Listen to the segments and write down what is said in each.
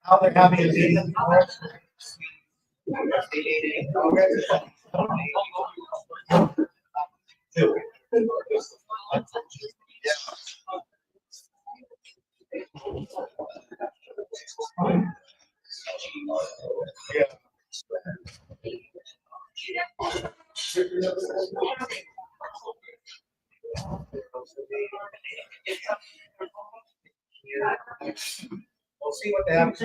How they're having a meeting. We'll see what happens.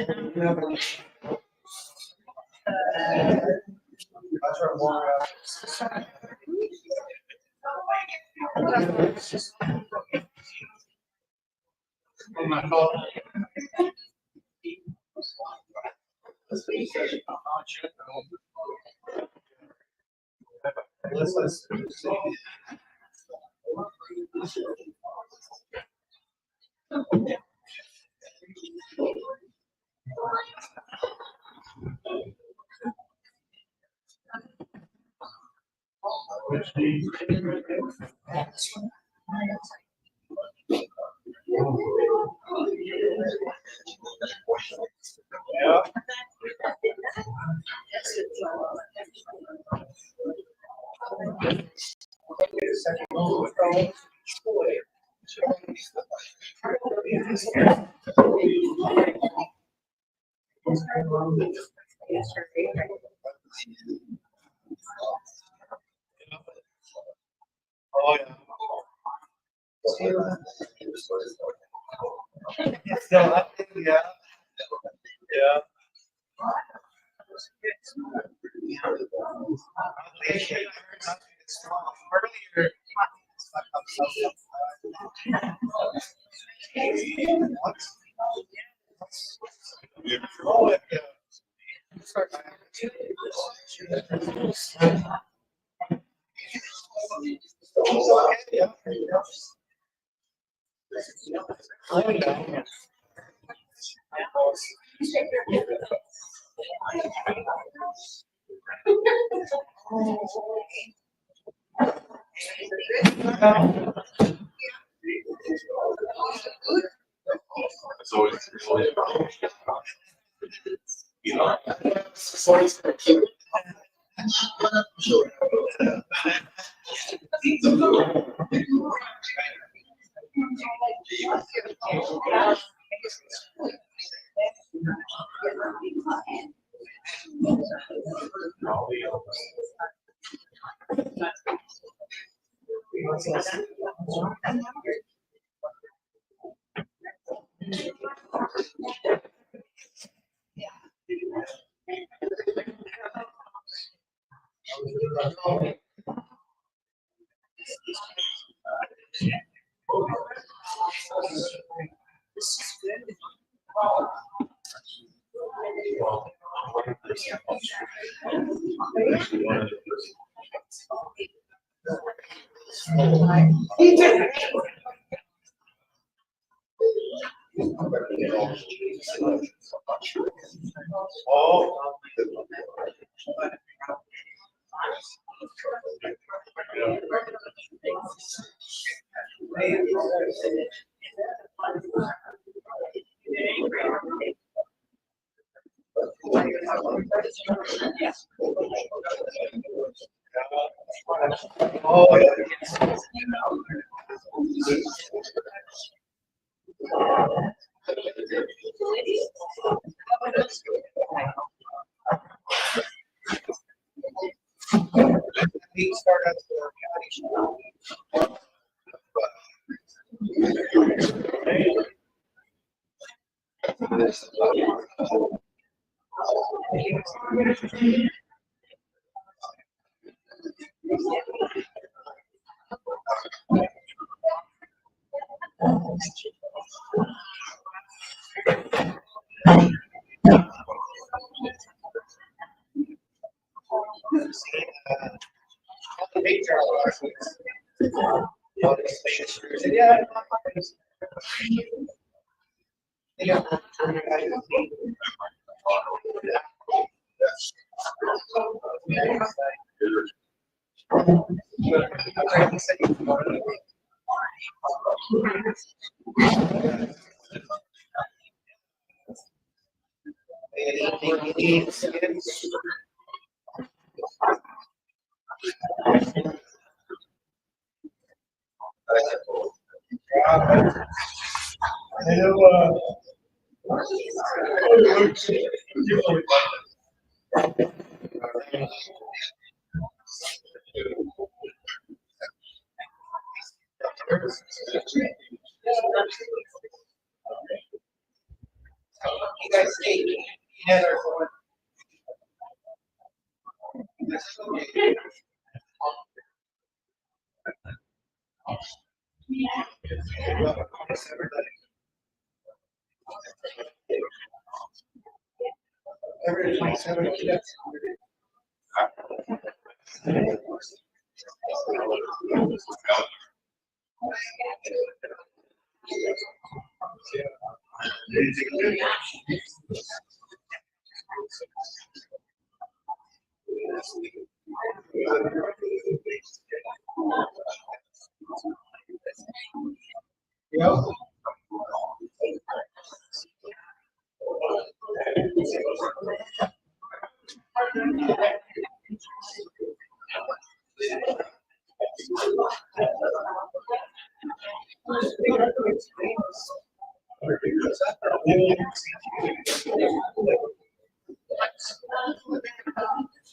Oh, yeah. Yeah. Yeah. It's always you know.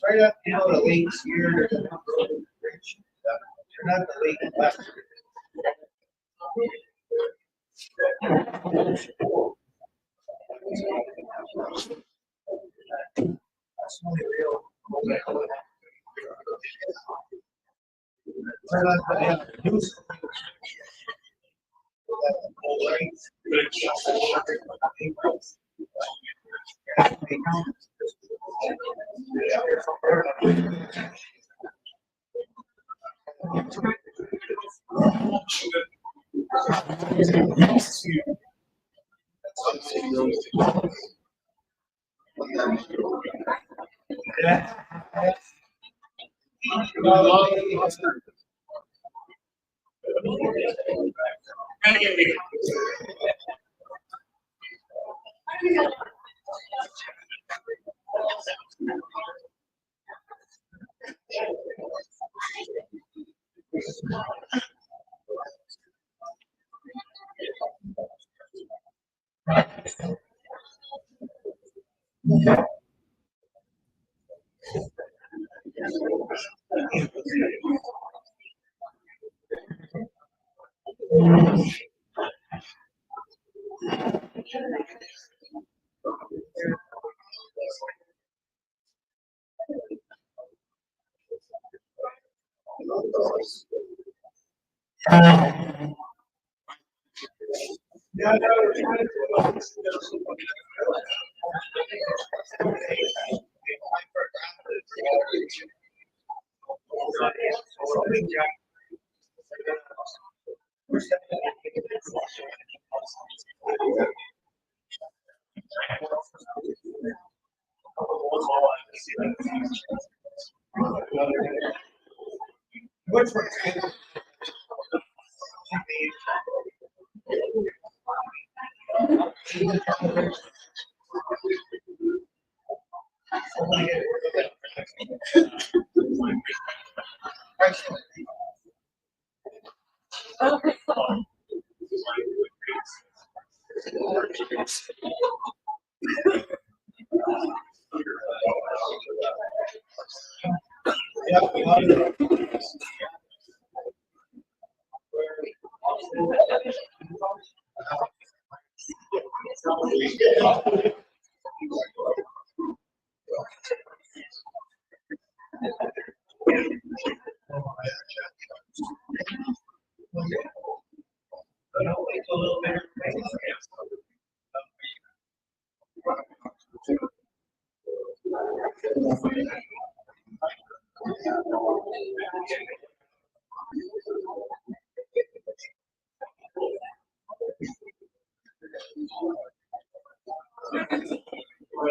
Right up, the lakes here. They're not the lake left. That's only real.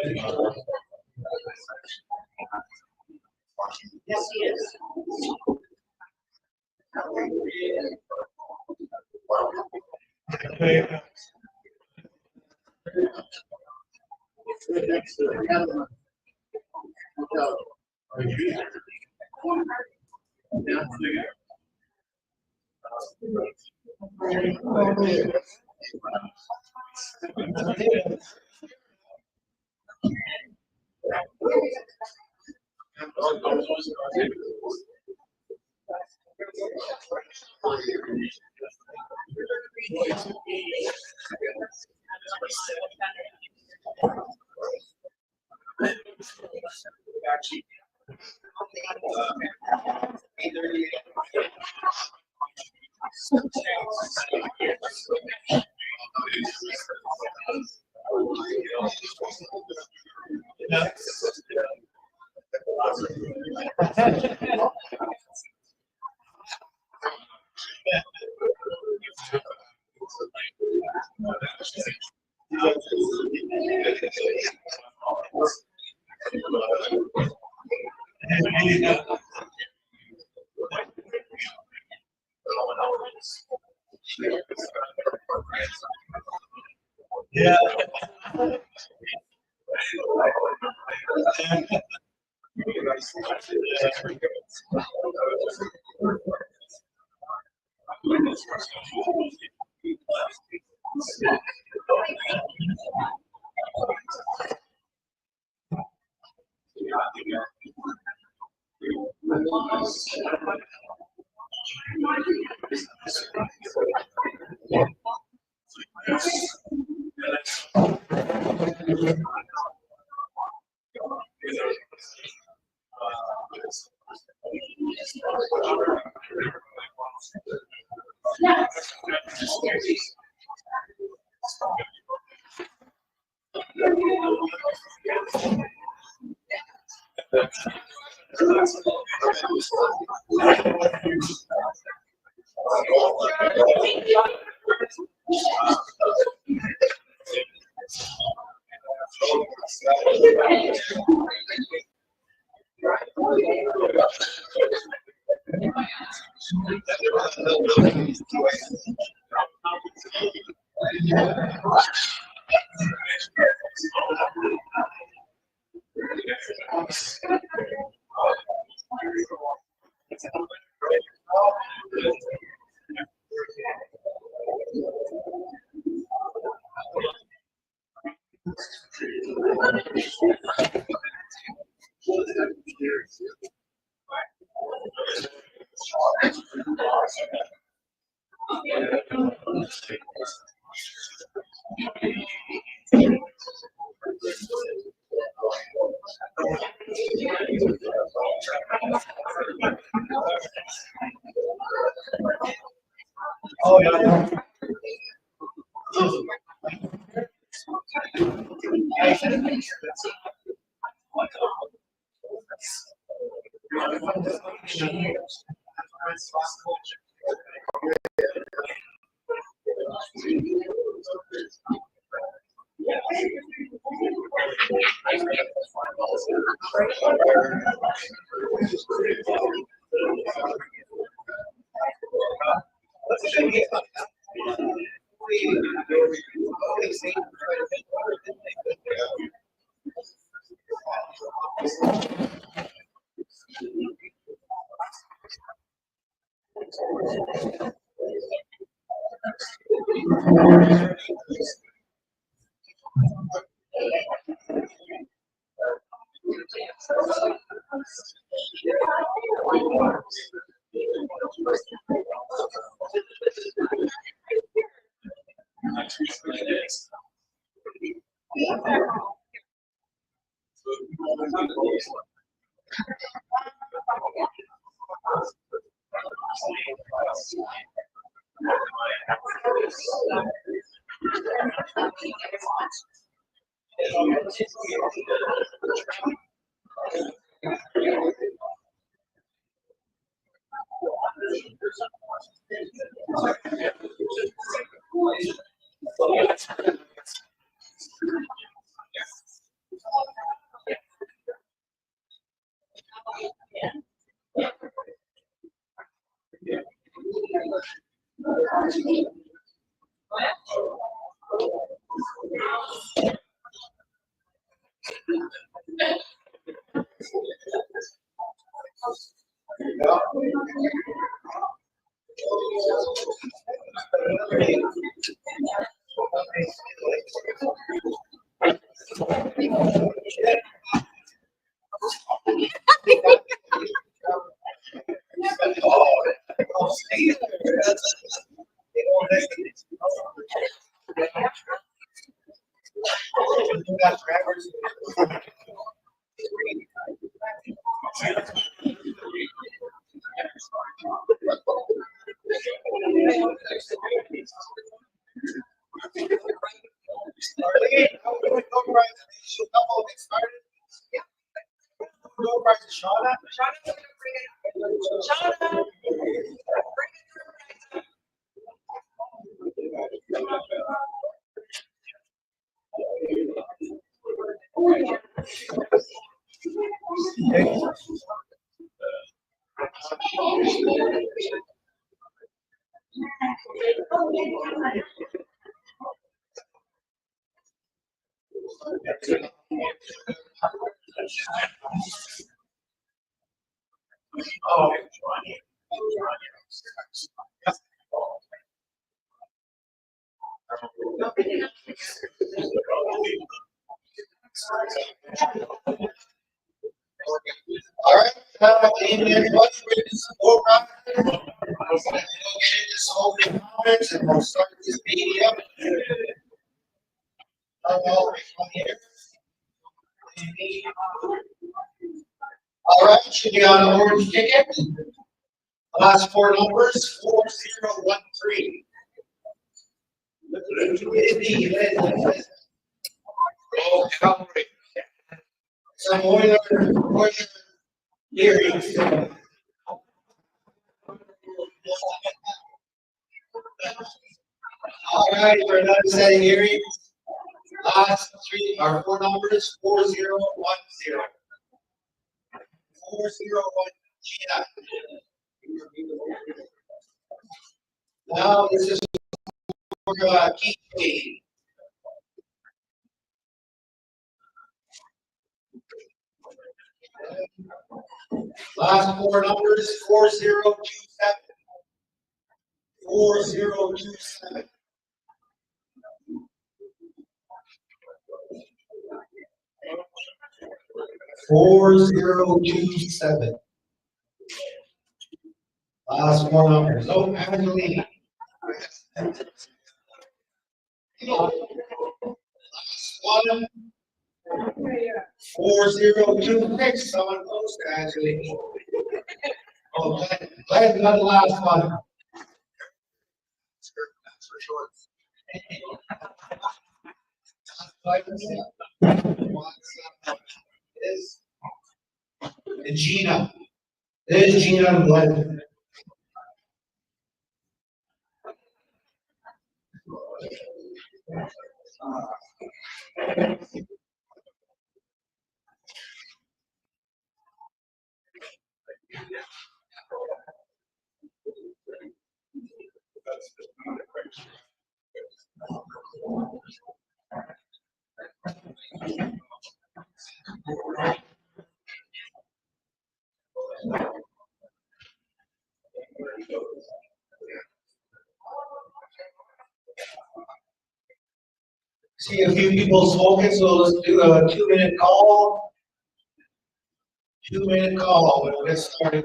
Yes, he is. Yeah. Oh, yeah. All right, good evening, everybody. We're in support round. We'll get into some opening comments and we'll start this meeting up. All right, should be on an orange ticket. Last four numbers 4013. Oh, Calvary. Some Oiler hearings. All right, for another set of hearings. Last three are four numbers 4010. 401. Yeah. Now this is for key. Last four numbers 4027. 4027. Last four numbers. Oh, Angelina. Last one. 4026. Someone close to Angelina. Oh, glad not the last one. That's for sure. Is Gina. There's Gina and Glenn. See a few people smoking, so let's do a 2-minute call. 2-minute call. We'll get started.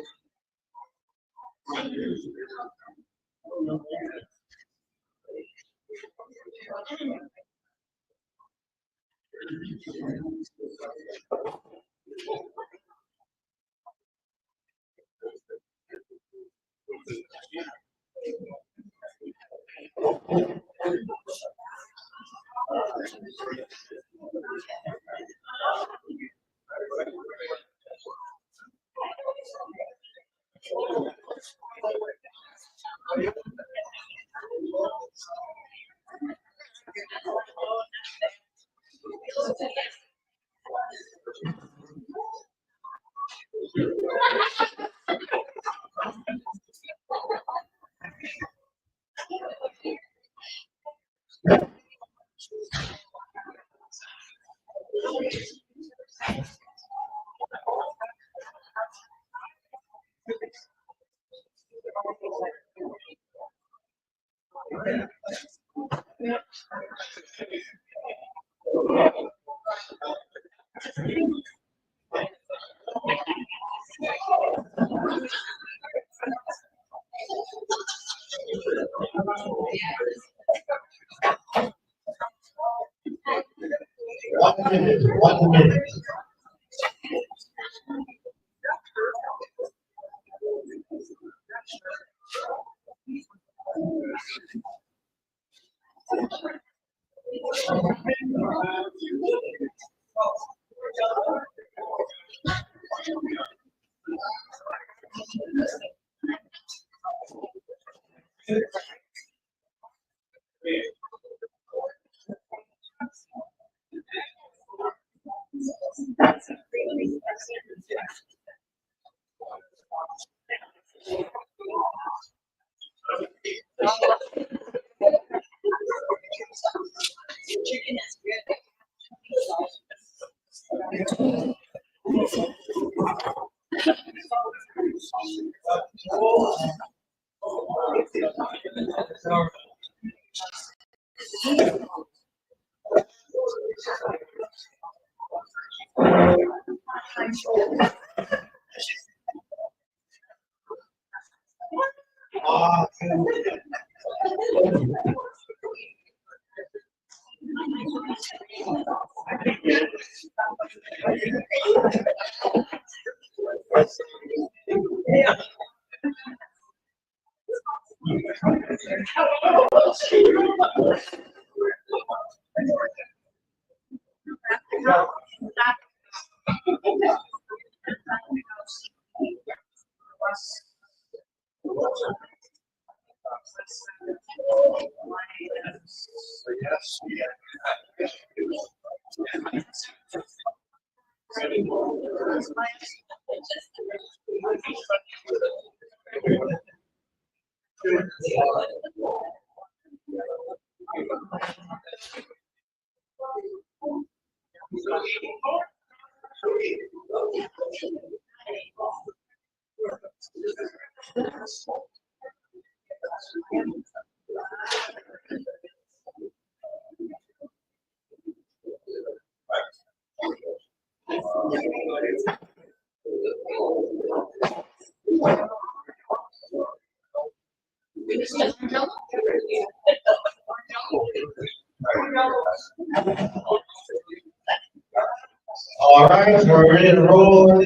1 minute. All right, we're ready to roll. We'll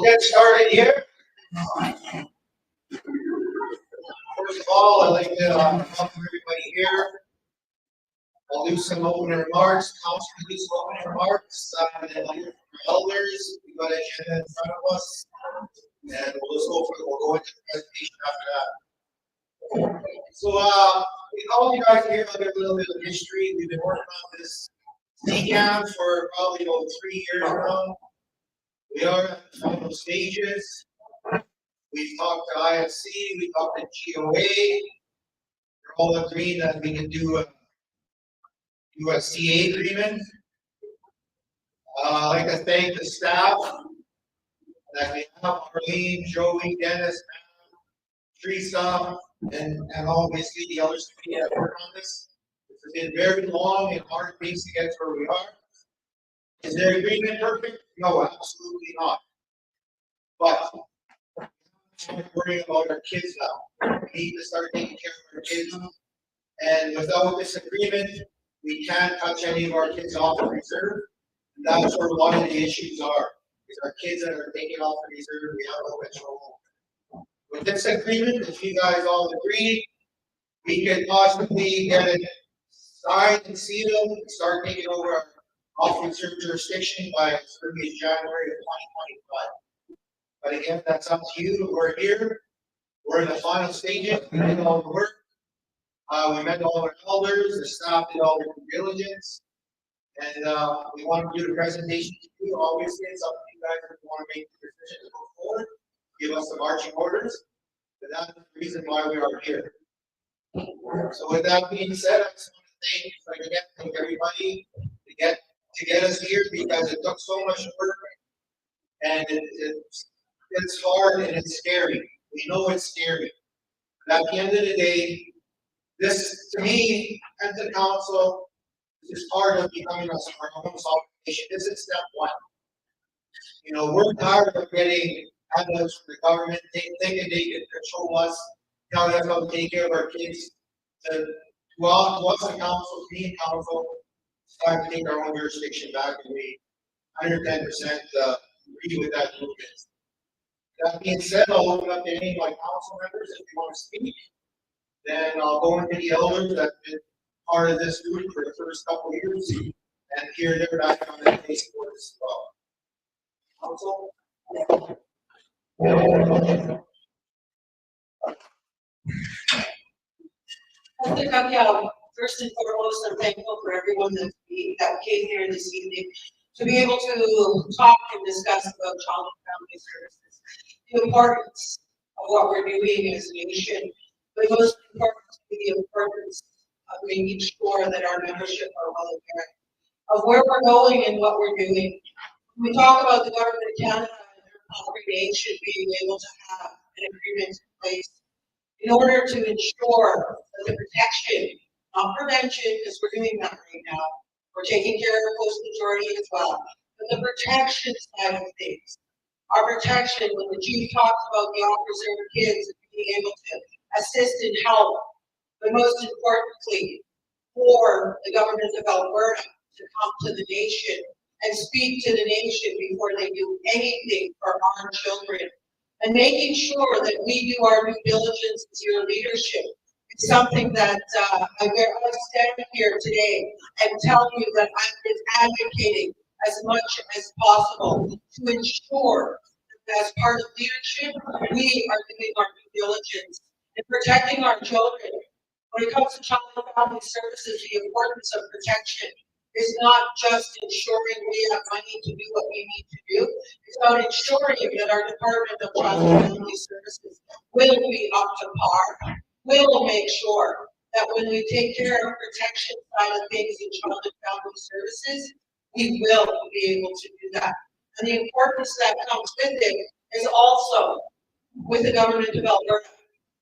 get started here. First of all, I'd like to welcome everybody here. We'll do some opening remarks. Council will do some opening remarks. Then we'll hear from our elders. We've got an agenda in front of us. And we'll go into the presentation after that. So, all you guys here, I'll give a little bit of history. We've been working on this CKAM for probably about 3 years now. We are at the final stages. We've talked to IFC, we talked to GOA. They're all agreeing that we can do a CA agreement. I'd like to thank the staff that we have, Arlene, Joey, Dennis, Teresa, and obviously the others that work on this. It's been very long and hard things to get to where we are. Is their agreement perfect? No, absolutely not. But we're worrying about our kids now. We need to start taking care of our kids. And without this agreement, we can't touch any of our kids off the reserve. And that's where a lot of the issues are. Is our kids that are taken off the reserve, we have no control. With this agreement, if you guys all agree, we could possibly get it signed and sealed and start taking over our off-reserve jurisdiction by as early as January of 2025. But again, that's up to you. We're here. We're in the final stages. We did all the work. We met all our elders. The staff did all their due diligence. And we want to do the presentation to you. Obviously, it's up to you guys if you want to make the decision to go forward. give us the marching orders, and that's the reason why we are here. So with that being said, I just want to thank everybody to get us here, because it took so much work, and it's hard and it's scary. We know it's scary. But at the end of the day, this, to me, and to the council, is part of becoming our own sovereign nation. This is step one. You know, we're tired of getting handouts from the government, thinking they can control us, telling us how to take care of our kids. To us, the council, me and council, it's time to take our own jurisdiction back, and we 110% agree with that movement. That being said, I'll open up to any of my council members if you want to speak. Then I'll go into the elders that have been part of this group for the first couple of years and hear their background and they support as well. Council? First and foremost, I'm thankful for everyone that came here this evening to be able to talk and discuss about child and family services, the importance of what we're doing as a nation, but most importantly, the importance of making sure that our membership are well aware of where we're going and what we're doing. When we talk about the government of Canada and Driftpile Cree Nation being able to have an agreement in place in order to ensure that the protection, not prevention, because we're doing that right now. We're taking care of the post-majority as well. But the protection side of things, our protection, when the chief talks about the off-reserve kids and being able to assist and help, but most importantly, for the government of Alberta to come to the nation and speak to the nation before they do anything for our children. And making sure that we do our due diligence as your leadership is something that I stand here today and tell you that I've been advocating as much as possible to ensure that as part of leadership, we are doing our due diligence in protecting our children. When it comes to child and family services, the importance of protection is not just ensuring we have money to do what we need to do. It's about ensuring that our Department of Child and Family Services will be up to par, will make sure that when we take care of protection side of things in child and family services, we will be able to do that. And the importance that comes with it is also with the government of Alberta.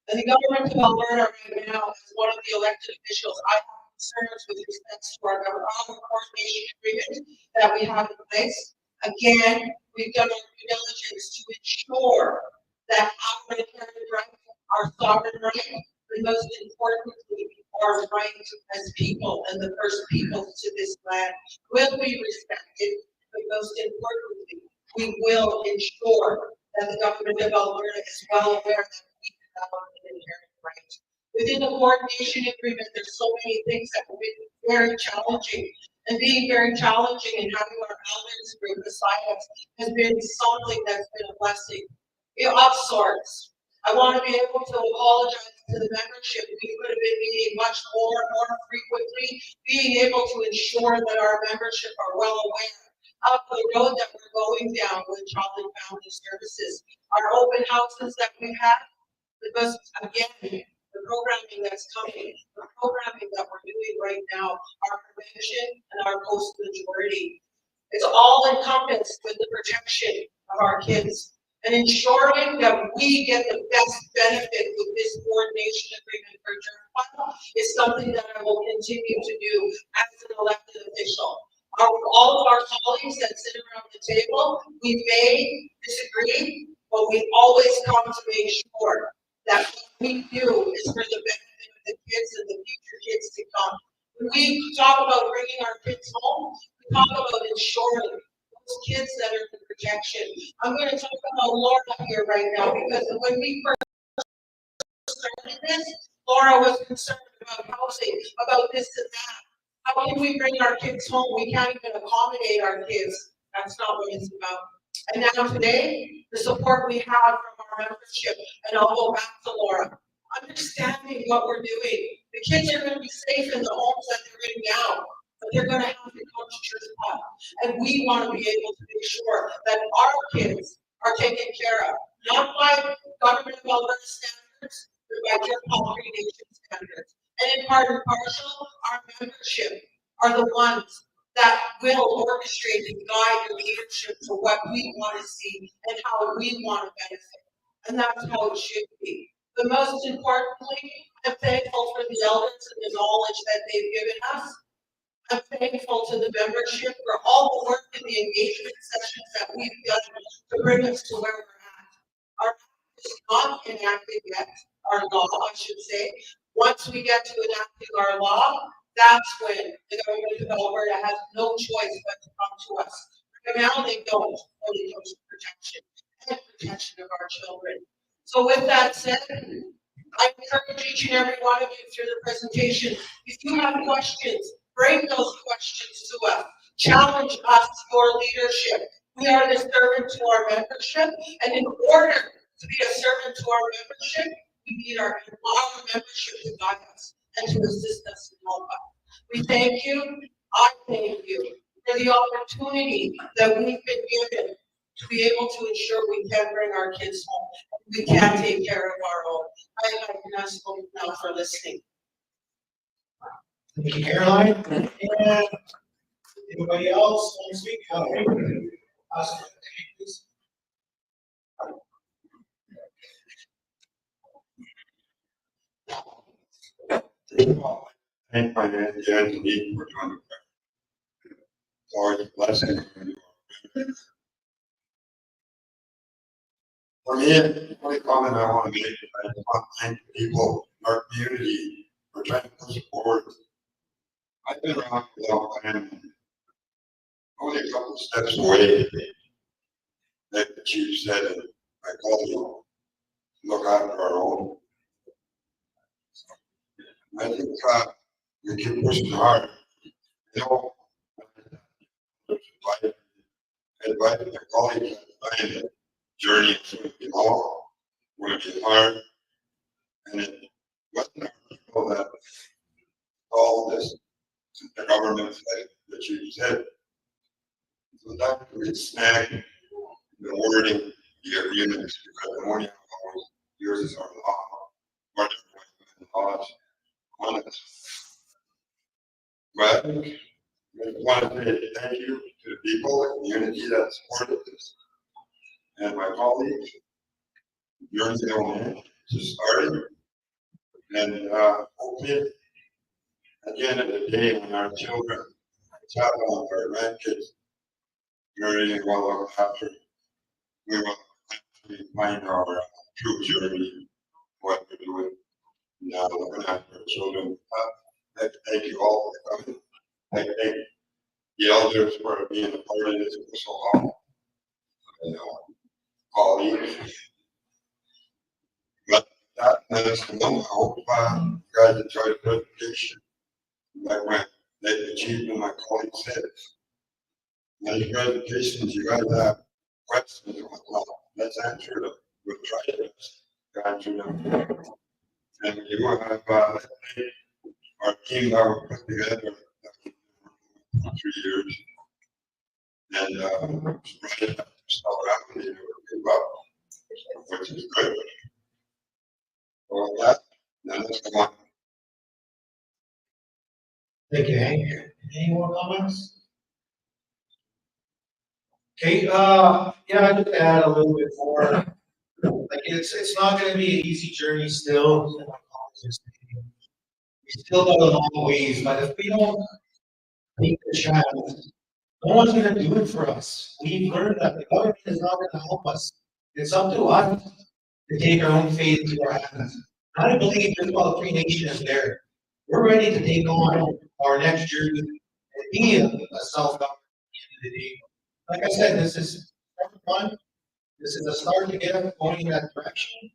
And the government of Alberta right now, as one of the elected officials, I have concerns with respect to our coordination agreement that we have in place. Again, we've done our due diligence to ensure that our inherent rights, our sovereign right, but most importantly, our right as people and the first people to this land will be respected, but most importantly, we will ensure that the government of Alberta is well aware that we have an inherent right. Within the coordination agreement, there's so many things that will be very challenging. And being very challenging and having our elders group beside us has been something that's been a blessing. Of sorts. I want to be able to apologize to the membership. We could have been meeting much more frequently, being able to ensure that our membership are well aware of the road that we're going down with child and family services. Our open houses that we have, because again, the programming that's coming, the programming that we're doing right now, our prevention and our post-majority. It's all encompassed with the protection of our kids and ensuring that we get the best benefit with this coordination agreement for Driftpile is something that I will continue to do as an elected official. All of our colleagues that sit around the table, we may disagree, but we always come to make sure that what we do is for the benefit of the kids and the future kids to come. When we talk about bringing our kids home, we talk about ensuring those kids that are in protection. I'm going to talk about Laura here right now because when we first started this, Laura was concerned about housing, about this and that. How can we bring our kids home? We can't even accommodate our kids. That's not what it's about. And now today, the support we have from our membership, and I'll go back to Laura, understanding what we're doing. The kids are going to be safe in the homes that they're in now, but they're going to have to come to Driftpile. And we want to be able to make sure that our kids are taken care of. not by government of Alberta standards, but by Driftpile Cree Nation standards. And in part and parcel, our membership are the ones that will orchestrate and guide the leadership to what we want to see and how we want to benefit. And that's how it should be. But most importantly, I'm thankful for the elders and the knowledge that they've given us. I'm thankful to the membership for all the work and the engagement sessions that we've done to bring us to where we're at. Our act is not enacted yet, our law, I should say. Once we get to enacting our law, that's when the government of Alberta has no choice but to come to us. Right now, they don't when it comes to protection and protection of our children. So with that said, I encourage each and every one of you through the presentation, if you have questions, bring those questions to us. Challenge us, your leadership. We are the servant to our membership, and in order to be a servant to our membership, we need our membership to guide us and to assist us and help us. We thank you. I thank you for the opportunity that we've been given to be able to ensure we can bring our kids home. We can take care of our own. I have Kinosew now for listening. Thank you, Caroline. And anybody else want to speak? Please. Thank my Aunt Anthony for doing the Lord's blessing. For me, the only comment I want to make is I want to thank the people in our community for trying to push forward. I've been around for a long time, only a couple of steps away, like the chief said, and I called you, look after our own. I think we keep pushing hard. You know, I invited my colleagues to find the journey is going to be long, going to be hard, and it wasn't our people that called this, the government that you said. So that we snag the wording, the agreements, because the money uses our law, whatever laws on it. But I want to say thank you to the people, the community that supported this, and my colleagues. You're the only just starting, and hopefully at the end of the day, when our children, child, our grandkids, very well looked after, we will actually find our true journey, what we're doing now, looking after our children. Thank you all for coming. I thank the elders for being a part of this for so long. And colleagues. But that is the one I hope you guys enjoyed the presentation. Like my the chief and my colleague said. Many presentations, you guys have questions and whatnot. Let's answer them. We'll try to answer them. And you will have our team that we put together for 3 years. And right after South Africa, they never gave up, which is good. So with that, now let's come on. Thank you, Hank. Any more comments? Okay, yeah, I'd just add a little bit more. Like it's not going to be an easy journey still. We still got a long ways, but if we don't take the chance, no one's going to do it for us. We've learned that the government is not going to help us. It's up to us to take our own fate into our hands. I believe Driftpile Cree Nation is there. We're ready to take on our next journey and be a self-government at the end of the day. Like I said, this is fun. This is a start to get us going in that direction.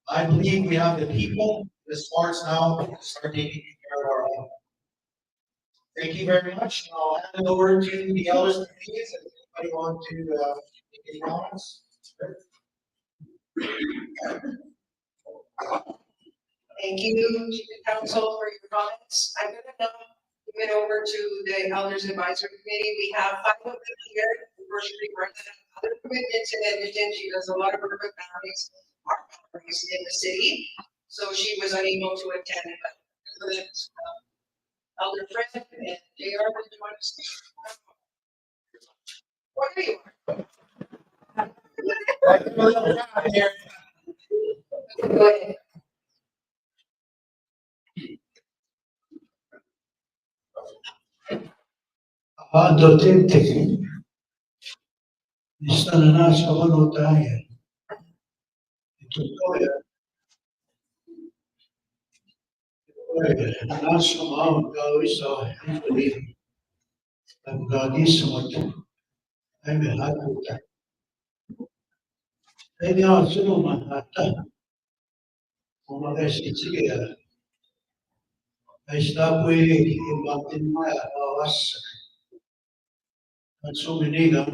I believe we have the people, the smarts now to start taking care of our own. Thank you very much. I'll hand it over to the elders and committees. If anybody want to make any comments? Thank you, Chief Council, for your comments. I'm going to now give it over to the Elders Advisory Committee. We have 5 of them here. first report, other commitments in Edmonton. She does a lot of urban boundaries, our boundaries in the city. So she was unable to attend, but Elder Fred and JR would you want to speak? What are you? Go ahead. Ando tente stanno nascono notaie tuttora nascono a viso di gadissimo e mi ha tutta e mi ha solo manata come adesso si chiede e sta qui in battimia a Awasak non so mi dica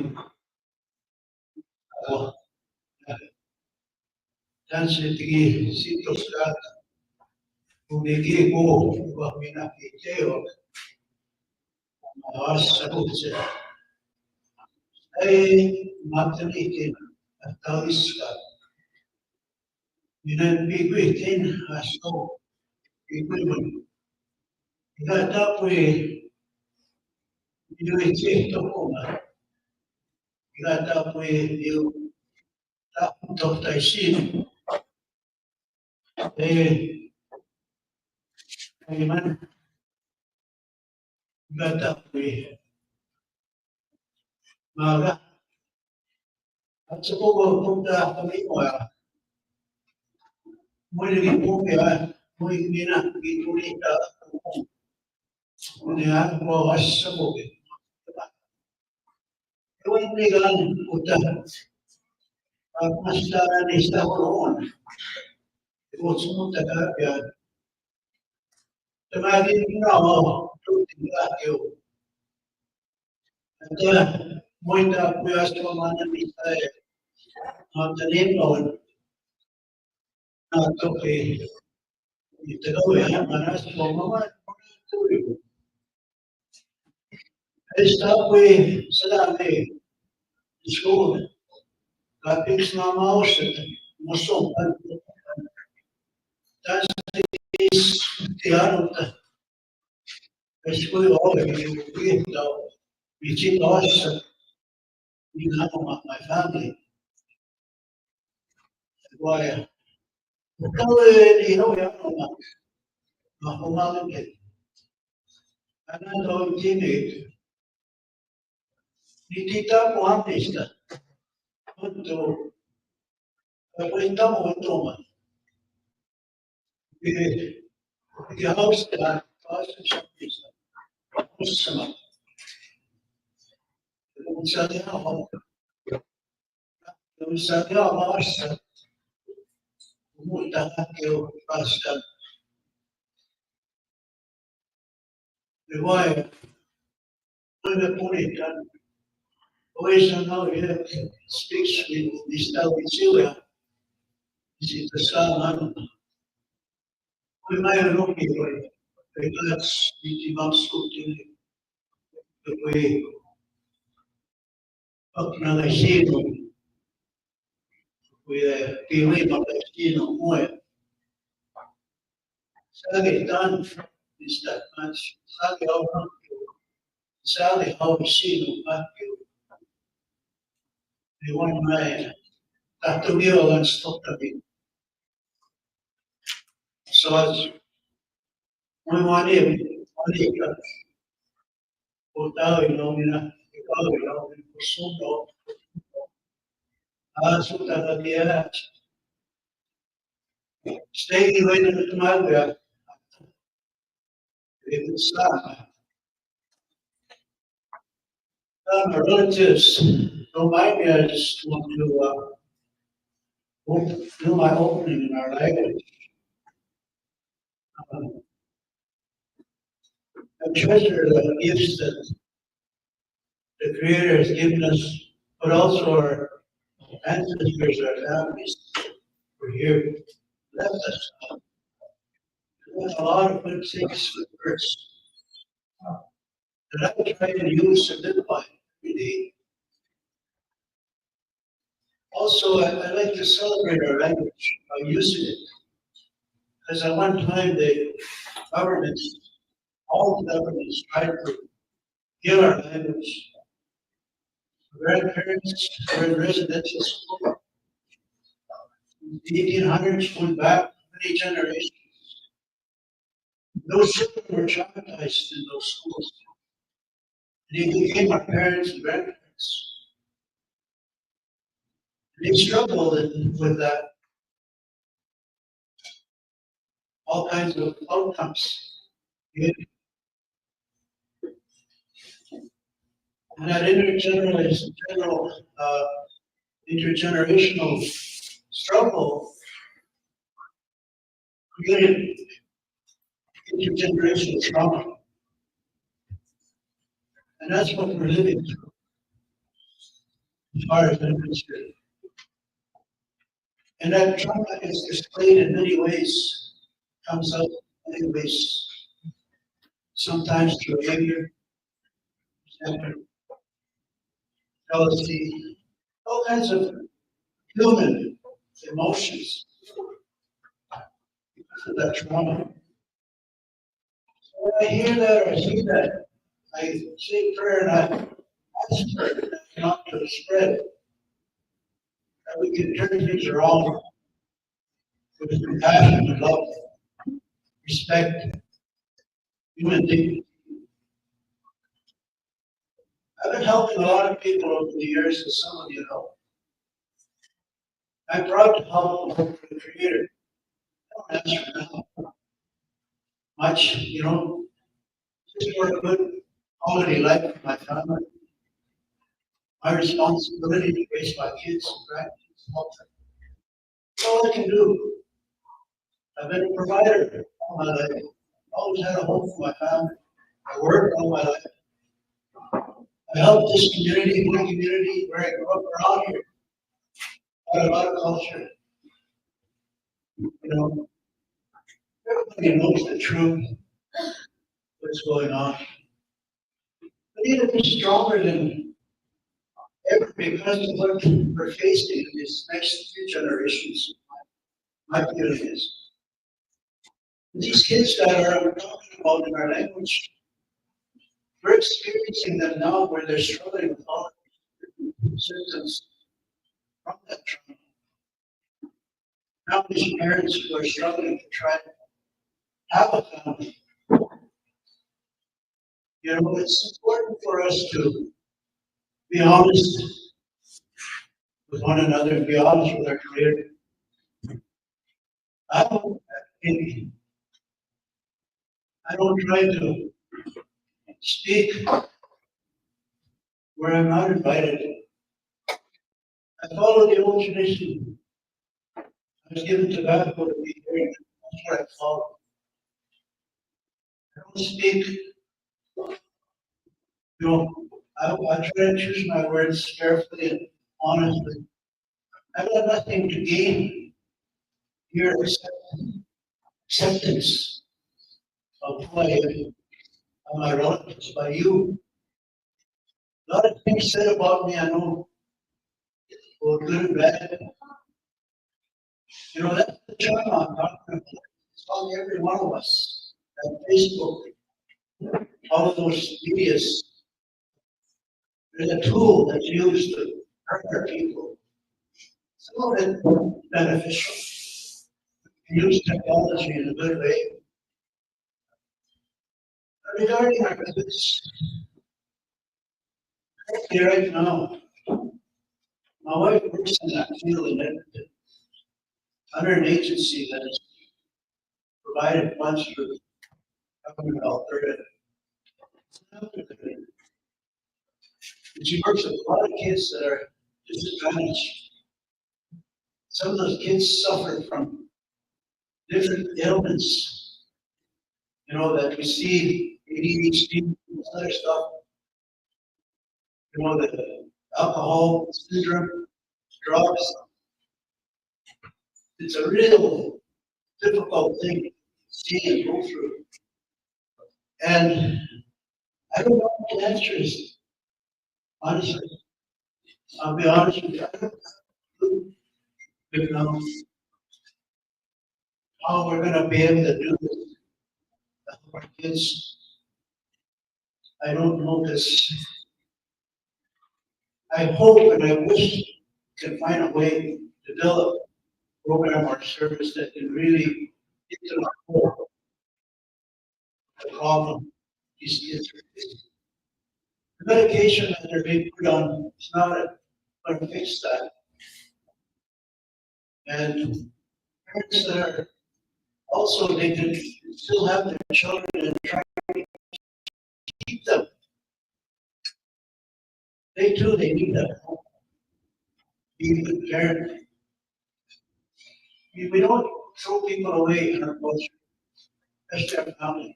danse di sito stato come dico va mina piteo Awasak e matematik atau iskat minan biguitin aso biguitin kata pui biguitin to koma kata pui yu tak to taisin man kata pui maga at sa ko punta kami mo mo ni po ya mo ina gitulita niya mo asa mo yung legal uta mas nista ko noon kung sumunta ka ya tumagin mo ako tuting ka at mo ita kuyas ko man nista matalim noon na to ito ya manas mo mama esta fue salame school kapix na mauset mosom das is tiaro ta escola ora que eu vi nossa we have my family why you know ya no no que ana no tiene ni tita mo antes punto aprendamos un toma que house that house sama misalnya masa Mihtatakaw Awasak Wiyasiwêwin Punitan always know you have to speak with this Tawitsiwa. This is the Saman. We might look at it because the Mamsutin the way of Nagasino with the way of Nagasino more. Sally done is that much. Sally how we see no the one man that to give and stop the bit. So as we want him, Utah, you know, Sundo, Sutadia, staying away in the Malia, if it's my relatives don't mind me, I just want to do my opening in our language. I treasure the gifts that the Creator has given us, but also our ancestors, our families were here, left us. There's a lot of good things with words that I try to use to live by every day. Also, I like to celebrate our language by using it. Because at one time, the governments, all the governments tried to kill our language. Grandparents were in residential school. The 1800s went back many generations. Those children were traumatized in those schools. They became our parents and grandparents. They struggled with that, all kinds of outcomes. And that intergenerational struggle created intergenerational trauma. And that's what we're living through, as far as I'm concerned. And that trauma is displayed in many ways, comes out in many ways, sometimes through anger, resentment, jealousy, all kinds of human emotions because of that trauma. When I hear that or I see that, I say prayer and I ask for it not to spread, that we can turn things around with compassion and love, respect, human dignity. I've been helping a lot of people over the years, as some of you know. I'm proud to help the Creator. I don't ask for now much, just for a good quality life for my family. My responsibility to raise my kids and grandkids, help them. That's all I can do. I've been a provider all my life. Always had a home for my family. I worked all my life. I helped this community, my community, where I grew up around here. Got a lot of culture. Everybody knows the truth, what's going on. We need to be stronger than ever because of what we're facing in these next few generations. My feeling is. These kids that are talking about in our language, we're experiencing them now where they're struggling with all the symptoms from that trauma. Now these parents who are struggling to try to have a family. It's important for us to be honest with one another and be honest with our Creator. I don't try to speak where I'm not invited. I follow the old tradition. I was given tobacco to be here. That's what I follow. I don't speak. I try to choose my words carefully and honestly. I've got nothing to gain here except acceptance of who I am, of my relatives, by you. A lot of things said about me, I know, both good and bad. That's the trauma I'm talking about. It's on every one of us. That Facebook, all of those medias. There's a tool that's used to hurt our people. Some of it beneficial. Use technology in a good way. Regarding our kids, right now, my wife works in that field in Edmonton, under an agency that has provided funds for the government of Alberta. And she works with a lot of kids that are disadvantaged. Some of those kids suffer from different ailments, that we see, ADHD, and other stuff. The alcohol syndrome, drugs. It's a real difficult thing to see and go through. And I don't know what the answer is, honestly. I'll be honest with you. I don't You know, how we're gonna be able to do this. Our kids, I don't know this. I hope and I wish we can find a way to develop a program or service that can really get to the core of the problem these kids are facing. The medication that they're being put on is not going to fix that. And parents that are also, they can still have their children and try to keep them. They too, they need that home. Be a good parent. We don't throw people away in our culture, especially our family.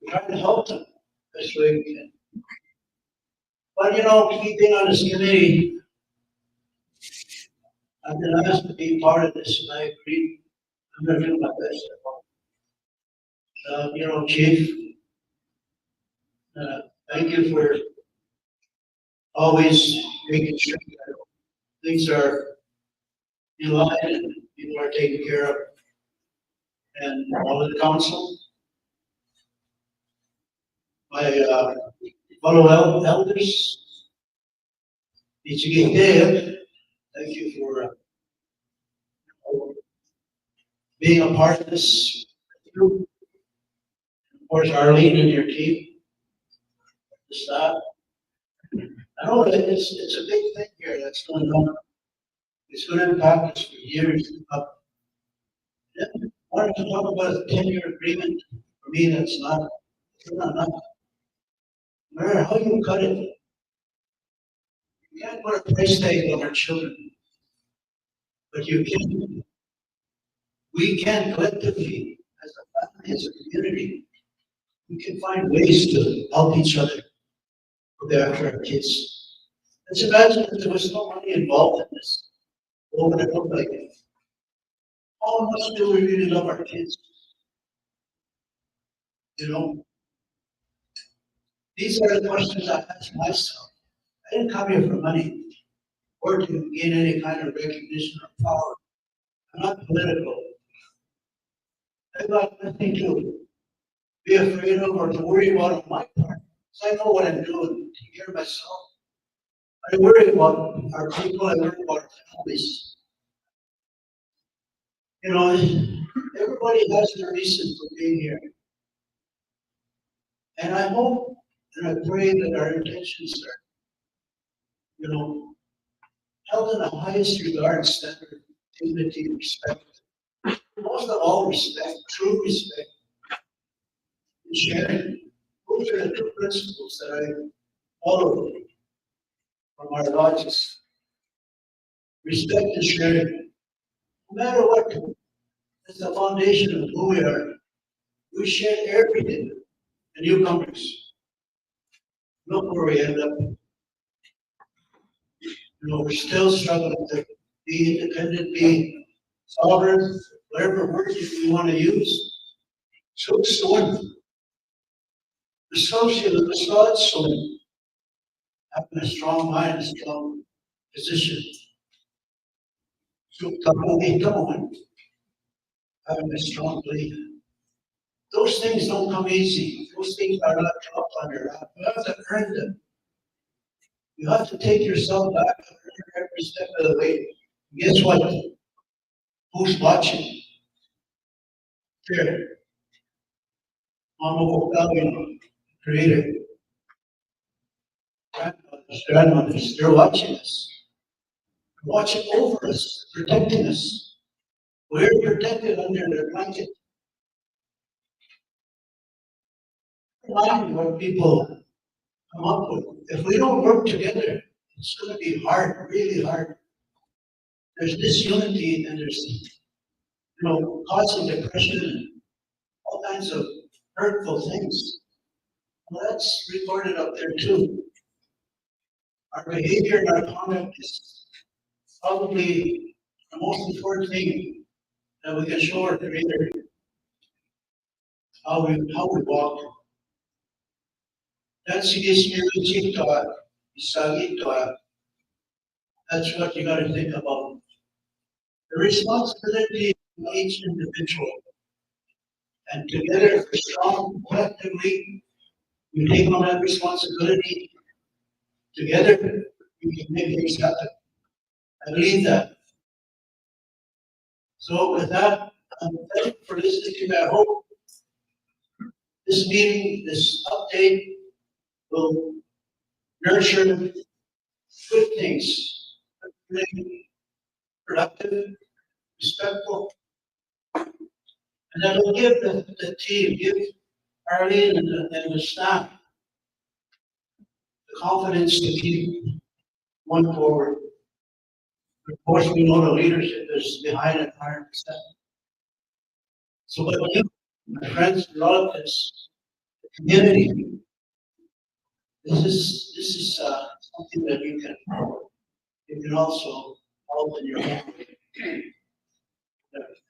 We try to help them best way we can. But you know, keeping on this committee, I've been asked to be part of this, and I agree. I'm gonna do my best. You know, Chief, thank you for always making sure that things are in line and people are taken care of. And all of the council, my fellow elders, Dave, thank you for being a part of this group. Of course, Arlene and your team, the staff. I know that it's a big thing here that's going on. It's going to impact us for years to come. I wanted to talk about a 10-year agreement. For me, that's not enough. No matter how you cut it, you can't put a price tag on our children. But you can. We can collectively, as a family, as a community, we can find ways to help each other look after our kids. Let's imagine if there was no money involved in this. What would it look like? How much do we really love our kids? You know? These are the questions I ask myself. I didn't come here for money or to gain any kind of recognition or power. I'm not political. I've got nothing to be afraid of or to worry about on my part. So I know what I'm doing, take care of myself. I worry about our people, I worry about our families. You know, everybody has their reason for being here. And I hope and I pray that our intentions are, you know, held in the highest regard, standard, dignity, and respect. Most of all, respect, true respect, and sharing. Those are the two principles that I follow from our lodges. Respect and sharing. No matter what, it's the foundation of who we are. We share everything. The newcomers. Look where we end up. You know, we're still struggling to be independent, be sovereign, whatever word you want to use. So soon. The social, the Scots soon. Having a strong mind, a strong position. So having a strong belief. Those things don't come easy. Those things are not dropped on your lap. You have to earn them. You have to take yourself back and earn every step of the way. And guess what? Who's watching? Here. Mama Valley, Creator. Grandmothers, they're watching us. They're watching over us, protecting us. We're protected under their blanket. Remind me what people come up with. If we don't work together, it's going to be hard, really hard. There's disunity and there's, you know, causing depression and all kinds of hurtful things. Well, that's recorded up there too. Our behavior and our conduct is probably the most important thing that we can show our Creator. How we walk. That's Mihtatakaw Sîpiy Awas'ak That's what you gotta think about. The responsibility of each individual. And together, if we're strong collectively, we take on that responsibility. Together, we can make things happen. I believe that. So with that, I'm thankful for listening. I hope this meeting, this update will nurture good things, really productive, respectful, and that will give the team, give Arlene and the staff the confidence to keep going forward. Of course, we know the leadership is behind it 100%. So, but you, my friends, relatives, the community, this is something that you can also help in your own way,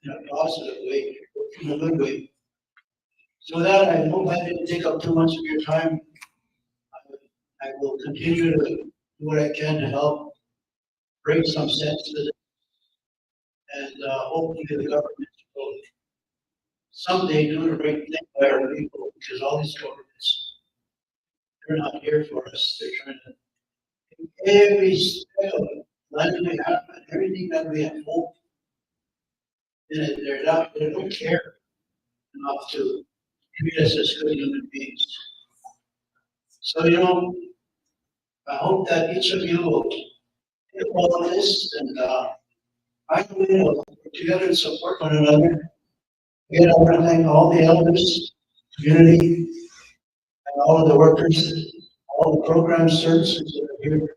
in a positive way, in a good way. So with that, I hope I didn't take up too much of your time. I will continue to do what I can to help bring some sense to it. And hopefully the government will someday do the right thing by our people, because all these governments, they're not here for us. They're trying to take every step of land we have and everything that we have hoped. And they don't care enough to treat us as good human beings. So, I hope that each of you will take all of this and I will work together and support one another. Again, I want to thank all the elders, community, and all of the workers, all the program services that are here.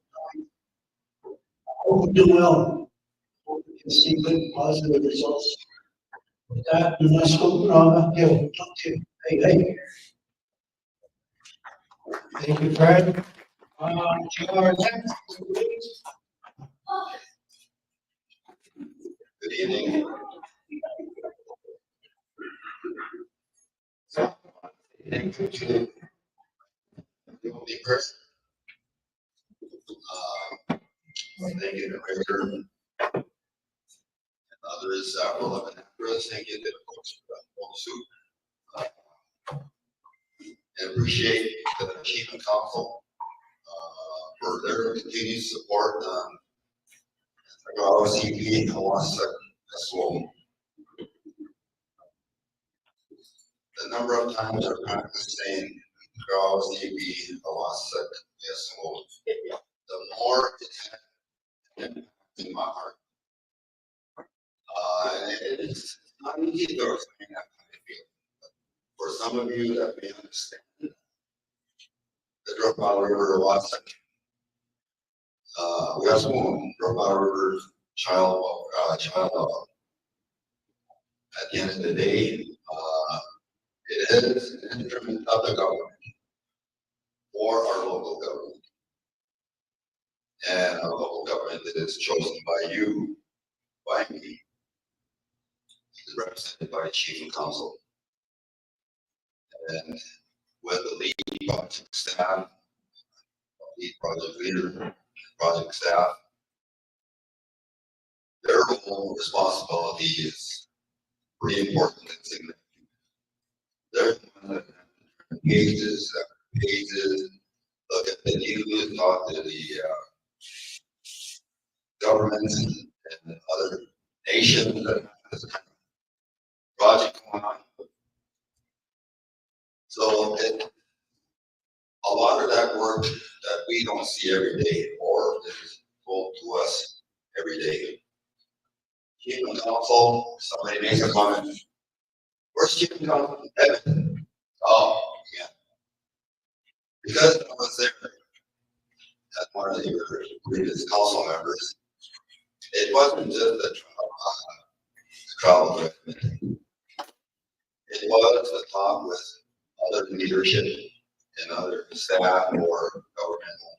I hope we do well. Hope we can see good, positive results. With that, we must go on. Hey, hey. Thank you, Fred. Our next, please. Good evening. Thank you to the only person. Thank you to Richard and others relevant after us. Thank you to the folks for the soup. And appreciate the Chief and Council for their continued support on Mihtatakaw Sîpiy Awas'ak Wiyasiwêwin. The number of times I've practiced saying Mihtatakaw Sîpiy Awas'ak Wiyasiwêwin, the more it had an impact in my heart. It's not easy to explain how I feel. But for some of you that may understand, the Driftpile River Awasak Wiyasiwêwin, Driftpile River child love. At the end of the day, it is an instrument of the government for our local government. And our local government that is chosen by you, by me, is represented by Chief and Council. And with the lead project staff, lead project leader, project staff, their role and responsibility is pretty important and significant. They're the ones that have pages after pages, look at the news, talk to the governments and other nations that have this kind of project going on. So a lot of that work that we don't see every day or is told to us every day. Chief and Council, somebody makes a comment. Where's Chief and Council? Heaven. Oh, yeah. Because I was there as one of your previous council members, it wasn't just the travel committee. It was the talk with other leadership and other staff or governmental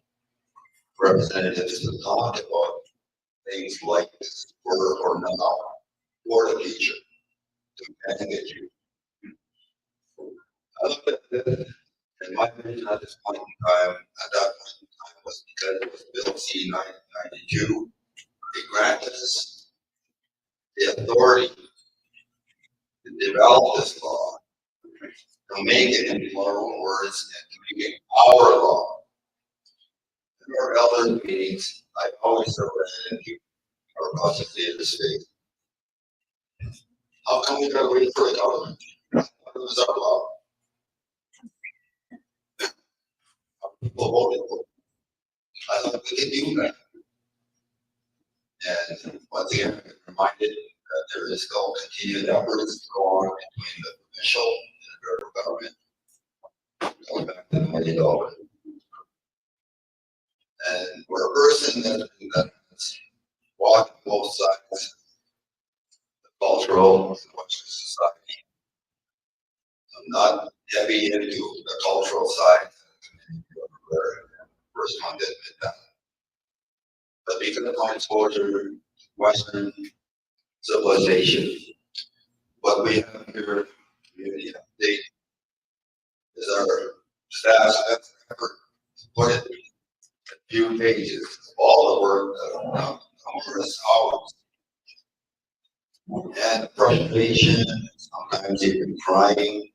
representatives to talk about things like this or now or the future to benefit you. I looked at this, and my vision at this point in time, at that point in time, was because it was Bill C-992 they granted us the authority to develop this law, to make it into our own words, and to make it our law. In our elder meetings, I always said that our process of the state. How come we gotta wait for the government? What was our law? People voted for it. I thought we could do that. And once again, I'm reminded that there is still continued efforts to go on between the provincial and the federal government, going back to the $1 million. And we're a person that's walking both sides, the cultural and the Western society. I'm not heavy into the cultural side. First one to admit that. But because of my exposure to Western civilization, what we have here in the update is our staff's effort to put it a few pages of all the work that I've done, numerous hours, and frustration, sometimes even crying,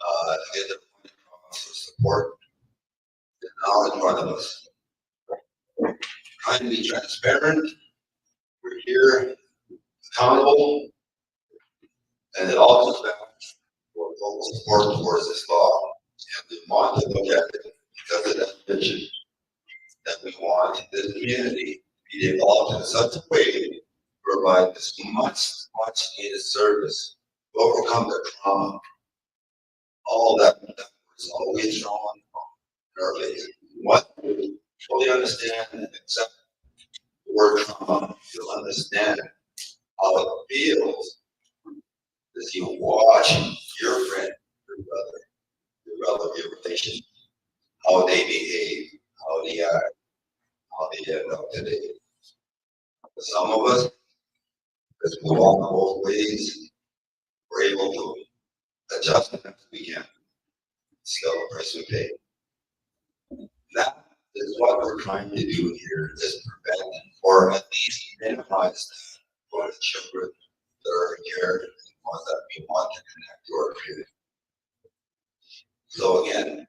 to get the point across of support is now in front of us. Trying to be transparent, we're here, accountable, and it all comes back for local support towards this law. And we want to look at it because of that vision that we want this community to be developed in such a way to provide this much needed service, to overcome the trauma, all that was always thrown in our face. What we fully understand and accept the word trauma, you'll understand how it feels as you watch your friend, your brother, your relation, how they behave, how they act, how they end up today. For some of us, as we walk both ways, we're able to adjust as we can. Still the price we pay. That is what we're trying to do here, is prevent or at least minimize that for the children that are here and ones that we want to connect to our community. So again,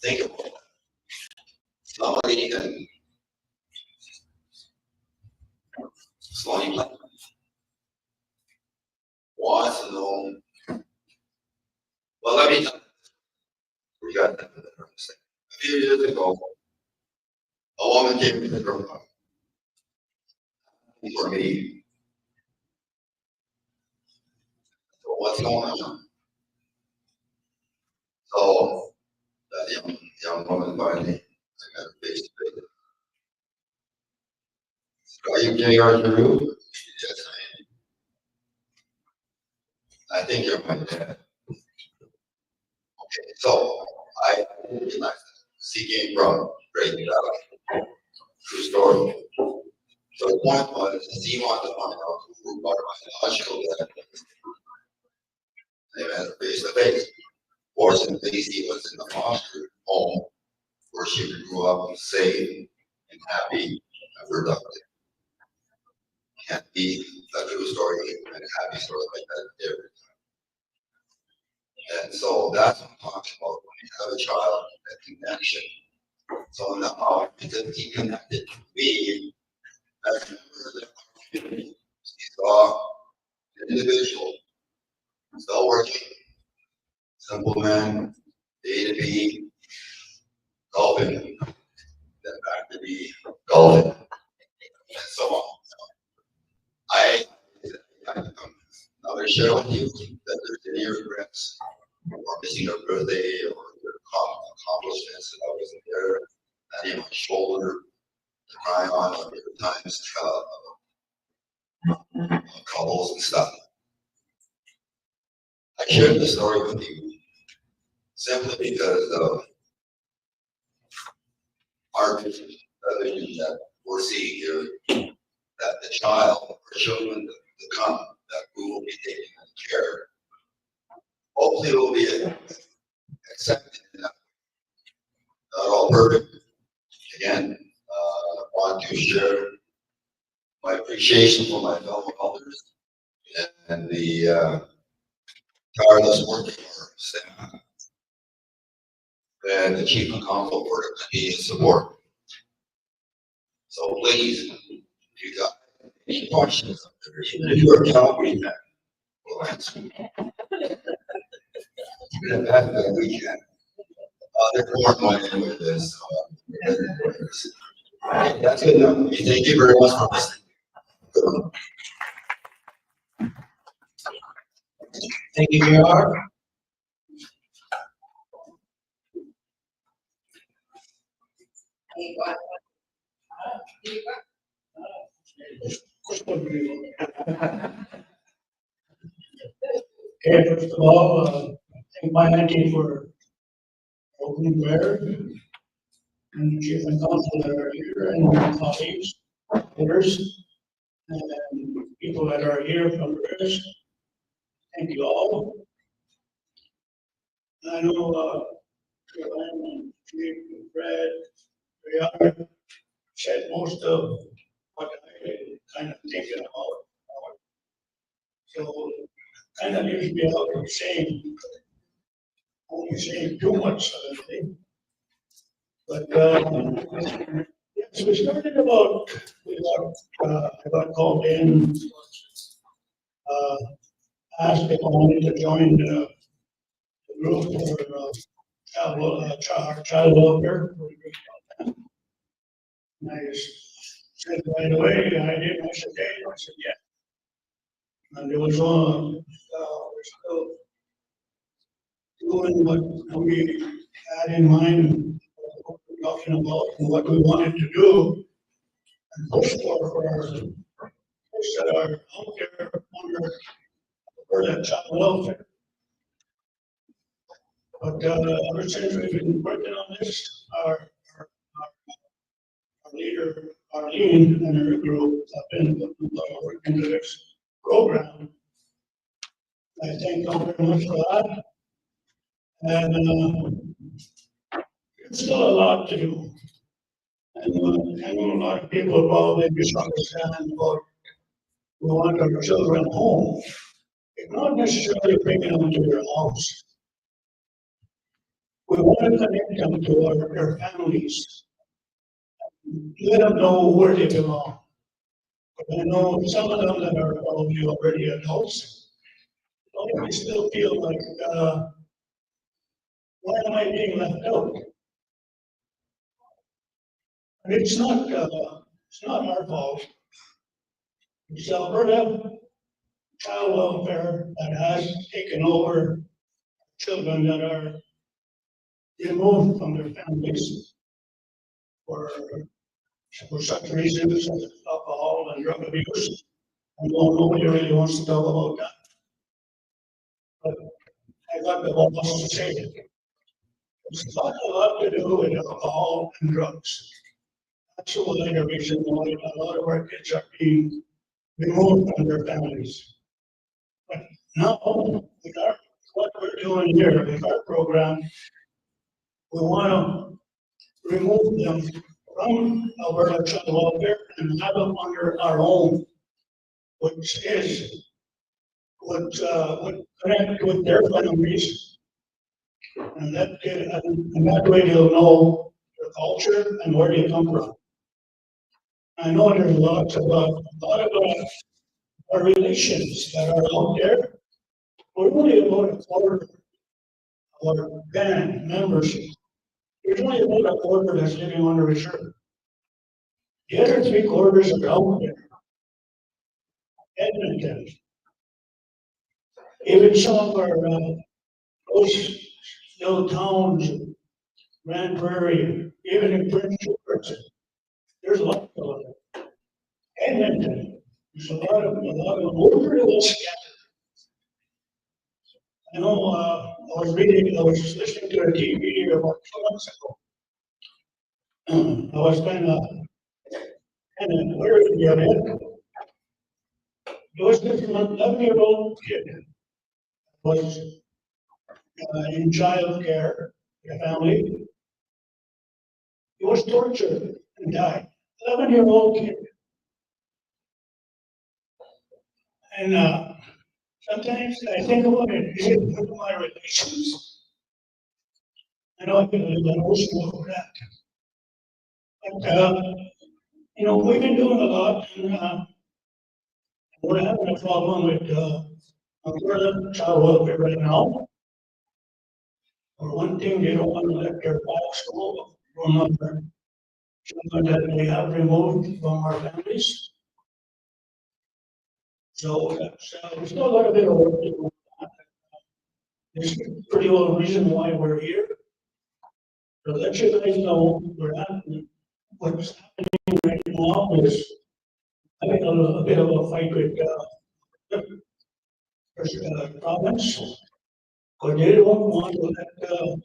think about that. Somebody can slowly wants to know. Well, let me tell you, we got that. A few years ago, a woman came to the room for me. So what's going on? So that young woman finally, I got her face to face. Are you J.R. Giroux? Yes, I am. I think you're my dad. Okay, so I didn't realize that. She came from Great Valley. True story. So the point was, he wanted to find out who bought my biological dad. They met her face to face. Fortunately, he was in the foster home where she grew up safe and happy and productive. Can't be a true story and a happy story like that every time. And so that's what I'm talking about when you have a child, that connection. So now, because he connected to me, I remember that he saw an individual still working, simple man, A to B, golfing, then back to B, golfing, and so on. I'm going to share with you that there's any regrets or missing a birthday or your accomplishments that I wasn't there, not even my shoulder to cry on, or there times troubles and stuff. I shared this story with you simply because of our vision, the vision that we're seeing here, that the child or children to come that we will be taking care, hopefully will be accepted in that. Not all perfect. Again, want to share appreciation for my fellow elders and the tireless work of our staff and the chief of council for the support. So please, if you got any questions, even if you're a Calgary fan, we'll answer. The best that we can. There's more money with this. That's good enough. Thank you very much for listening. Thank you, JR. Okay, first of all, thank my auntie for opening prayer and the chief and council that are here and my colleagues, others, and people that are here from the rest. Thank you all. I know, Caroline and Chief and Fred, they are said most of what I kind of thinking about. So kind of leaves me out of saying, only saying too much of anything. But, yes, we started about, I got called in, asked if I wanted to join the group for, child welfare. And I said right away, and I did, I said, hey, I said, yeah. And it was on, we're still doing what we had in mind, what we're talking about, and what we wanted to do. And push for our, push that are out there under, for that child welfare. But, ever since we've been working on this, our leader, Arlene, and her group have been working into this program. I thank them very much for that. And there's still a lot to do. And I know a lot of people probably misunderstand about we want our children home. It's not necessarily bringing them to their house. We want to connect them to their families. Let them know where they belong. But I know some of them that are probably already adults, they still feel like, why am I being left out? And it's not our fault. It's Alberta child welfare that has taken over children that are removed from their families for such reasons as alcohol and drug abuse. And nobody really wants to talk about that. But I got the boss to say it. It's got a lot to do with alcohol and drugs. That's the reason why a lot of our kids are being removed from their families. But now, with what we're doing here, with our program, we want to remove them from Alberta child welfare and have them under our own, which is would connect with their families, and that way they'll know their culture and where they come from. I know there's a lot of our relations that are out there. We're only about a quarter of our band membership. There's only about a quarter that's living under a shirt. The other 3/4 are out there. Edmonton. Even some of our those little towns, Grand Prairie, even in Prince George, there's a lot of them. Edmonton, there's a lot of them over the scattered. I know I was listening to a TV about 2 months ago. I was kind of where is the other? There was this 11-year-old kid was in child care, a family. He was tortured and died. 11-year-old kid. And, sometimes I think about it, is it good for my relations? I know I get a little emotional over that. But, we've been doing a lot, and, we're having a problem with, Alberta child welfare right now. For one thing, they don't want to let their box go from other children that they have removed from our families. So, we still got a bit of work to do. There's a pretty well reason why we're here. To let you guys know, what's happening right now is having a bit of a fight with, province. Because they don't want to let,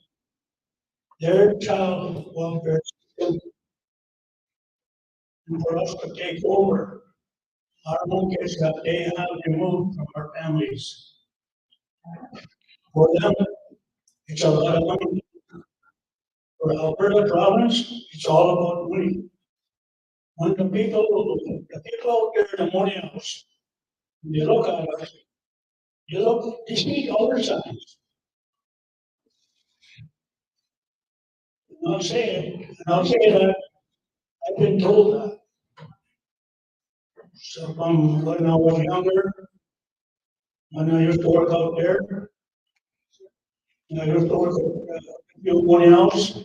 their child welfare system and for us to take over our own kids that they have removed from our families. For them, it's a lot of money. For Alberta province, it's all about money. When the people out there in the money house, they look at us, they see dollar signs. And I'll say that I've been told that. So from when I was younger, when I used to work out there, and I used to work at the money house,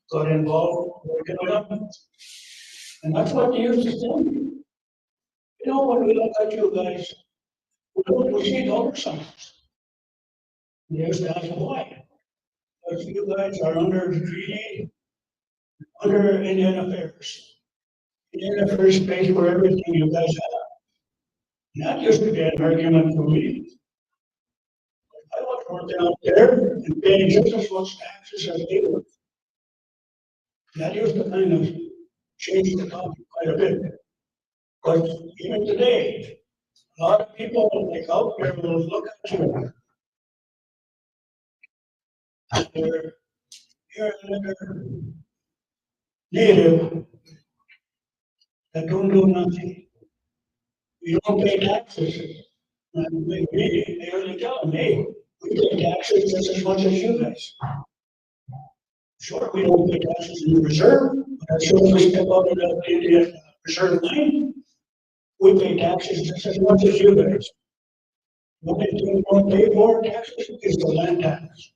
got involved working on them. And that's what they used to tell me. When we look at you guys, we see dollar signs. And they used to ask why. Because you guys are under the treaty, under Indian Affairs. Indian Affairs pays for everything you guys have. And that used to be an argument for me. I was working out there and paying just as much taxes as they were. That used to kind of change the topic quite a bit. But even today, a lot of people like out there will look at you. You're another native that don't do nothing. You don't pay taxes. And they only tell them, hey, we pay taxes just as much as you guys. Sure, we don't pay taxes in the reserve, but as soon as we step out of the Indian reserve line, we pay taxes just as much as you guys. What they don't pay for taxes is the land tax.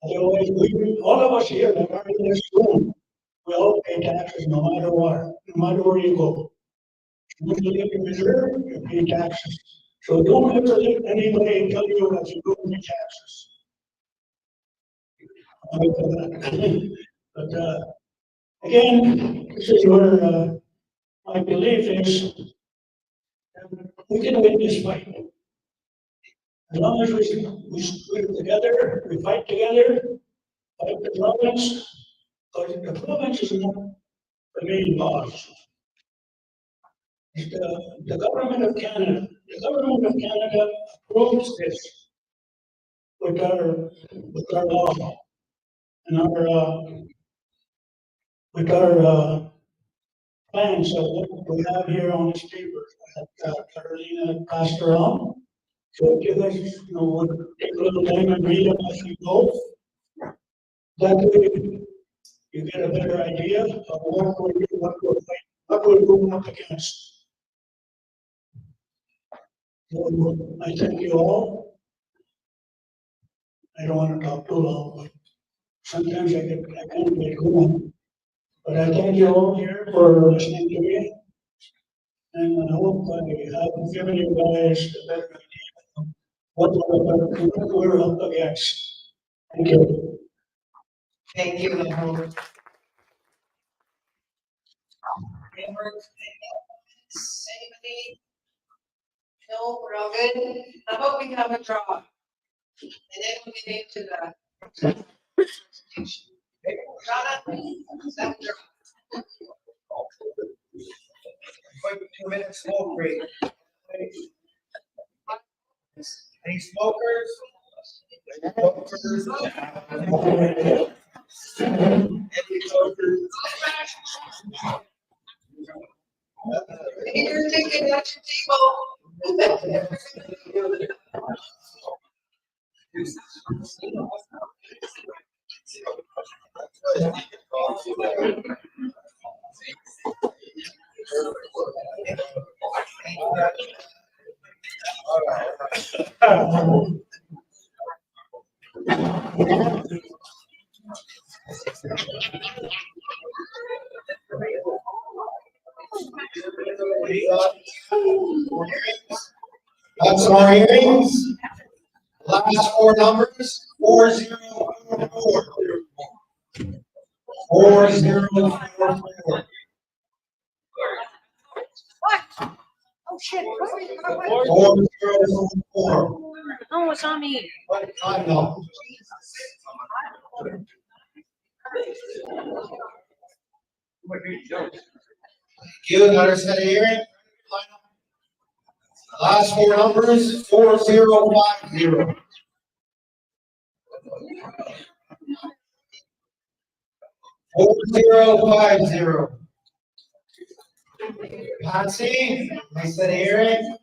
Otherwise, all of us here that are in this room, we all pay taxes no matter what, no matter where you go. If you live in reserve, you pay taxes. So don't ever let anybody tell you that you don't pay taxes. But again, this is where my belief is we can win this fight. As long as we stick together, we fight together, fight the province, because the province is not the main boss. It's the government of Canada. The government of Canada approves this with our law and with our plans of what we have here on this paper that Carolina passed around. So if you guys, would take a little time and read them as you go, that way you get a better idea of what we're going up against. So I thank you all. I don't want to talk too long, but sometimes I can't get going. But I thank you all here for listening to me. And I hope I have given you guys a better idea of what we're up against. Thank you. Thank you. Anybody? No, we're all good. How about we have a draw? And then we'll get into the. Quick 2-minute smoke break. Any smokers? Any smokers? You're taking at your table. That's our hearings. Last four numbers, 4044. 4044. Oh, shit. 4044. Oh, it's on me. What time now? You another set of hearing? Last four numbers, 4050. 4050. Patsy, nice set of hearing.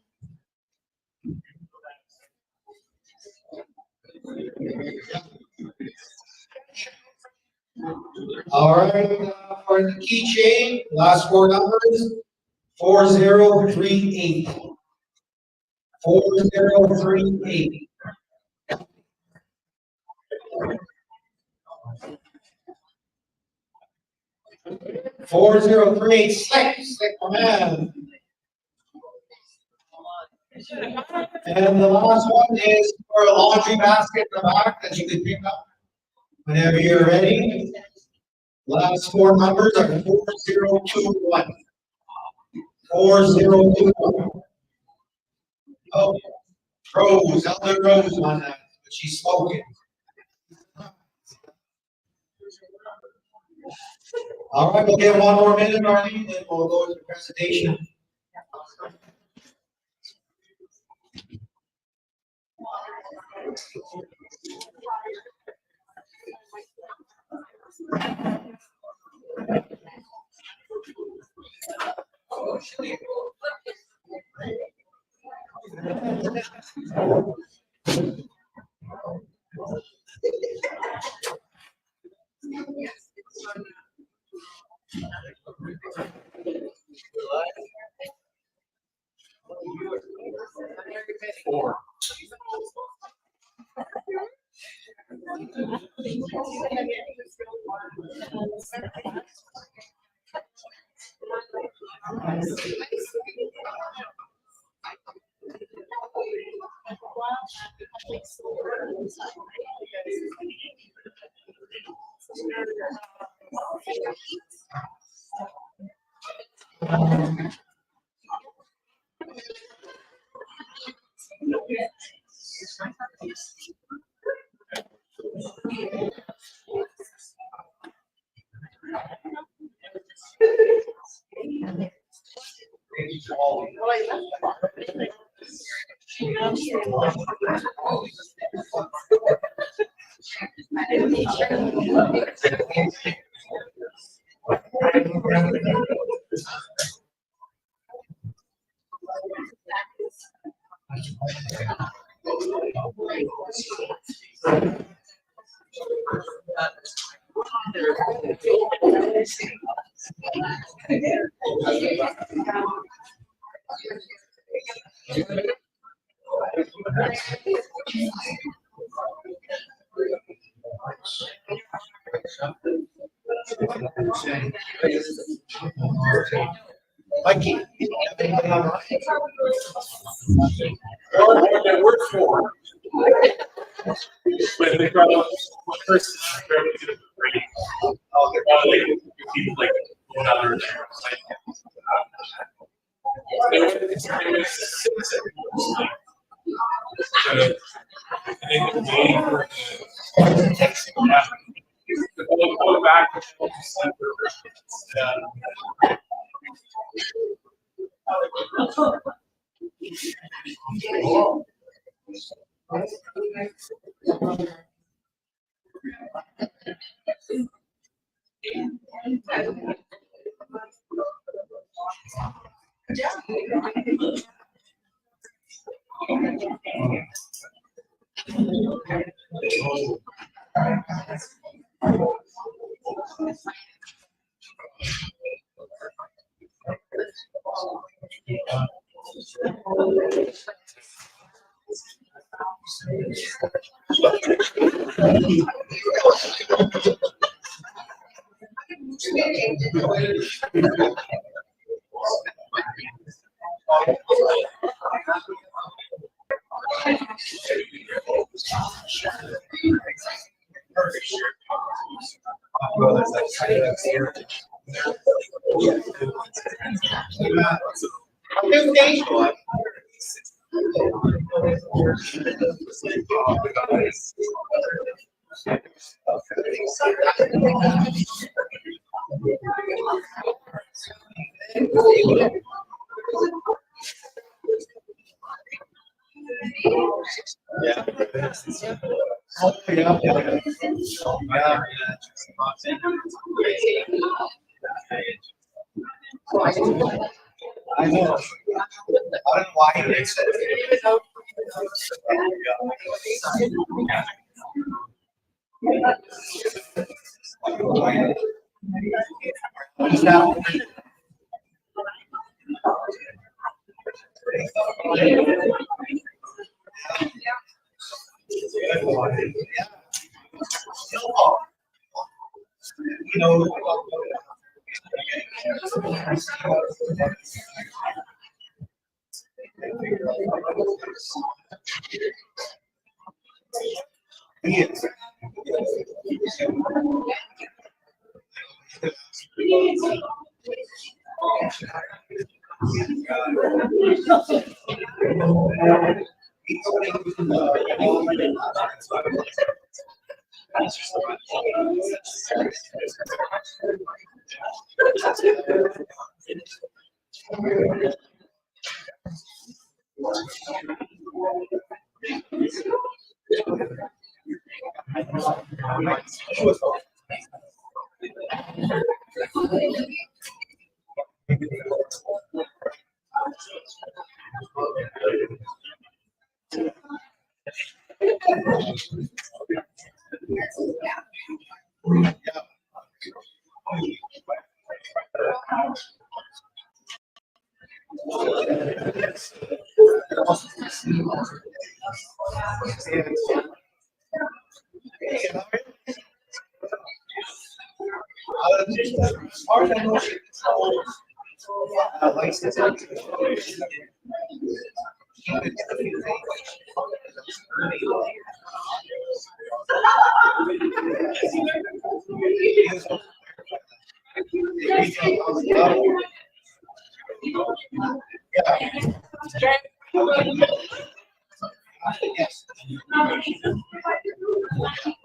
All right, for the keychain, last four numbers, 4038. 4038. Slick, my man. And the last one is for a laundry basket in the back that you can pick up whenever you're ready. Last four numbers are 4021. 4021. Oh, Rose, Elder Rose on that, but she's smoking. All right, we'll give one more minute, Marlene, then we'll go to the presentation. Mikey. It works for. But they probably first great. Oh, they're probably people like another. Going back I know. I don't know why he makes it. You know, yes. As far as I know, she controls license.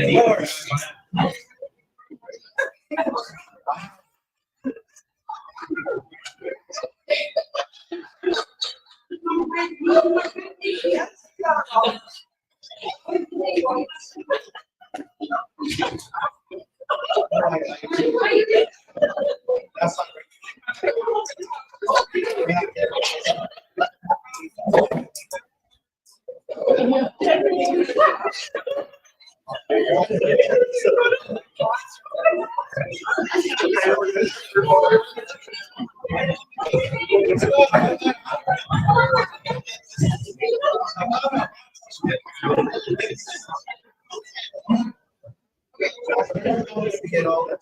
Yes. Get all that.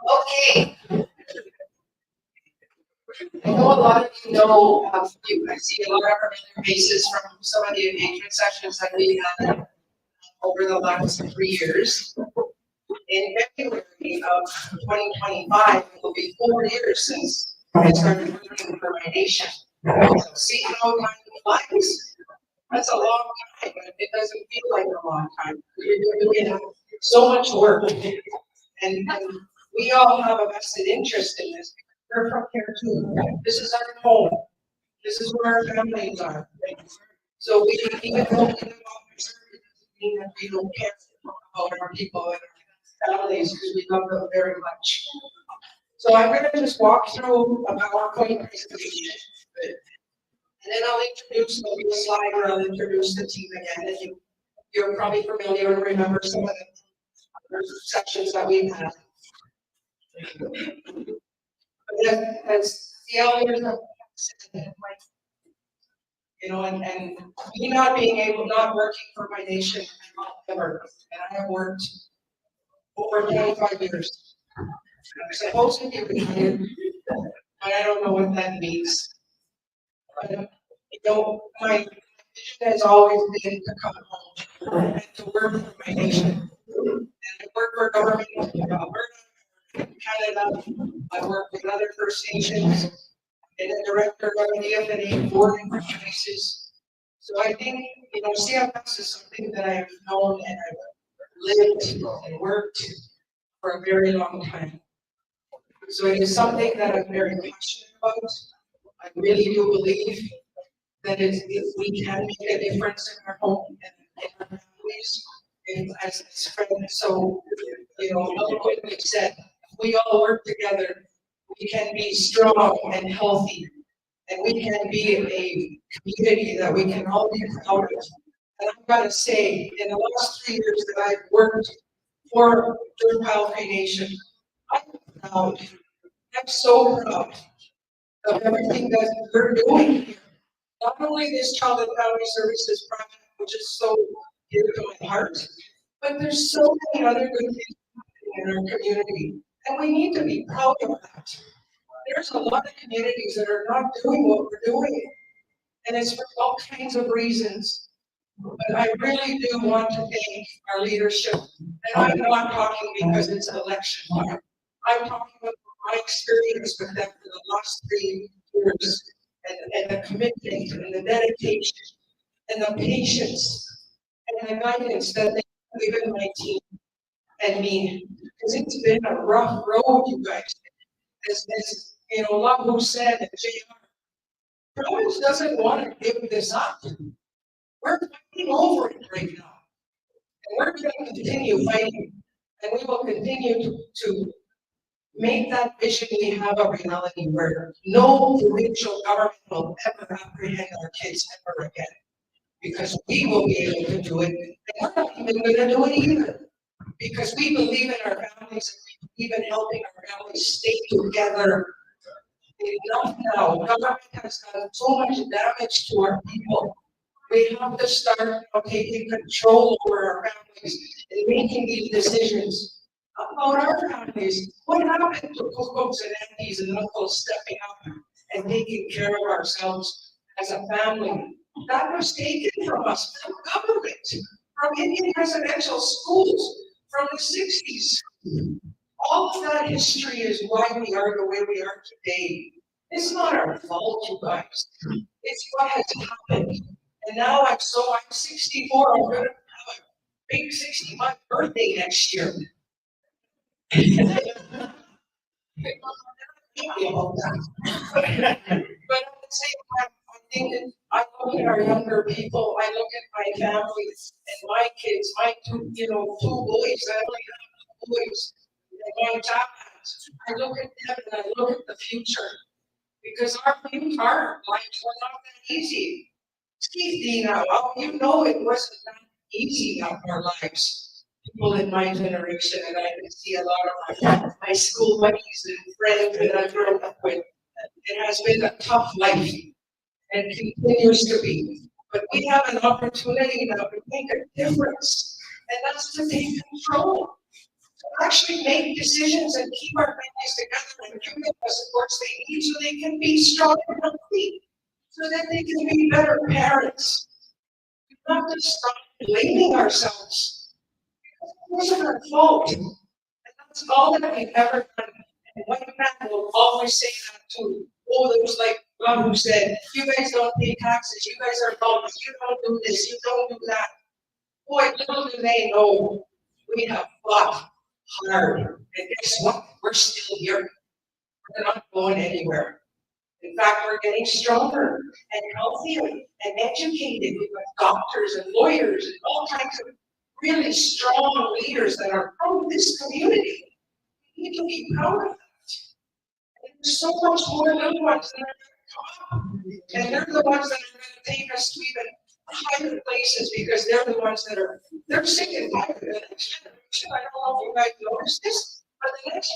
Okay. I know a lot of you know, I see a lot of familiar faces from some of the engagement sessions that we had over the last 3 years. In February of 2025, it will be 4 years since I started working for my nation. So see how time flies. That's a long time, but it doesn't feel like a long time. You're doing so much work. And we all have a vested interest in this. We're from here too. This is our home. This is where our families are. So we, even though we live off the service, mean that we don't care about our people and our families because we love them very much. So I'm going to just walk through a PowerPoint presentation. And then I'll introduce, there'll be a slide where I'll introduce the team again. And you're probably familiar and remember some of the sections that we've had. As the elders have said, you know, and me not being able, not working for my nation, ever, and I have worked over 25 years. I'm supposed to be retired, but I don't know what that means. But, you know, my vision has always been to come home and to work for my nation. And I work for government in Alberta, Canada. I work with other First Nations, and a director of the DFNA board in different places. So I think, you know, CFS is something that I've known and I've lived and worked for a very long time. So it is something that I'm very passionate about. I really do believe that if we can make a difference in our home and in our families, and as friends, so, you know, like we said, if we all work together, we can be strong and healthy, and we can be a community that we can all be proud of. And I've got to say, in the last 3 years that I've worked for Driftpile Cree Nation, I'm proud. I'm so proud of everything that we're doing here. Not only this Child and Family Services project, which is so dear to my heart, but there's so many other good things in our community, and we need to be proud of that. There's a lot of communities that are not doing what we're doing, and it's for all kinds of reasons. But I really do want to thank our leadership, and I'm not talking because it's an election year. I'm talking about my experience with them for the last 3 years, and the commitment and the dedication and the patience and the guidance that they've given my team and me, because it's been a rough road, you guys. As you know, Love said and JR, Providence doesn't want to give this up. We're fighting over it right now. And we're going to continue fighting. And we will continue to make that vision we have a reality where no provincial government will ever apprehend our kids ever again. Because we will be able to do it. And we're not even going to do it either. Because we believe in our families and we believe in helping our families stay together. Enough now. Government has done so much damage to our people. We have to start taking control over our families and making these decisions about our families. What happened to uncles and aunties and uncles stepping up and taking care of ourselves as a family? That was taken from us, from government, from Indian residential schools, from the sixties. All of that history is why we are the way we are today. It's not our fault, you guys. It's what has happened. And now I'm 64, I'm gonna have a big 60-month birthday next year. About that. But at the same time, I think that I look at our younger people, I look at my families and my kids, my two boys, I only have 2 boys, and my dads. I look at them and I look at the future. Because our lives were not that easy. Steve Dina, well, you know it wasn't that easy of our lives. People in my generation, and I can see a lot of my school buddies and friends that I've grown up with. It has been a tough life and continues to be. But we have an opportunity now to make a difference, and that's to take control. To actually make decisions and keep our families together and give them the supports they need so they can be strong and healthy, so that they can be better parents. We have to stop blaming ourselves. It wasn't our fault. And that's all that we've ever done. And one man will always say that too. Oh, there was like one who said, you guys don't pay taxes, you guys are bogus, you don't do this, you don't do that. Boy, little do they know, we have fought hard. And guess what? We're still here. We're not going anywhere. In fact, we're getting stronger and healthier and educated. We've got doctors and lawyers and all kinds of really strong leaders that are from this community. We need to be proud of that. And there's so much more little ones that are going to come. And they're the ones that are going to take us to even higher places because they're the ones that are, they're sick and tired of the next generation. I don't know if you guys noticed this, but the next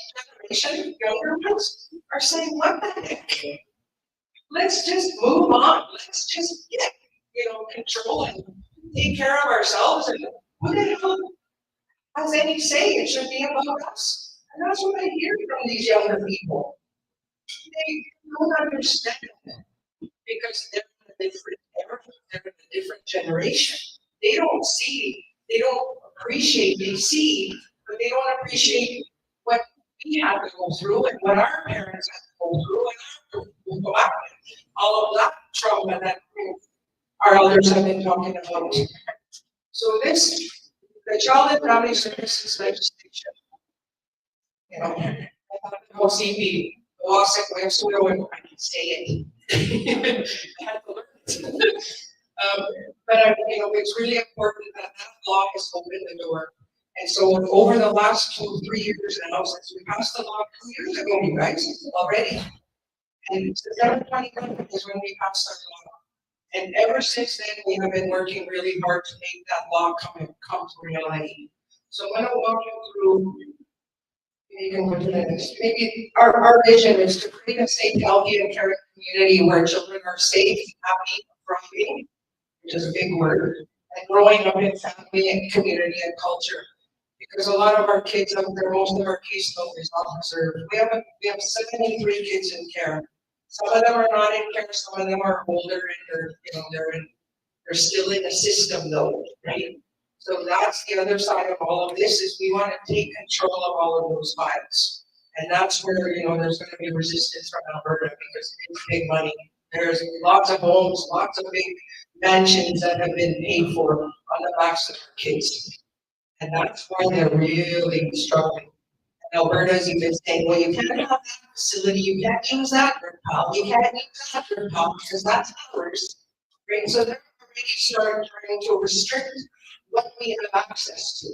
generation, younger ones, are saying, what the heck? Let's just move on. Let's just get, control and take care of ourselves. And who the hell has any say? It should be about us. And that's what I hear from these younger people. They don't understand because they're in a different era, they're in a different generation. They don't see, they don't appreciate, they see, but they don't appreciate what we have to go through and what our parents have to go through and we'll go back with all of that trauma that our elders have been talking about. So the Child and Family Services legislation, Mihtatakaw Sîpiy Awas'ak Wiyasiwêwin, I can say it. I had to learn it. But it's really important that law has opened the door. And so over the last 2-3 years now, since we passed the law 2 years ago, you guys, already, and September 2020 is when we passed our law. And ever since then, we have been working really hard to make that law come to reality. So I'm going to walk you through, you can go to the next. Maybe our vision is to create a safe, healthy, and caring community where children are safe, happy, thriving, which is a big word, and growing up in family and community and culture. Because a lot of our kids out there, most of our caseload is not preserved. We have 73 kids in care. Some of them are not in care, some of them are older and they're still in the system though, right? So that's the other side of all of this is we want to take control of all of those files. And that's where, there's going to be resistance from Alberta because it's big money. There's lots of homes, lots of big mansions that have been paid for on the backs of our kids. And that's why they're really struggling. And Alberta's even saying, well, you can't have that facility, you can't use that Driftpile, you can't use that Driftpile because that's ours. Right? So they're already starting trying to restrict what we have access to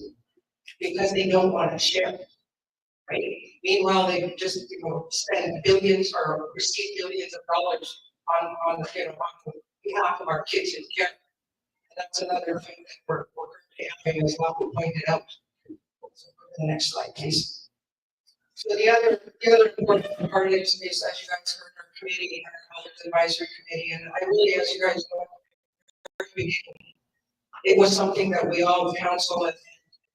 because they don't want to share. Right? Meanwhile, they just spend billions or receive billions of dollars on behalf of our kids in care. And that's another thing that we're having as well, we pointed out. The next slide, please. So the other important part is, as you guys heard, our committee, our Elders Advisory Committee, and I really, as you guys know, it was something that we all, the council and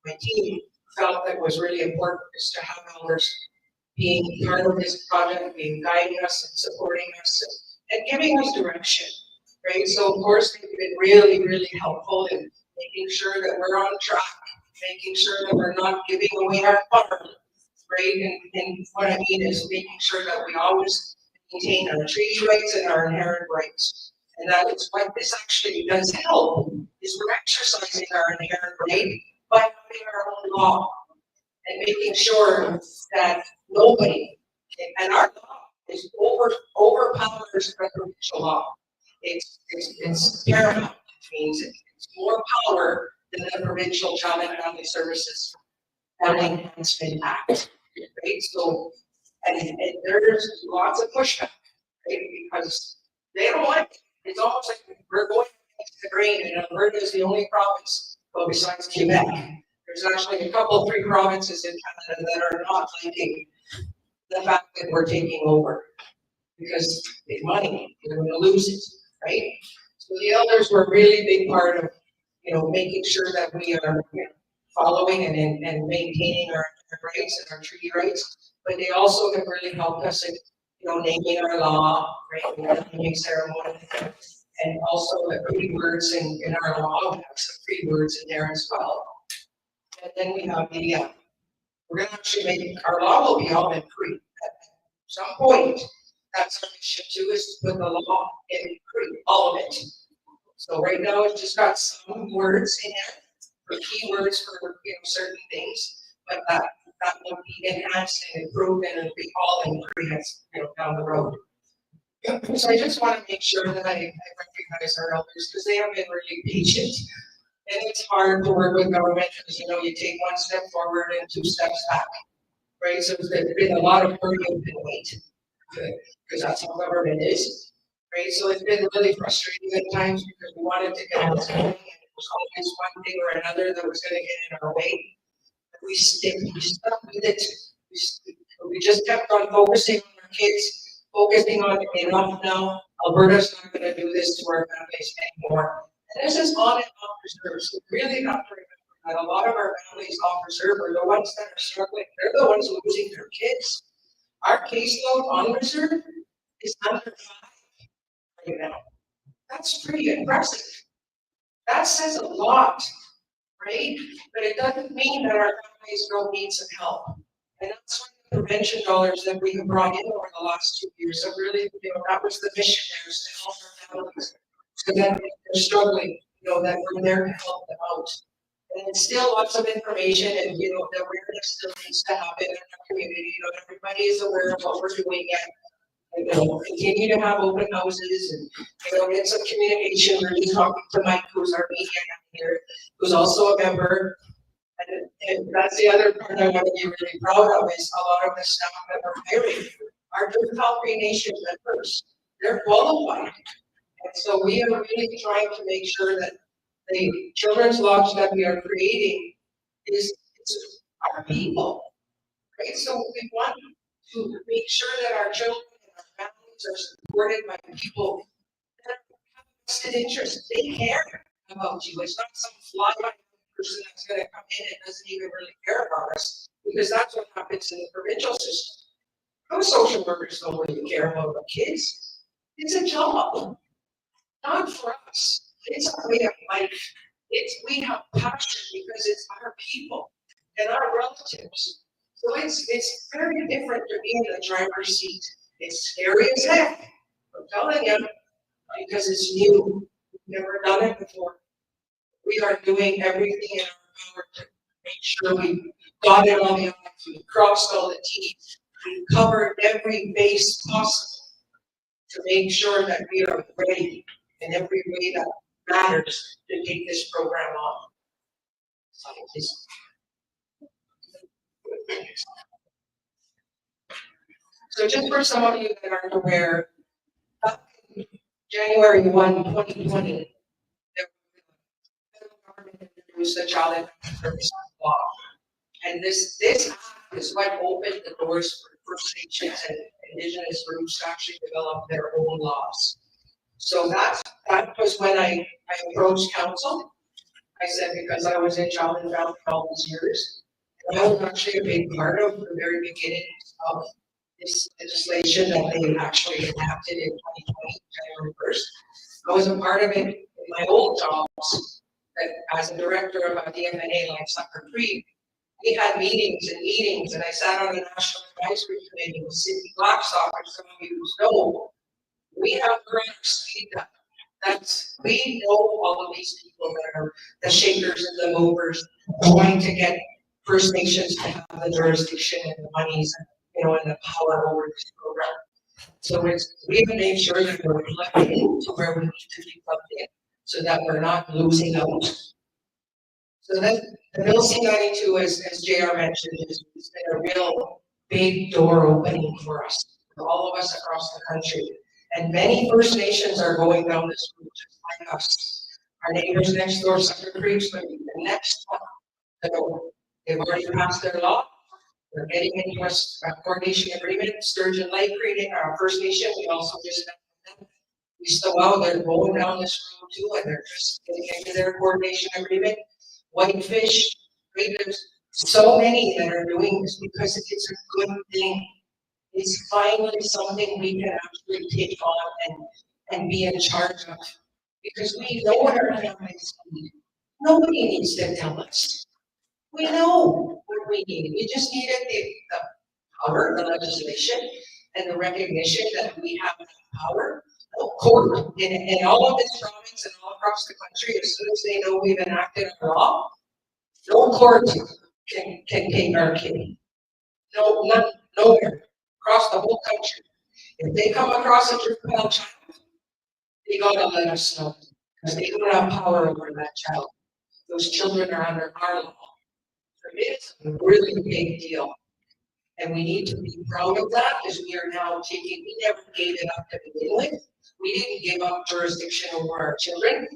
my team, felt that was really important is to have elders being part of this project, being guiding us and supporting us and giving us direction, right? So of course they've been really, really helpful in making sure that we're on track making sure that we're not giving away our farm, right? And what I mean is making sure that we always maintain our treaty rights and our inherent rights. And that is what this actually does help, is we're exercising our inherent right by having our own law and making sure that nobody, and our law is overpowers provincial law. It's paramount. It means it's more power than the Provincial Child and Family Services Family Enhancement Act, right? So, and there's lots of pushback, right? Because they don't like it. It's almost like we're going against the grain, and Alberta is the only province, well, besides Quebec. There's actually three provinces in Canada that are not liking the fact that we're taking over because big money, we're going to lose it, right? So the elders were a really big part of, making sure that we are following and maintaining our rights and our treaty rights. But they also have really helped us in, naming our law, right? We have the naming ceremony, and also the Cree words in our law. We have some Cree words in there as well. And then we have we're going to actually make our law will be all in Cree at some point. That's our mission too, is to put the law in Cree, all of it. So right now it's just got some words in it, for keywords for certain things, but that will be enhanced and improved and it'll be all in Cree down the road. So I just want to make sure that I recognize our elders because they have been really patient. And it's hard to work with government because you take one step forward and 2 steps back, right? So there's been a lot of hurry and wait, because that's how government is, right? So it's been really frustrating at times because we wanted to get this going, and it was always one thing or another that was going to get in our way. But we stuck with it. We just kept on focusing on our kids, focusing on enough now. Alberta's not going to do this to our families anymore. And this is on and off reserves. So really have to remember that a lot of our families off reserve are the ones that are struggling. They're the ones losing their kids. Our caseload on reserve is under 5 right now. That's pretty impressive. That says a lot, right? But it doesn't mean that our families don't need some help. And that's why the prevention dollars that we have brought in over the last 2 years have really, that was the mission there, is to help our families. So that they're struggling, that we're there to help them out. And it's still lots of information and, the awareness still needs to happen in our community. Everybody is aware of what we're doing and, continue to have open houses and, get some communication. We're just talking to Mike, who's our media here, who's also a member. And that's the other part I want to be really proud of is a lot of the staff that we're hiring are Driftpile Cree Nation members. They're qualified. And so we are really trying to make sure that the children's lodge that we are creating is our people, right? So we want to make sure that our children and our families are supported by people that have vested interest. They care about you. It's not some fly-by person that's going to come in and doesn't even really care about us, because that's what happens in the provincial system. Those social workers don't really care about our kids. It's a job. Not for us. It's our way of life. We have passion because it's our people and our relatives. So it's very different to be in the driver's seat. It's scary as heck. I'm telling you, because it's new. We've never done it before. We are doing everything in our power to make sure we dotted all the I's, we crossed all the T's, we covered every base possible to make sure that we are ready in every way that matters to take this program on. So just for some of you that aren't aware, back in January 1, 2020, the federal government introduced the Child and Family Services Law. And this act is what opened the doors for First Nations and Indigenous groups to actually develop their own laws. So that was when I approached council. I said, because I was in Child and Family all these years, and I was actually a big part of the very beginning of this legislation that they actually enacted in 2020, January 1st. I was a part of it in my old jobs that as a director of a DFNA Livestock Cree, we had meetings, and I sat on the National Advisory Committee with Sydney Blackstock, and some of you know, we have grants, we know all of these people that are the shakers and the movers, trying to get First Nations to have the jurisdiction and the monies, and the power over this program. So we have made sure that we're plugged into where we need to be plugged in, so that we're not losing out. So that the Bill C-92, as JR mentioned, has been a real big door opening for us, for all of us across the country. And many First Nations are going down this route just like us. Our neighbors next door, Sucker Creek's going to be the next one. So they've already passed their law. They're getting into a coordination agreement. Sturgeon Lake Creek, our First Nation, we also just met them. We still out, they're going down this road too, and they're just getting into their coordination agreement. Whitefish, there's so many that are doing this because it's a good thing. It's finally something we can actually take on and be in charge of, because we know what our families need. Nobody needs to tell us. We know what we need. We just needed the power, the legislation, and the recognition that we have the power. Court in all of this province and all across the country, as soon as they know we've enacted a law, no court can take our kid. No, nowhere across the whole country. If they come across a Driftpile child, they gotta let us know, because they don't have power over that child. Those children are under our law. So it's a really big deal. And we need to be proud of that, because we are now we never gave it up to begin with. We didn't give up jurisdiction over our children.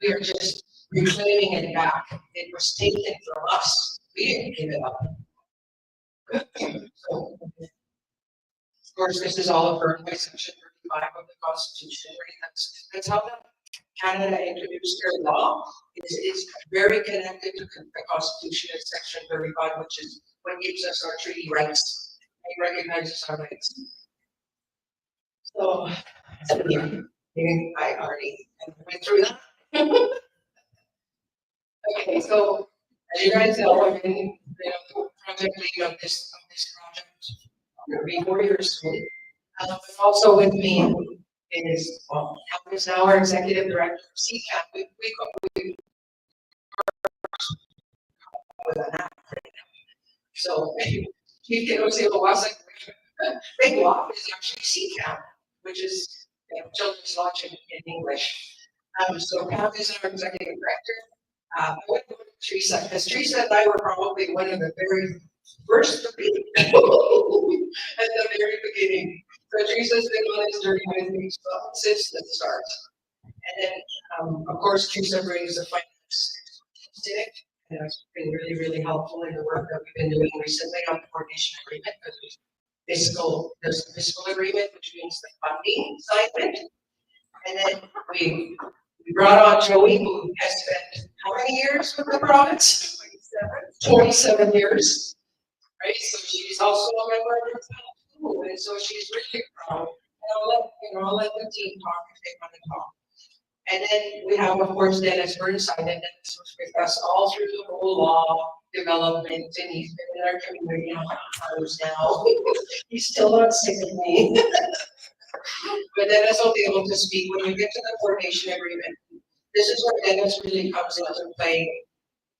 We are just reclaiming it back. It was taken from us. We didn't give it up. So, of course, this is all affirmed by Section 35 of the Constitution. Right? That's how Canada introduced their law. It's very connected to the Constitution in Section 35, which is what gives us our treaty rights. It recognizes our rights. So, I already went through that. Okay, so as you guys know, I've been project lead of this project. It'll be 4 years soon. But also with me is is now our executive director of CKAM. We with an acronym. So Chief Kinosew Awasak Mikiwahp is actually CKAM, which is Children's Lodge in English. So Pam is our executive director. I went to Teresa, because Teresa and I were probably one of the very first three at the very beginning. So Teresa's been on this journey with me since the start. And then, of course, Teresa brings the finance to it, and it's been really, really helpful in the work that we've been doing recently on the coordination agreement, because there's a fiscal agreement, which means the funding side of it. And then we brought on Joey, who has spent how many years with the province? 27 years, right? So she's also a member of the school, and so she's really proud. And I'll let the team talk if they want to talk. And then we have, of course, Dennis Burnside, and Dennis was with us all through the whole law development, and he's been in our community hours now. He's still not sick of me. But Dennis will be able to speak when we get to the coordination agreement. This is where Dennis really comes into play,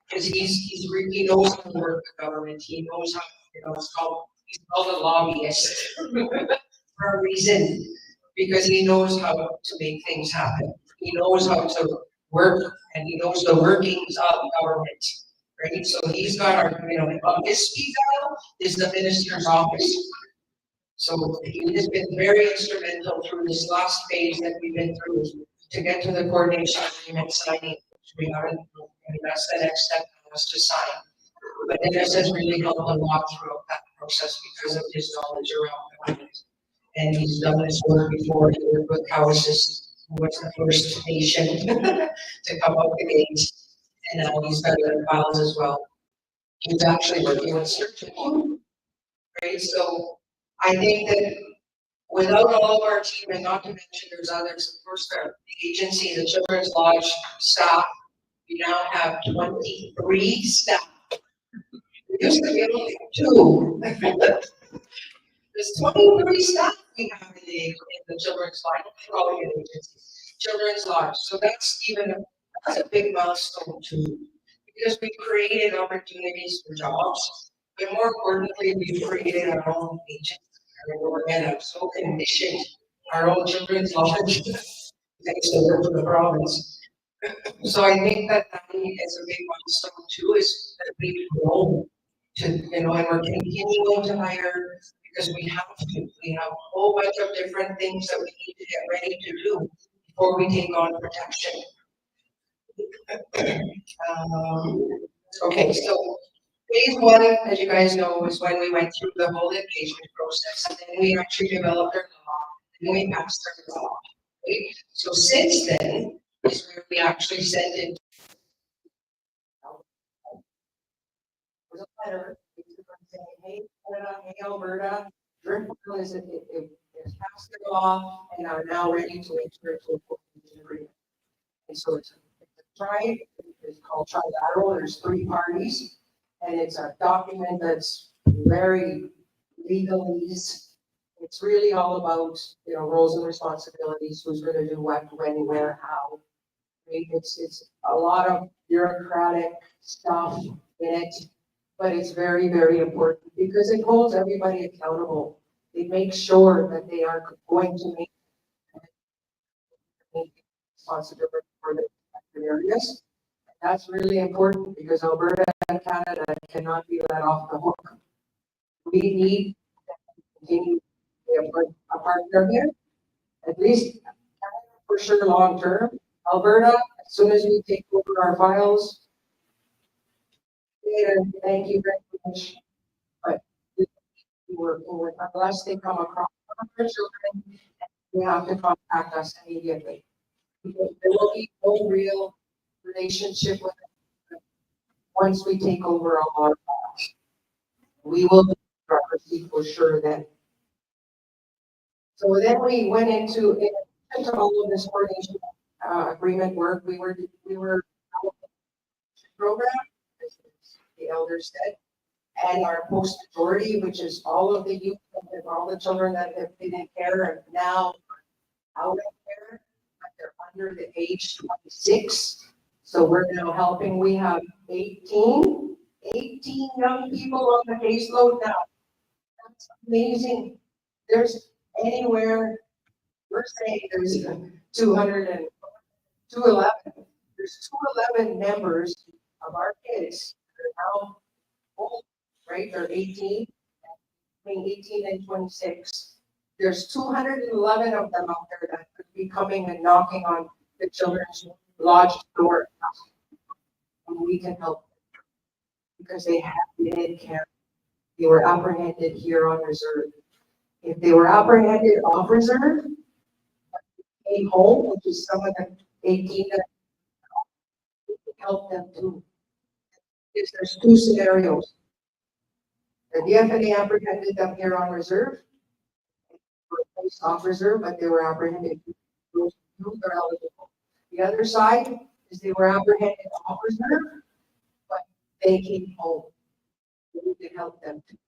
because he knows how to work with government. He knows how, he's called a lobbyist for a reason, because he knows how to make things happen. He knows how to work, and he knows the workings of government, right? So he's got our, on his speed dial is the minister's office. So he has been very instrumental through this last phase that we've been through to get to the coordination agreement signing. We are, and that's the next step for us to sign. But Dennis has really helped a lot throughout that process because of his knowledge around it. And he's done this work before. He worked with Kinosew, who was the First Nation to come up the gate. And now he's got the files as well. He's actually working with Sturgeon, right? So I think that without all of our team, and not to mention there's others, of course, the agency, the Children's Lodge staff, We now have 23 staff. We used to be only 2. There's 23 staff we have in the children's lodge, probably an agency, children's lodge. So that's that's a big milestone too. Because we created opportunities for jobs, but more importantly, we created our own agency. And I'm so conditioned our own children's lodge, thanks to work for the province. So I think that is a big milestone too, is that we've grown to, and we're continuing to hire because we have to. We have a whole bunch of different things that we need to get ready to do before we take on protection. Okay, so phase 1, as you guys know, is when we went through the whole engagement process, and then we actually developed our law, and then we passed our law. Right? So since then is where we actually sent it. Was a letter saying, hey, Canada, hey, Alberta, Driftpile is passed the law and are now ready to enter into a agreement. And so it's called trilateral. There's 3 parties, and it's a document that's very legalese. It's really all about, roles and responsibilities, who's going to do what, when, where, how. Right? It's a lot of bureaucratic stuff in it, but it's very, very important because it holds everybody accountable. It makes sure that they are going to make responsibility for the areas. That's really important because Alberta and Canada cannot be let off the hook. We need to continue to be a partner here, at least for sure long term. Alberta, as soon as we take over our files, thank you very much. But we working with, unless they come across our children, they have to contact us immediately. There will be no real relationship with them once we take over all our files. We will be for sure then. So then we went into all of this coordination agreement work. We were program, as the elders said, and our post majority, which is all of the youth and all the children that have been in care and now out of care, but they're under the age 26. So we're now helping. We have 18 young people on the caseload now. That's amazing. There's anywhere, we're saying there's 211. There's 211 members of our kids that are now old, right? They're 18, between 18 and 26. There's 211 of them out there that could be coming and knocking on the children's lodge door. And we can help them because they have been in care. They were apprehended here on reserve. If they were apprehended off reserve, came home, which is some of the 18 that we can help them too. Because there's 2 scenarios. The DFNA apprehended them here on reserve, were placed off reserve, but they were apprehended. Those are eligible. The other side is they were apprehended off reserve, but they came home. We can help them too.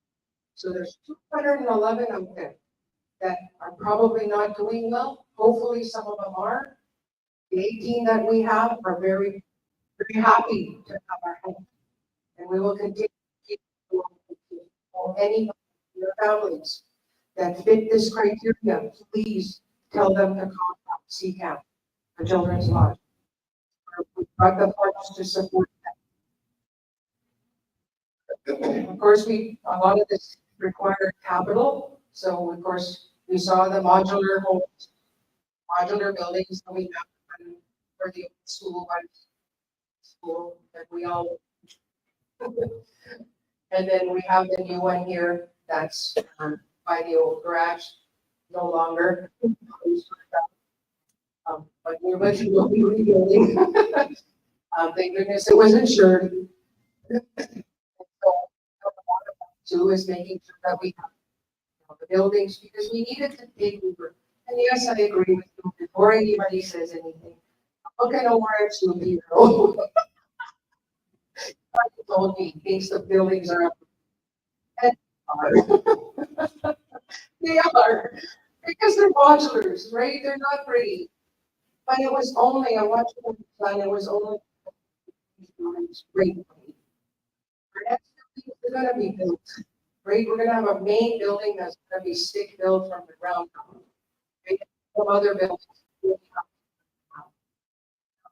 So there's 211 out there that are probably not doing well. Hopefully some of them are. The 18 that we have are very, very happy to have our help. And we will continue to keep for any of your families that fit this criteria. Please tell them to contact CKAM, the Children's Lodge. We've got the funds to support them. Of course, a lot of this required capital. So of course, we saw the modular homes, modular buildings that we have for the school that we all. And then we have the new one here that's by the old garage, no longer. But we're much will be rebuilding. Thank goodness it was insured. Two is making sure that we have the buildings because we needed to take over. And yes, I agree with you. Before anybody says anything, I'm looking over at you, Pedro. told me, he thinks the buildings are up. And they are, because they're modulars, right? They're not pretty. But it was only, I watched the design, it was only great. Our next building is gonna be built, right? We're gonna have a main building that's gonna be stick built from the ground up. Right? Some other buildings. I'll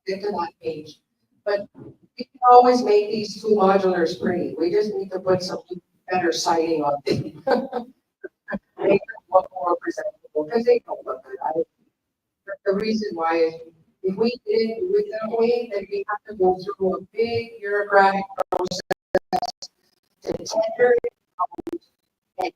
get to that page. But we can always make these two modulars pretty. We just need to put some better siding on them. Make them look more presentable, because they don't look good. The reason why is if we didn't do it that way, then we have to go through a big bureaucratic process to tender it out and,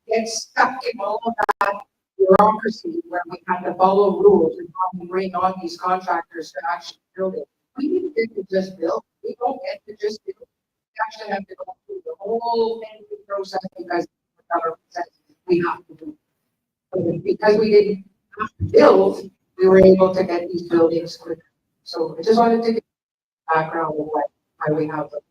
get stuck in all of that bureaucracy where we have to follow rules and how we bring on these contractors to actually build it. We didn't get to just build. We don't get to just build. We actually have to go through the whole tendering process because the government says we have to do it. But because we didn't have to build, we were able to get these buildings quicker. So I just wanted to get background of why we have them.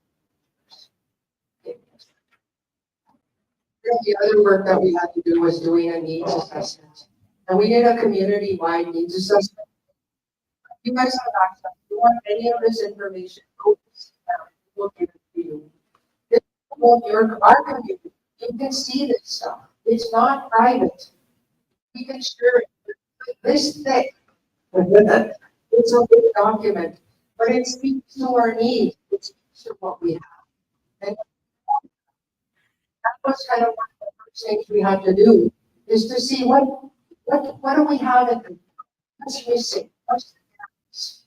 The other work that we had to do was doing a needs assessment. And we did a community-wide needs assessment. You guys have access. If you want any of this information, go to CKAM. We'll give it to you. This is about our community. You can see this stuff. It's not private. We can share it. This thick. It's a big document, but it speaks to our needs. It speaks to what we have. And that was kind of one of the first things we had to do, is to see what do we have at the, what's missing, what's the gaps.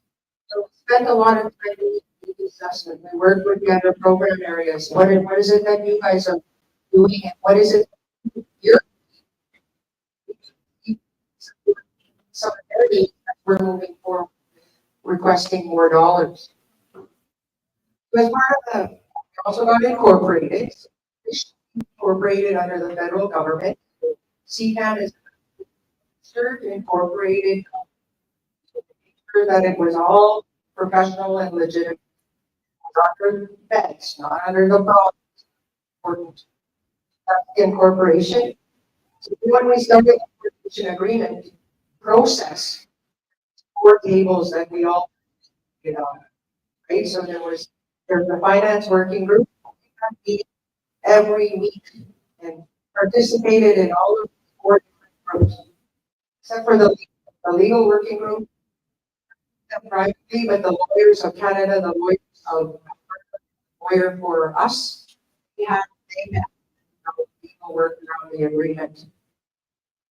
So we spent a lot of time doing the assessment. We worked with the other program areas. What is it that you guys are doing? And what is it you're some of their needs that we're moving forward, requesting more dollars. As part of the, we also got incorporated under the federal government. CKAM is incorporated to make sure that it was all professional and legitimate. Not under the feds, not under the province. Incorporation. So when we started the incorporation agreement process, 4 tables that we all get on, right? So there's the finance working group every week and participated in all of the 4 different groups, except for the legal working group, and privately, but the lawyers of Canada, the lawyers of lawyer for us, they met legal work around the agreement.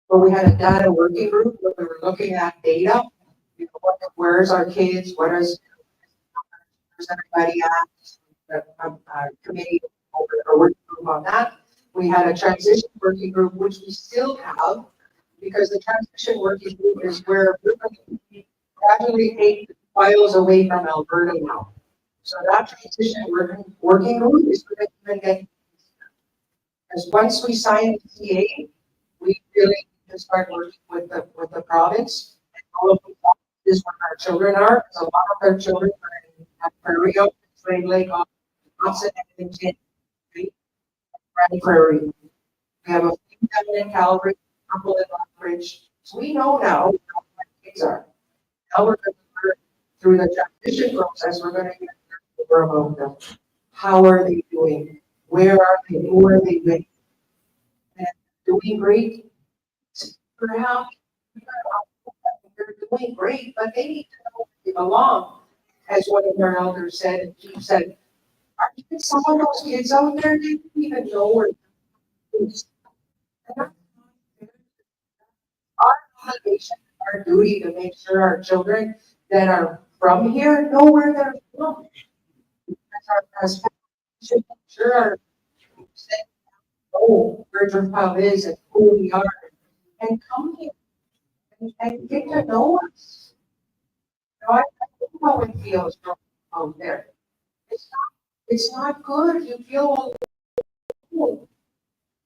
But we had a data working group where we were looking at data. Where's our kids? Where's everybody at? Committee or working group on that. We had a transition working group, which we still have, because the transition working group is where we're going to gradually take the files away from Alberta now. So that transition working group is going to even get, because once we sign the CA, we really need to start working with the province and all of the provinces where our children are. Because a lot of our children are in Prairie, Slave Lake, Watson, and Grand Prairie. We have a few down in Calgary, a couple in Lethbridge. So we know now where our kids are. Now we're going to learn through the transition process. We're going to get more about them. How are they doing? Where are they? Who are they with? And doing great. Perhaps they're doing great, but they need to know they belong. As one of our elders said, he said, are some of those kids out there, they don't even know where our obligation, our duty to make sure our children that are from here know where they're from. As should make sure our know where Driftpile is and who we are, and come here and get to know us. I know how it feels out there. It's not good. You feel alone.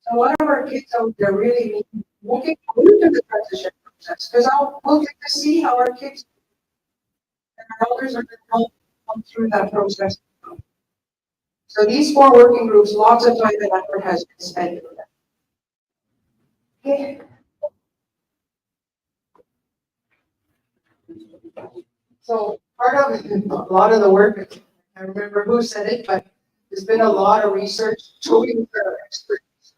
So one of our kids out there really need, we'll get into the transition process, because we'll get to see how our kids and our elders are going to help come through that process. So these 4 working groups, lots of time and effort has been spent in them. Okay. So part of a lot of the work, I remember who said it, but there's been a lot of research. Joey are experts.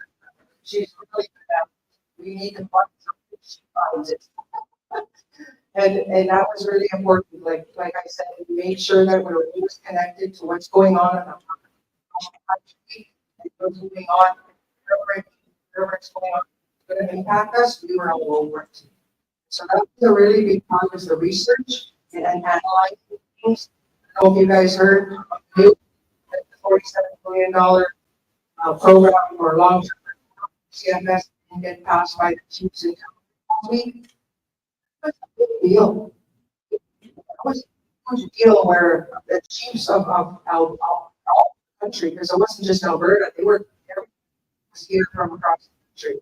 She's really good at it. We need to find something, she finds it. And that was really important. Like I said, we made sure that we're always connected to what's going on in the country, and what's going on, whatever is going on, it's going to impact us. We were all over it. So that was a really big part, was the research and analyzing things. I don't know if you guys heard the $47 million program for long-term CFS didn't get passed by the chiefs in last week. That's a big deal. It was a deal where the chiefs of our country, because it wasn't just Alberta, they were here from across the country.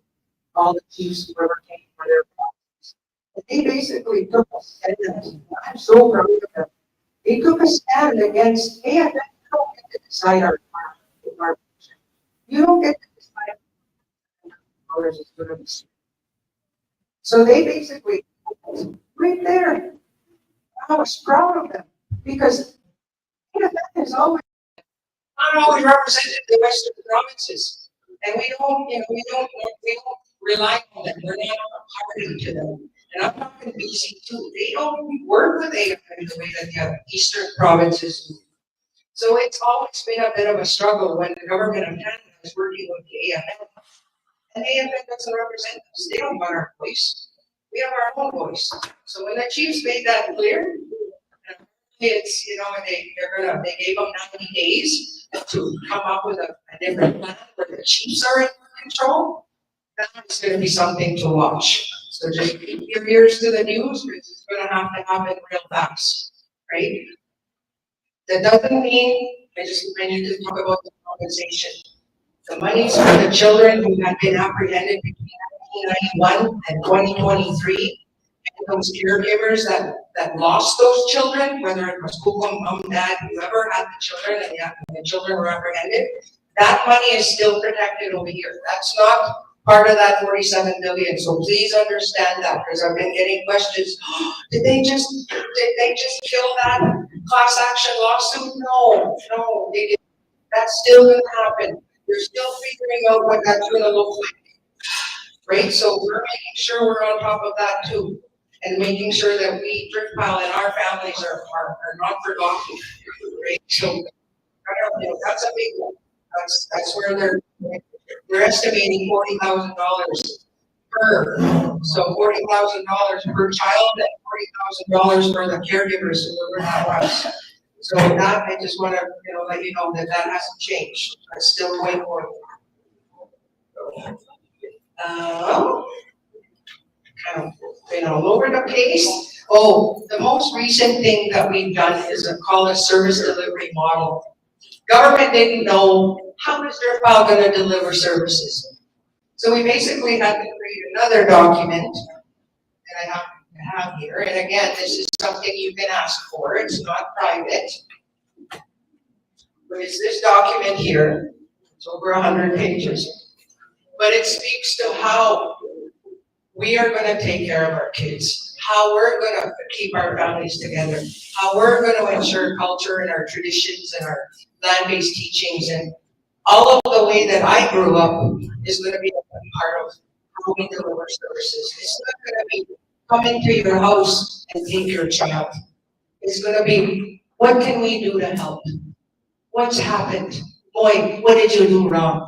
All the chiefs who ever came for their provinces. And they basically took a stand. I'm so proud of them. They took a stand against, hey, I don't get to decide our future. You don't get to decide how others is going to be. So they basically, right there, I was proud of them because that is always not always represented the Western provinces, and we don't rely on them. We're not a party to them. And I'm talking BC too. They don't work with AFM the way that the Eastern provinces do. So it's always been a bit of a struggle when the government of Canada is working with the AFM. And AFM doesn't represent us. They don't want our voice. We have our own voice. So when the chiefs made that clear, it's, they gave them 90 days to come up with a different plan where the chiefs are in control. That's going to be something to watch. So just keep your ears to the news, because it's going to happen real fast, right? That doesn't mean, I need to talk about the compensation. The monies for the children who had been apprehended between 1991 and 2023, and those caregivers that lost those children, whether it was Kukum, mom, dad, whoever had the children, and the children were apprehended, that money is still protected over here. That's not part of that 47 billion. So please understand that, because I've been getting questions. Did they just kill that class action lawsuit? No, they didn't. That's still going to happen. They're still figuring out what that's going to look like. Right? So we're making sure we're on top of that too. And making sure that we, Driftpile, and our families are not forgotten. Right? So that's a big one. That's where they're estimating $40,000 per. So $40,000 per child and $40,000 for the caregivers who live in our house. So that, I just want to let you know that hasn't changed. It's still going forward. Kind of been all over the place. Oh, the most recent thing that we've done is called a service delivery model. Government didn't know how is Driftpile going to deliver services. So we basically had to create another document that I have here. And again, this is something you can ask for. It's not private. But it's this document here. It's over 100 pages. But it speaks to how we are going to take care of our kids, how we're going to keep our families together, how we're going to ensure culture and our traditions and our land-based teachings, and all of the way that I grew up is going to be a part of how we deliver services. It's not going to be come into your house and take your child. It's going to be, what can we do to help? What's happened? Boy, what did you do wrong?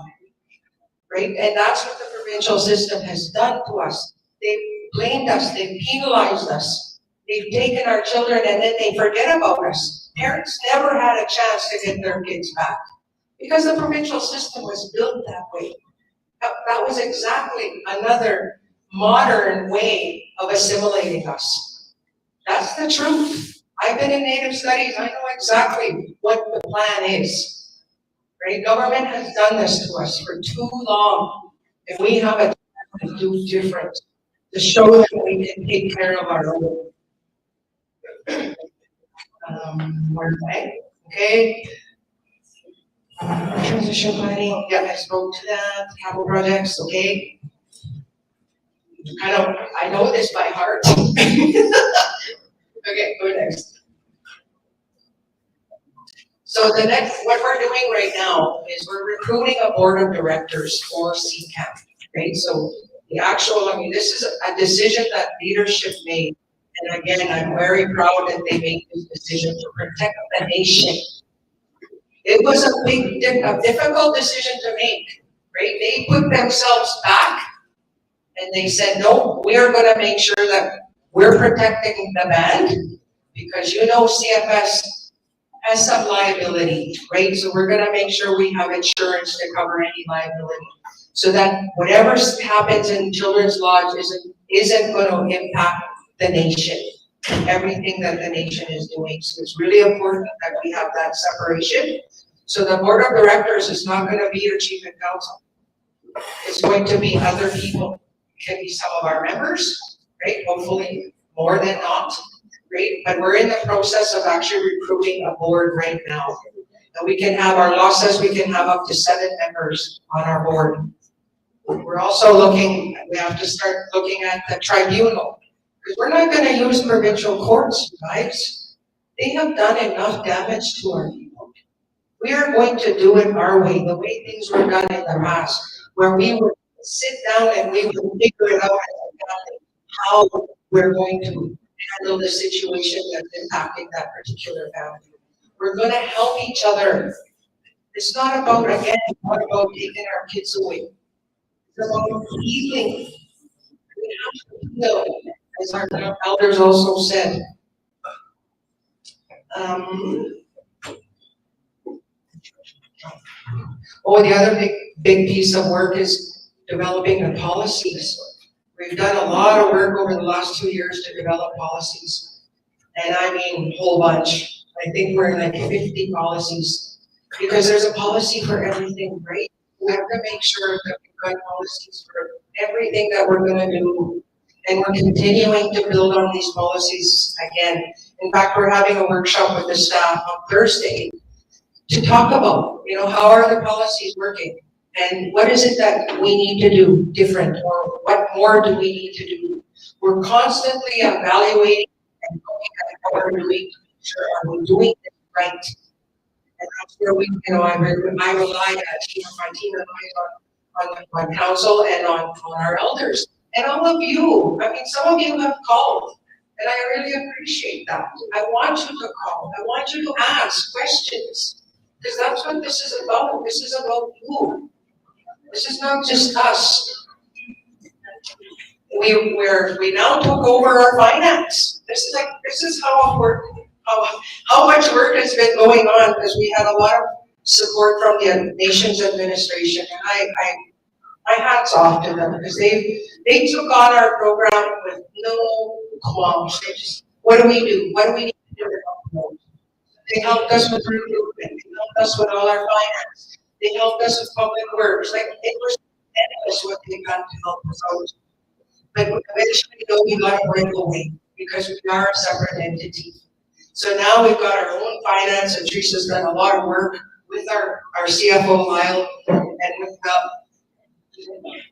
Right? And that's what the provincial system has done to us. They've blamed us, they've penalized us, they've taken our children, and then they forget about us. Parents never had a chance to get their kids back because the provincial system was built that way. That was exactly another modern way of assimilating us. That's the truth. I've been in Native studies, I know exactly what the plan is. Right? Government has done this to us for too long, and we have a chance to do different, to show that we can take care of our own. Okay. Transition planning, yeah, I spoke to that, capital projects, okay. I know this by heart. Okay, go next. So the next, what we're doing right now is we're recruiting a board of directors for CKAM, right? So the actual, I mean, this is a decision that leadership made. And again, I'm very proud that they made this decision to protect the nation. It was a difficult decision to make, right? They put themselves back and they said, no, we are gonna make sure that we're protecting the band because you know CFS has some liability, right? So we're gonna make sure we have insurance to cover any liability. So that whatever happens in Children's Lodge isn't gonna impact the nation, everything that the nation is doing. So it's really important that we have that separation. So the board of directors is not gonna be your chief and council. It's going to be other people. It can be some of our members, right? Hopefully more than not. Great, but we're in the process of actually recruiting a board right now. And we can have, our law says we can have up to 7 members on our board. We're also looking, we have to start looking at the tribunal. Because we're not gonna use provincial courts, guys. They have done enough damage to our people. We are going to do it our way, the way things were done in the past, where we would sit down and we would figure it out as a family, how we're going to handle the situation that's impacting that particular family. We're gonna help each other. It's not about, again, not about taking our kids away. It's about healing. We have to heal, as our elders also said. The other big piece of work is developing the policies. We've done a lot of work over the last 2 years to develop policies. And I mean, a whole bunch. I think we're in like 50 policies. Because there's a policy for everything, right? We have to make sure that we've got policies for everything that we're gonna do. And we're continuing to build on these policies again. In fact, we're having a workshop with the staff on Thursday to talk about, how are the policies working? And what is it that we need to do different, or what more do we need to do? We're constantly evaluating and looking at what we're doing to make sure are we doing it right. And that's where we, I rely my team on council and on our elders. And all of you, I mean, some of you have called, and I really appreciate that. I want you to call, I want you to ask questions, because that's what this is about. This is about you. This is not just us. We now took over our finance. This is how important, how much work has been going on, because we had a lot of support from the nation's administration, and my hats off to them, because they took on our program with no qualms. They just, what do we do? What do we need to do? They helped us with recruitment. They helped us with all our finance. They helped us with public works. Like, it was endless what they got to help us out. But eventually, we got to break away, because we are a separate entity. So now we've got our own finance, and Teresa's done a lot of work with our CFO, Lyle, and with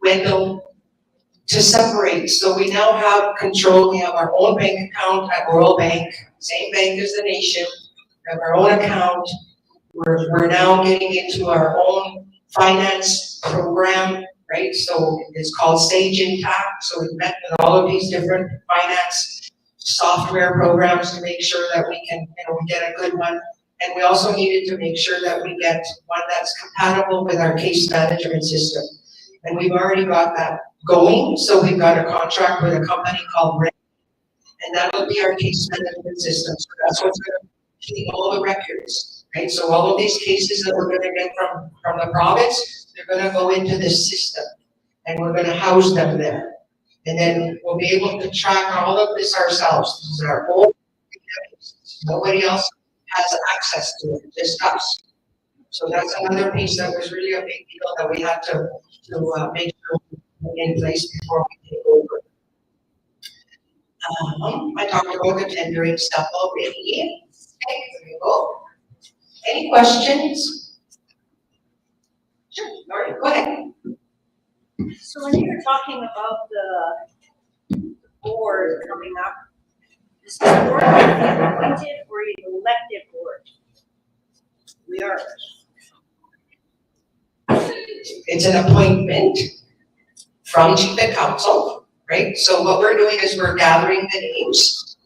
Wendell, to separate. So we now have control. We have our own bank account at Royal Bank, same bank as the nation. We have our own account. We're now getting into our own finance program, right? So it's called Sage Intact. So we've met with all of these different finance software programs to make sure that we can, we get a good one. And we also needed to make sure that we get one that's compatible with our case management system. And we've already got that going. So we've got a contract with a company called Red, and that'll be our case management system. So that's what's going to keep all the records, right? So all of these cases that we're going to get from the province, they're going to go into this system, and we're going to house them there. And then we'll be able to track all of this ourselves. This is our own database. Nobody else has access to it, just us. So that's another piece that was really a big deal that we had to make sure in place before we take over. I talked about the tendering stuff already. Okay, there we go. Any questions? Lori, go ahead. So when you're talking about the board coming up, is the board an appointed or an elected board? We are. It's an appointment from chief and council, right? So what we're doing is we're gathering the names,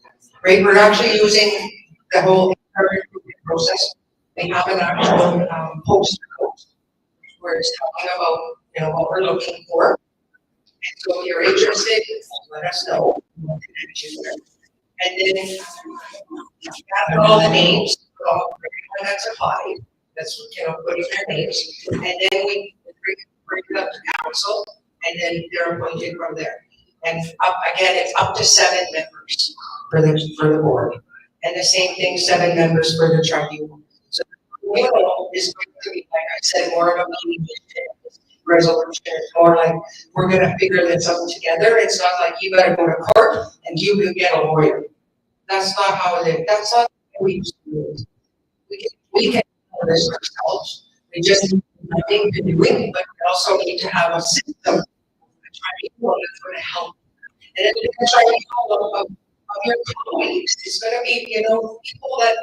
right? We're actually using the whole recruitment process. We have an actual poster where it's talking about, you know, what we're looking for. And so if you're interested, let us know. And then gather all the names, for everyone that's applied, that's, you know, putting their names. And then we bring it up to council, and then they're appointed from there. And again, it's up to 7 members for the board. And the same thing, 7 members for the tribunal. So the tribunal is going to be, like I said, more of a meeting resolution. It's more like, we're gonna figure this out together. It's not like you gotta go to court and you can get a lawyer. That's not how it is. That's not how we used to do it. We can do this ourselves. We just need nothing to do it, but we also need to have a system, a tribunal that's gonna help. And then the tribunal of your colleagues is gonna be, you know, people that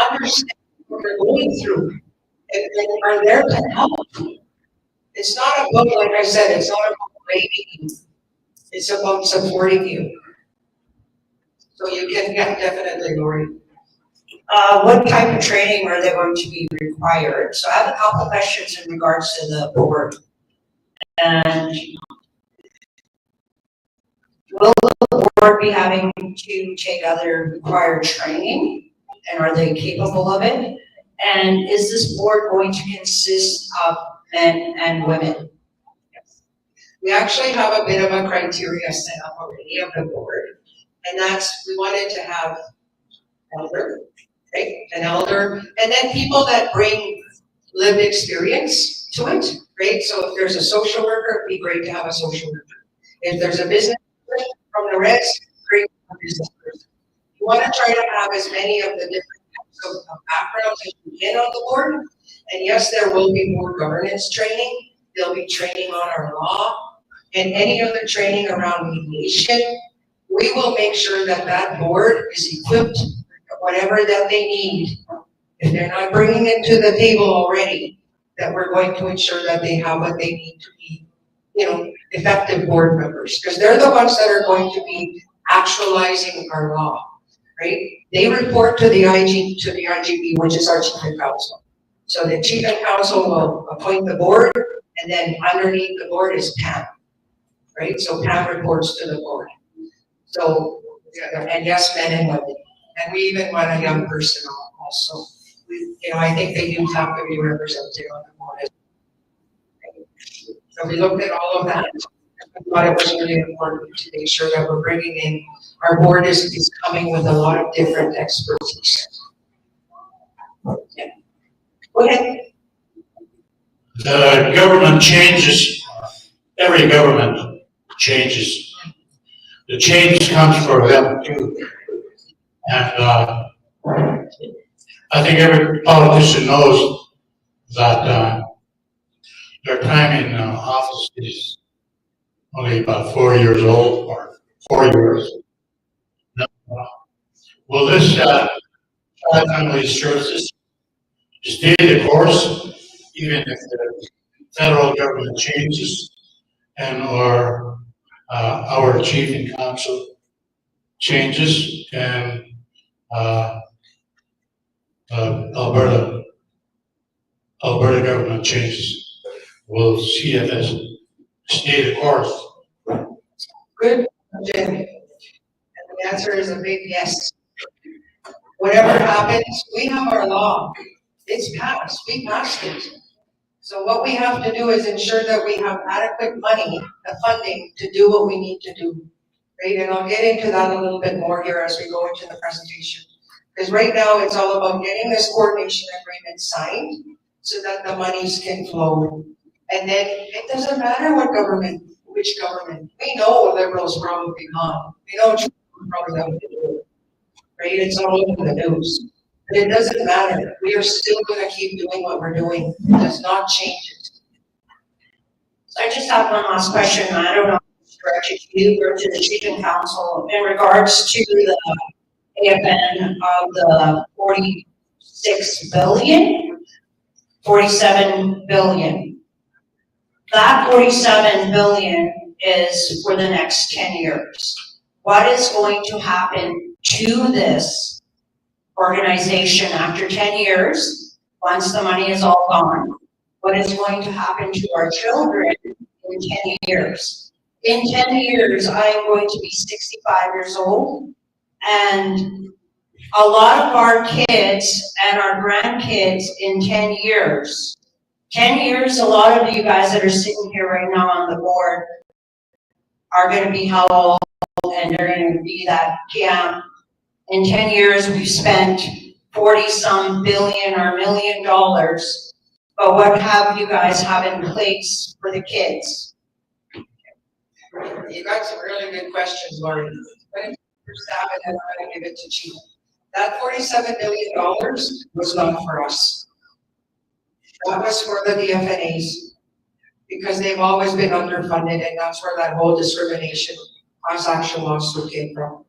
understand what they're going through and are there to help. It's not about, like I said, it's not about blaming you. It's about supporting you. So you can get definitely, Lori. What type of training are they going to be required? So I have a couple questions in regards to the board. And will the board be having to take other required training? And are they capable of it? And is this board going to consist of men and women? Yes. We actually have a bit of a criteria set up already of the board. And that's, we wanted to have elder, right? An elder, and then people that bring lived experience to it, right? So if there's a social worker, it'd be great to have a social worker. If there's a business person from the res, great to have a business person. You want to try to have as many of the different types of backgrounds as you can on the board. And yes, there will be more governance training. There'll be training on our law and any other training around mediation. We will make sure that that board is equipped with whatever that they need. If they're not bringing it to the table already, that we're going to ensure that they have what they need to be, you know, effective board members. Because they're the ones that are going to be actualizing our law, right? They report to the IGB, which is our chief and council. So the chief and council will appoint the board, and then underneath the board is Pam, right? So Pam reports to the board. So, and yes, men and women. And we even want a young person also. You know, I think they do have to be represented on the board. So we looked at all of that. I thought it was really important to make sure that we're bringing in, our board is coming with a lot of different expertise. Yeah. Go ahead. The government changes, every government changes. The change comes for them too. And I think every politician knows that their time in office is only about 4 years old, or 4 years. Will this family services stay the course, even if the federal government changes and or our chief and council changes and Alberta government changes? Will CFS stay the course? Good, Jim. And the answer is a big yes. Whatever happens, we have our law. It's passed, we passed it. So what we have to do is ensure that we have adequate money, the funding to do what we need to do. Right, and I'll get into that a little bit more here as we go into the presentation. Because right now it's all about getting this coordination agreement signed so that the monies can flow. And then it doesn't matter what government, which government. We know Liberals probably gone. We know Trump probably going to do it. Right, it's all over the news. But it doesn't matter. We are still going to keep doing what we're doing. It does not change it. just have one last question. I don't know if it's directed to you or to the chief and council in regards to the AFN of the 46 billion, 47 billion. That 47 billion is for the next 10 years. What is going to happen to this organization after 10 years, once the money is all gone? What is going to happen to our children in 10 years? In 10 years, I am going to be 65 years old, and a lot of our kids and our grandkids in 10 years, a lot of you guys that are sitting here right now on the board are gonna be how old, and they're gonna be that CKAM. In 10 years, we've spent 40-some billion or $1 million, but what have you guys have in place for the kids? You got some really good questions, Lauren. When it first happened, and I'm gonna give it to Chief. That $47 million was not for us. That was for the DFNAs, because they've always been underfunded, and that's where that whole discrimination class action lawsuit came from.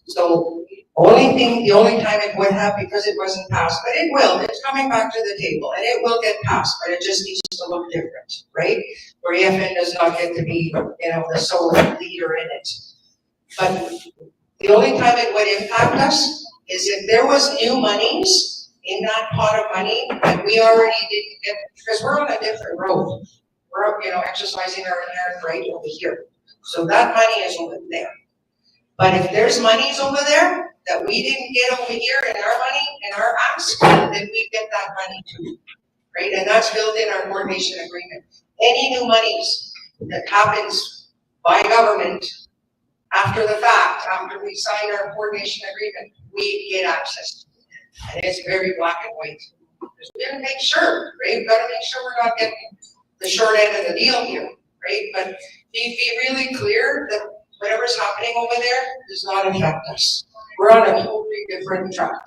So the only time it would have, because it wasn't passed, but it will, it's coming back to the table, and it will get passed, but it just needs to look different, right? Where EFN does not get to be, the sole leader in it. But the only time it would impact us is if there was new monies in that pot of money that we already didn't get, because we're on a different road. We're, exercising our inherent right over here. So that money is over there. But if there's monies over there that we didn't get over here in our money, in our ask, then we get that money too, right? And that's built in our coordination agreement. Any new monies that happens by government after the fact, after we sign our coordination agreement, we get access. And it's very black and white. Because we gotta make sure, right? We've gotta make sure we're not getting the short end of the deal here, right? But be really clear that whatever's happening over there does not affect us. We're on a totally different track,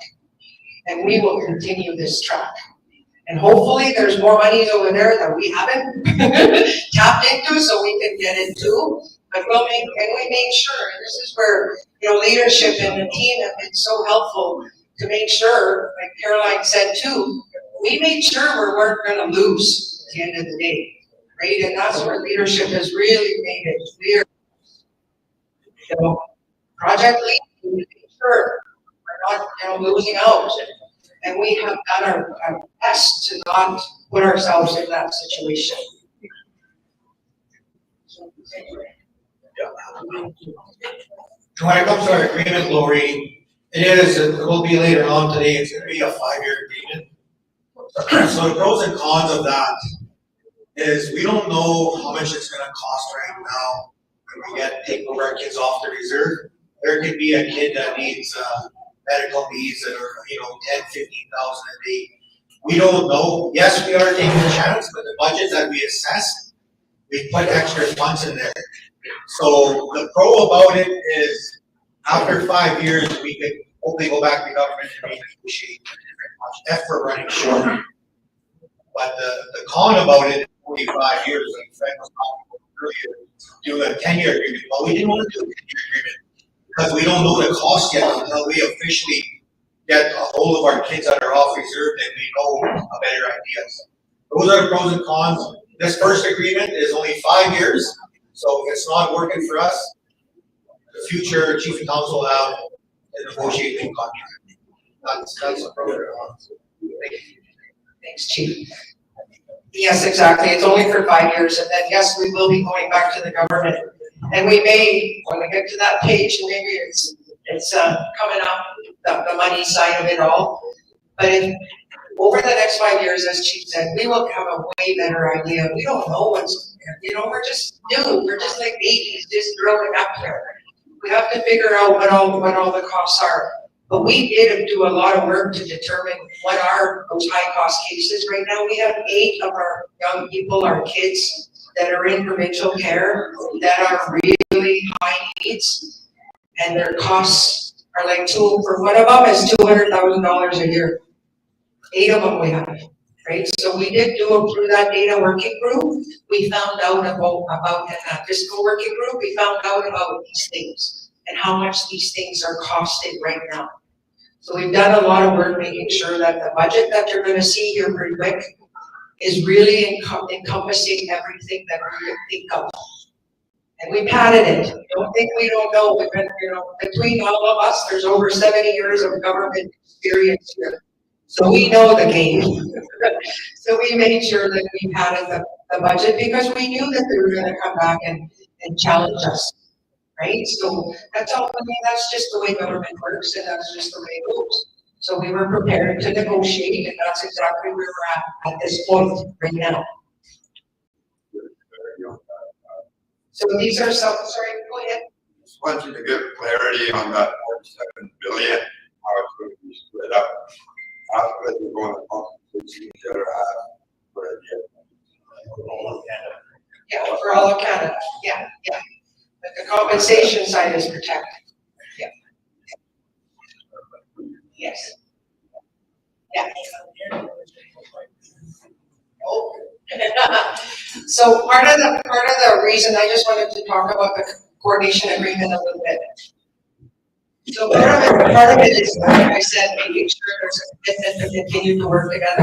and we will continue this track. And hopefully there's more monies over there that we haven't tapped into, so we can get it too. But we made sure, and this is where, leadership and the team have been so helpful to make sure, like Caroline said too, we made sure we weren't gonna lose at the end of the day, right? And that's where leadership has really made it clear. Project lead, we make sure we're not, losing out. And we have done our best to not put ourselves in that situation. When it comes to our agreement, Lori, it will be later on today, it's gonna be a 5-year agreement. So the pros and cons of that is we don't know how much it's gonna cost right now when we take over our kids off the reserve. There could be a kid that needs medical needs that are, 10, 15,000 a day. We don't know. Yes, we are taking a chance, but the budget that we assessed, we put extra funds in there. So the pro about it is after 5 years, we could hopefully go back to government and renegotiate if we're running short. But the con about it is only 5 years, like Fred was talking about earlier, do a 10-year agreement. Well, we didn't want to do a 10-year agreement because we don't know the cost yet until we officially get a hold of our kids that are off reserve and we know a better idea. Those are the pros and cons. This first agreement is only 5 years, so if it's not working for us, the future chief and council will have a negotiating contract. That's a pro. Thanks, Chief. Yes, exactly. It's only for 5 years, and then yes, we will be going back to the government. And we may, when we get to that page, maybe it's coming up, the money side of it all. But over the next 5 years, as Chief said, we will have a way better idea. We don't know what's, we're just new. We're just like babies, just growing up here. We have to figure out what all the costs are. But we did do a lot of work to determine what are those high cost cases. Right now, we have 8 of our young people, our kids, that are in provincial care that are really high needs, and their costs are like for one of them is $200,000 a year. 8 of them we have. right? So we did do through that data working group, we found out about in that fiscal working group, we found out about these things and how much these things are costing right now. So we've done a lot of work making sure that the budget that you're gonna see here pretty quick is really encompassing everything that we can think of. And we padded it. Don't think we don't know. We've been, between all of us, there's over 70 years of government experience here. So we know the game. So we made sure that we padded the budget because we knew that they were gonna come back and challenge us, right? So that's all, that's just the way government works and that's just the way it goes. So we were prepared to negotiate and that's exactly where we're at this point right now. So these are some, sorry, go ahead. Just want you to give clarity on that 47 billion, how it's going to be split up. Half of it is going to compensate the other half for a year. Yeah, for all of Canada, yeah. But the compensation side is protected, yeah. Yes. Yeah. Oh. So part of the reason I just wanted to talk about the coordination agreement a little bit. So part of it is, like I said, making sure there's a commitment to continue to work together,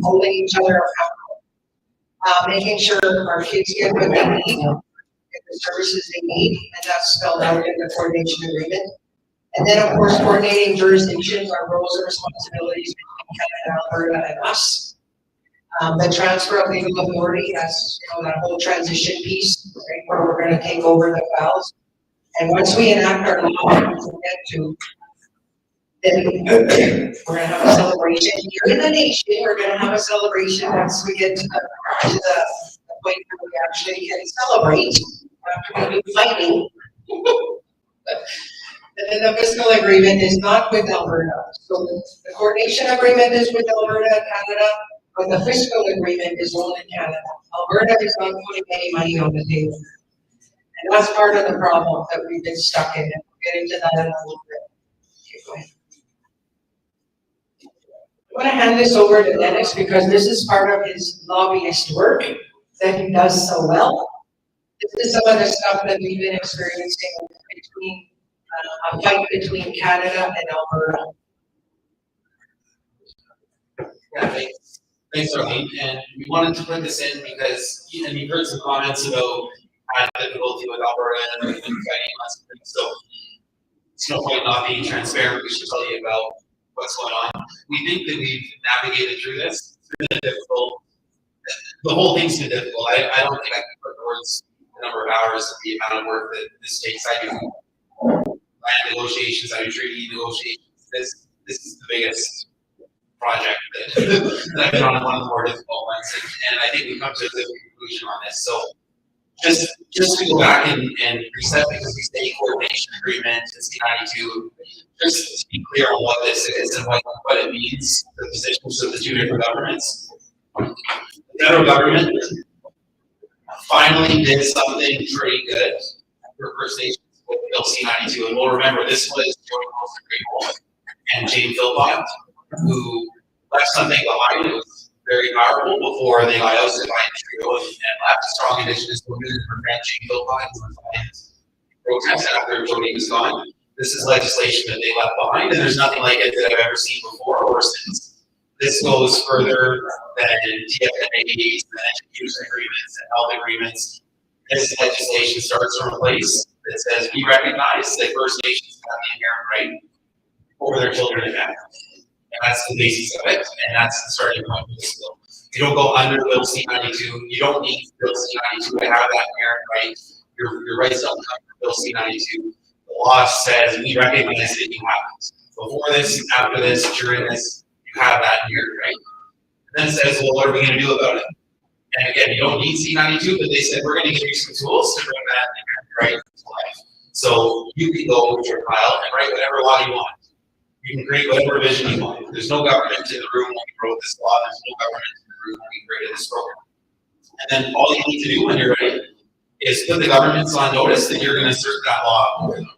holding each other accountable, making sure our kids get what they need, get the services they need, and that's spelled out in the coordination agreement. And then of course coordinating jurisdictions, our roles and responsibilities between Canada, Alberta, and us. The transfer of legal authority, that's that whole transition piece, right, where we're going to take over the files. And once we enact our law, then we're going to have a celebration here in the nation. We're going to have a celebration once we get to the point where we actually can celebrate after we do fighting. And then the fiscal agreement is not with Alberta. So the coordination agreement is with Alberta and Canada. But the fiscal agreement is only Canada. Alberta is not putting any money on the table. And that's part of the problem that we've been stuck in. And we'll get into that in a little bit. Okay, go ahead. I'm going to hand this over to Dennis because this is part of his lobbyist work that he does so well. This is some of the stuff that we've been experiencing between a fight between Canada and Alberta. Yeah, thanks, Arlene. And we wanted to put this in because, and you've heard some comments about difficulty with Alberta and we've been fighting lots of things. So it's no point not being transparent. We should tell you about what's going on. We think that we've navigated through this. It's been difficult. The whole thing's been difficult. I don't think I can put words the number of hours and the amount of work that this takes. I do land negotiations, I do treaty negotiations. This is the biggest project that I've been on, one of the more difficult ones, and I think we come to a good conclusion on this. So just to go back and reset, because we say coordination agreement and C92, just to be clear on what this is and what it means, the positions of the two different governments. The federal government finally did something pretty good for First Nations with Bill C92, and we'll remember this was George Wilson and Jane Philpott, who left something behind. It was very powerful before they got ousted by Trudeau and left strong Indigenous women to prevent Jane Philpott from protests after Jody was gone. This is legislation that they left behind, and there's nothing like it that I've ever seen before or since. This goes further than TFNAs and education agreements and health agreements. This legislation starts from a place that says we recognize that First Nations have the inherent right over their children and families. And that's the basis of it, and that's the starting point of this bill. You don't go under Bill C92. You don't need Bill C92 to have that inherent right. Your rights don't come from Bill C92. The law says we recognize that you have it. Before this, after this, during this, you have that inherent right. And then it says, well, what are we going to do about it? And again, you don't need C92, but they said we're going to give you some tools to bring that inherent right to life. So you can go with your file and write whatever law you want. You can create whatever vision you want. There's no government in the room when we wrote this law. There's no government in the room when we created this program. And then all you need to do when you're ready is put the governments on notice that you're going to assert that law over them.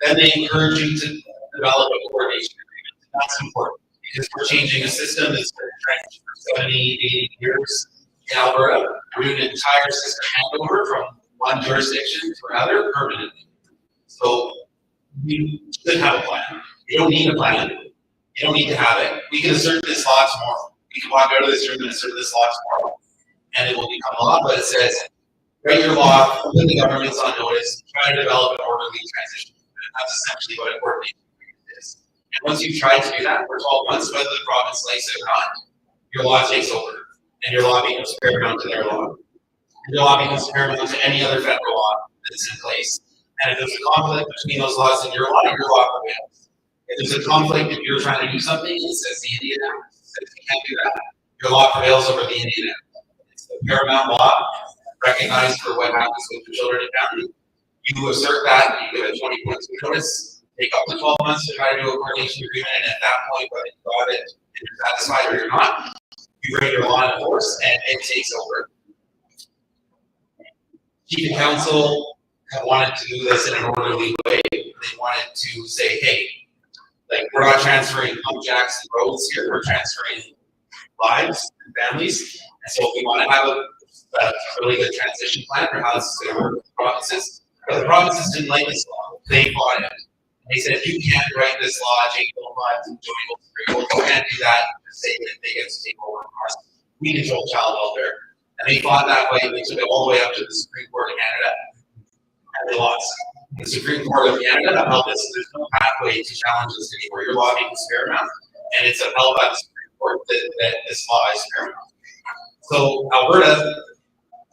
Then they encourage you to develop a coordination agreement. That's important because we're changing a system that's been entrenched for 70, 80 years in Alberta. We're doing an entire system handover from one jurisdiction to another permanently. So we should have a plan. You don't need a plan. You don't need to have it. We can assert this law tomorrow. We can walk out of this room and assert this law tomorrow, and it will become a law. But it says, write your law, put the governments on notice, try to develop an orderly transition. And that's essentially what a coordination agreement is. And once you've tried to do that for 12 months, whether the province likes it or not, your law takes over, and your law becomes paramount to their law. And your law becomes paramount to any other federal law that's in place. And if there's a conflict between those laws and your law prevails. If there's a conflict, if you're trying to do something, it says the Indian Act, it says you can't do that. Your law prevails over the Indian Act. It's the paramount law, recognized for what happens with the children and family. You assert that, you get a 20 points of notice, take up to 12 months to try to do a coordination agreement, and at that point, whether you got it and you're satisfied or you're not, you bring your law into force and it takes over. Chief and council have wanted to do this in an orderly way. They wanted to say, hey, like, we're not transferring pump jacks and roads here, we're transferring lives and families. And so we want to have a really good transition plan for how this is going to work with the provinces. But the provinces didn't like this law. They fought it. They said, you can't write this law, Jake Philpott, you can't do that to say that they get to take over us. We control child welfare. And they fought that way, and they took it all the way up to the Supreme Court of Canada, and they lost. The Supreme Court of Canada upheld this. There's no pathway to challenge this anymore. Your law becomes paramount, and it's upheld by the Supreme Court that this law is paramount. So Alberta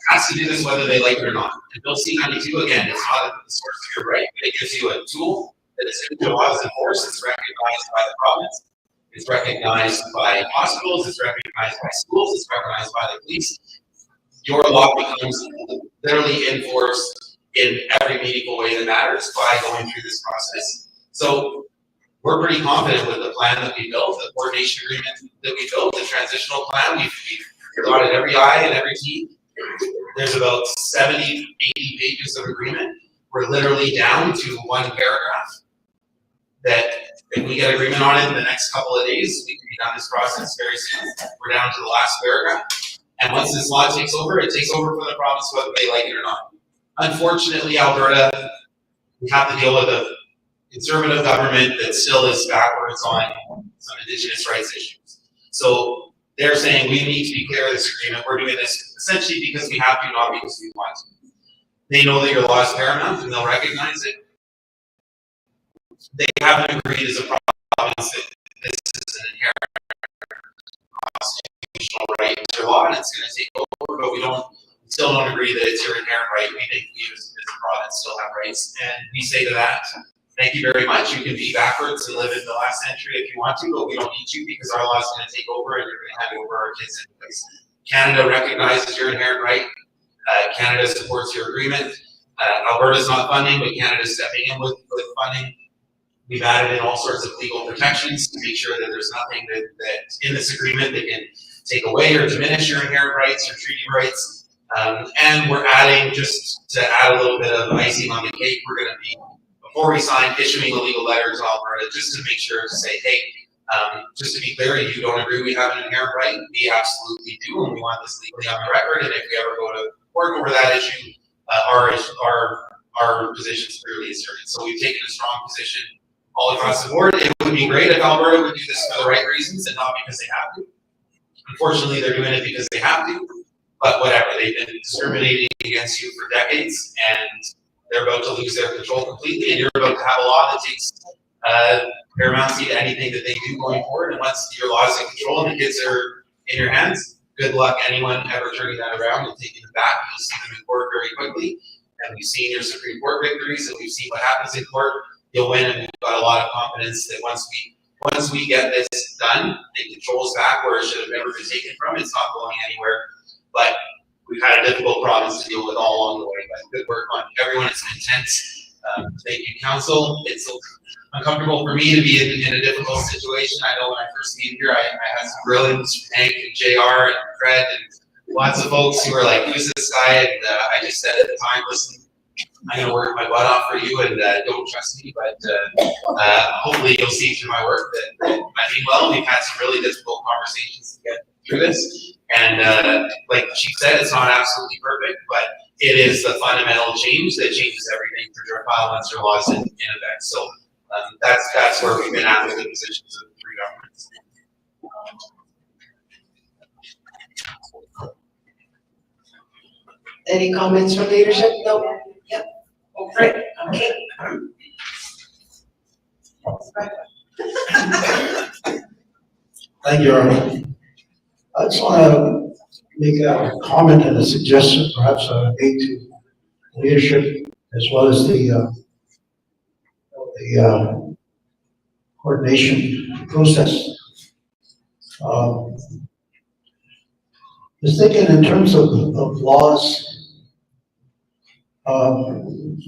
has to do this whether they like it or not. And Bill C-92, again, it's not the source of your right, but it gives you a tool that is in the laws enforced. It's recognized by the province. It's recognized by hospitals. It's recognized by schools. It's recognized by the police. Your law becomes literally enforced in every meaningful way that matters by going through this process. So we're pretty confident with the plan that we built, the coordination agreement that we built, the transitional plan. We've dotted every I and every T. There's about 70, 80 pages of agreement. We're literally down to one paragraph that if we get agreement on it in the next couple of days, we can be done this process very soon. We're down to the last paragraph. And once this law takes over, it takes over for the province whether they like it or not. Unfortunately, Alberta, we have to deal with a conservative government that still is backwards on some Indigenous rights issues. So they're saying we need to be clear of this agreement. We're doing this essentially because we have to, not because we want to. They know that your law is paramount and they'll recognize it. They haven't agreed as a province that this is an inherent constitutional right to law and it's going to take over, but we still don't agree that it's your inherent right. We think we as a province still have rights. And we say to that, thank you very much. You can be backwards and live in the last century if you want to, but we don't need you because our law is going to take over and you're going to hand over our kids in place. Canada recognizes your inherent right. Canada supports your agreement. Alberta's not funding, but Canada's stepping in with funding. We've added in all sorts of legal protections to make sure that there's nothing that in this agreement that can take away or diminish your inherent rights or treaty rights. And we're adding, just to add a little bit of icing on the cake, we're going to be, before we sign, issuing a legal letter to Alberta just to make sure to say, hey, just to be clear, you don't agree we have an inherent right? We absolutely do, and we want this legally on the record. And if we ever go to court over that issue, our position is clearly asserted. So we've taken a strong position all across the board. It would be great if Alberta would do this for the right reasons and not because they have to. Unfortunately, they're doing it because they have to. But whatever, they've been discriminating against you for decades, and they're about to lose their control completely, and you're about to have a law that takes paramountcy to anything that they do going forward. And once your law is in control and the kids are in your hands, good luck anyone ever turning that around and taking it back. You'll see them in court very quickly. And we've seen your Supreme Court victories, and we've seen what happens in court. You'll win, and we've got a lot of confidence that once we get this done, it controls back where it should have never been taken from. It's not going anywhere. But we've had a difficult province to deal with all along the way. But good work on everyone. It's intense. Thank you, council. It's uncomfortable for me to be in a difficult situation. I know when I first came here, I had some brilliance, Hank and JR and Fred and lots of folks who were like, who's this guy? And I just said at the time, listen, I'm gonna work my butt off for you, and don't trust me, but hopefully you'll see through my work that I mean well. We've had some really difficult conversations to get through this, and like she said, it's not absolutely perfect, but it is the fundamental change that changes everything for Driftpile once their laws in effect. So that's where we've been at with the positions of the three governments. Any comments from leadership? No? Yep. Oh, great, okay. Thank you, Arnie. I just want to make a comment and a suggestion, perhaps I made to leadership as well as the coordination process. I was thinking in terms of laws,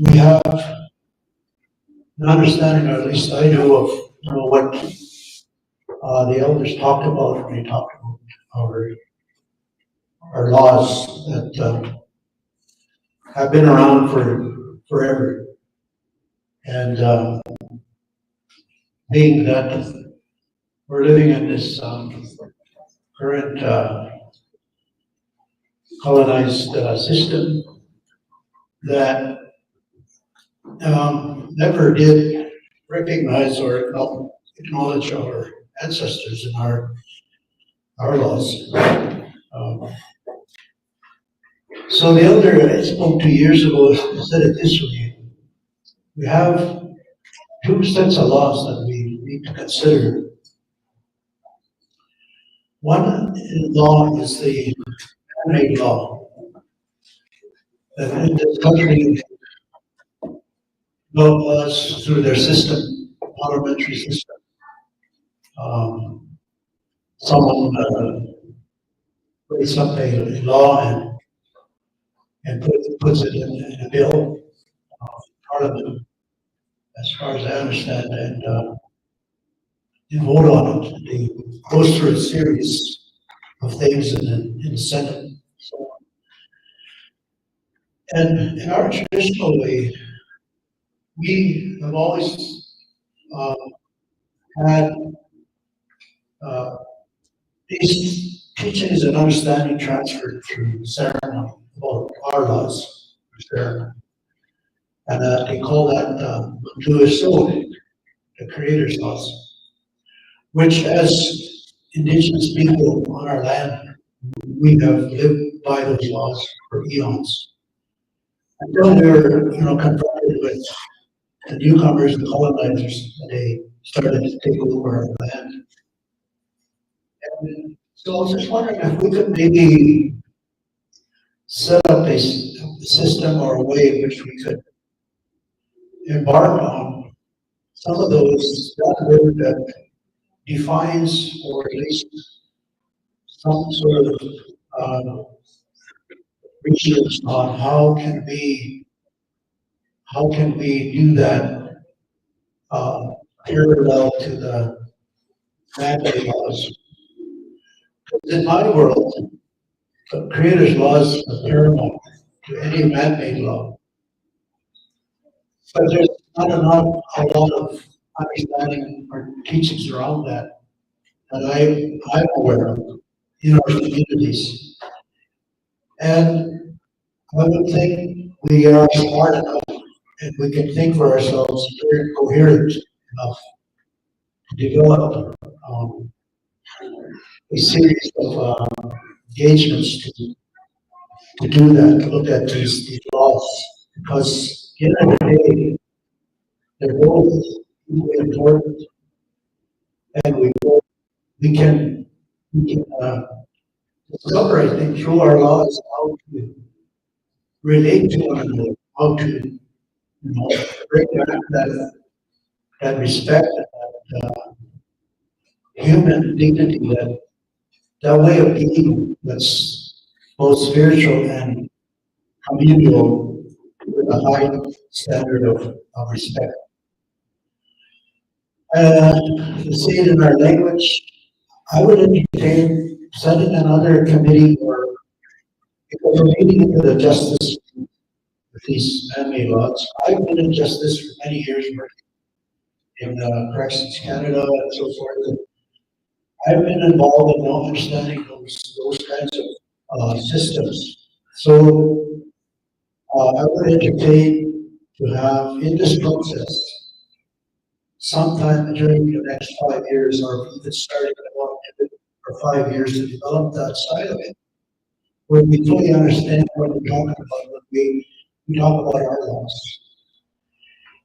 we have an understanding, or at least I do, of what the elders talked about when they talked about our laws that have been around for forever. And being that we're living in this current colonized system that never did recognize or acknowledge our ancestors in our laws. So the elder I spoke 2 years ago said it this way: we have two sets of laws that we need to consider. One law is the man-made law. And in this country, developed laws through their system, parliamentary system. Someone writes up a law and puts it in a bill, parliament, as far as I understand, and you vote on it. It goes through a series of things in the Senate. So, and in our traditional way, we have always had these teachings and understanding transferred through ceremony about our laws, ceremony. And they call that Kinosew, the Creator's laws, which as Indigenous people on our land, we have lived by those laws for eons. Until we were, confronted with the newcomers, the colonizers, and they started to take over our land. And so I was just wondering if we could maybe set up a system or a way in which we could embark on some of those, that word that defines or at least some sort of research on how can we do that parallel to the man-made laws. In my world, the Creator's laws are paramount to any man-made law. But there's not a lot of understanding or teachings around that I'm aware of in our communities. And I would think we are smart enough and we can think for ourselves, very coherent enough to develop a series of engagements to do that, to look at these laws, because at the end of the day, they're both equally important, and we can discover, I think, through our laws how to relate to one another, how to bring that respect, that human dignity, that way of being that's both spiritual and communal with a high standard of respect. To see it in our language, I would entertain setting another committee, or because we're meeting into the justice these man-made lots. I've been in justice for many years, working in Corrections Canada and so forth. And I've been involved in understanding those kinds of systems. So I would entertain to have in this process sometime during the next 5 years, or even starting for 5 years, to develop that side of it, where we fully understand what we're talking about when we talk about our laws.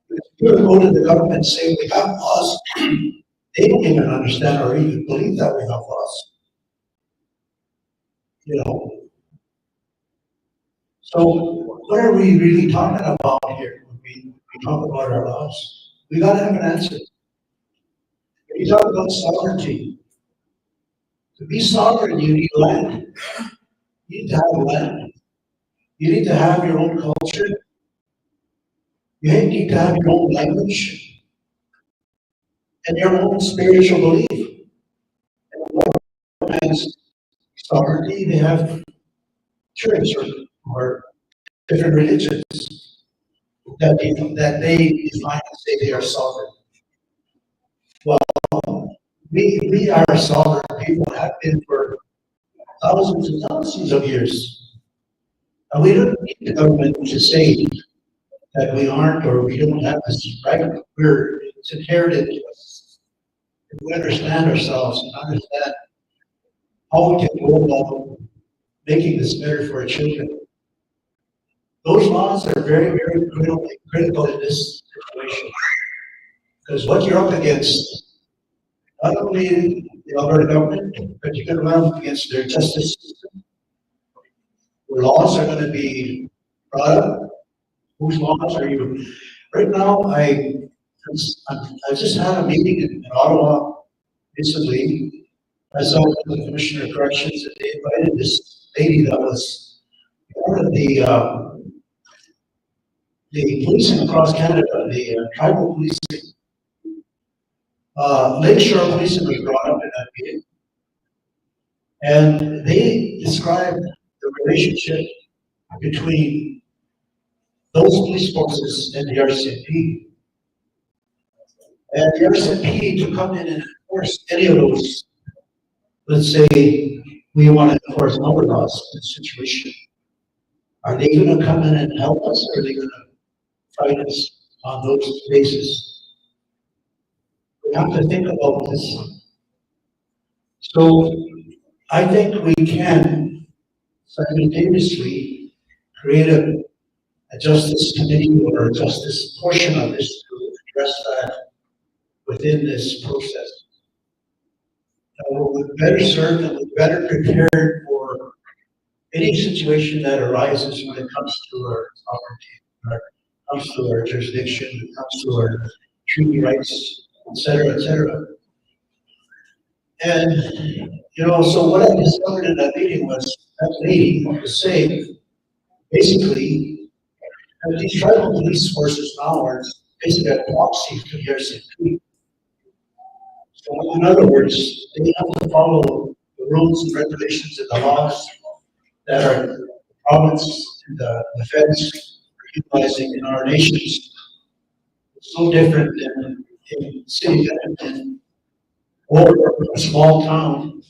If you go to the government and say we have laws, they don't even understand or even believe that we have laws. You know. So what are we really talking about here when we talk about our laws? We gotta have an answer. When you talk about sovereignty, to be sovereign, you need land. You need to have land. You need to have your own culture. You need to have your own language and your own spiritual belief. And what has sovereignty? They have church or different religions that they define and say they are sovereign. Well, we are sovereign people, have been for thousands and thousands of years. And we don't need the government to say that we aren't or we don't have this right. It's inherited to us. If we understand ourselves and understand how we can go about making this better for our children, those laws are very, very critical in this situation. Because what you're up against, not only the Alberta government, but you're going to run up against their justice system. The laws are going to be brought up. Whose laws are you? Right now, I just had a meeting in Ottawa recently. I saw the Commissioner of Corrections, and they invited this lady that was part of the policing across Canada, the tribal policing. Lakeshore policing was brought up in that meeting. And they described the relationship between those police forces and the RCMP. And the RCMP to come in and enforce any of those, let's say we want to enforce our laws in this situation. Are they going to come in and help us, or are they going to fight us on those bases? We have to think about this. So I think we can simultaneously create a justice committee or a justice portion of this to address that within this process. We're better served and we're better prepared for any situation that arises when it comes to our sovereignty, when it comes to our jurisdiction, when it comes to our treaty rights, et cetera, And, so what I discovered in that meeting was that lady was saying, basically, that these tribal police forces now are basically a proxy for the RCMP. So in other words, they have to follow the rules and regulations and the laws that are the province and the feds are utilizing in our nations. It's so different than in city Edmonton or a small town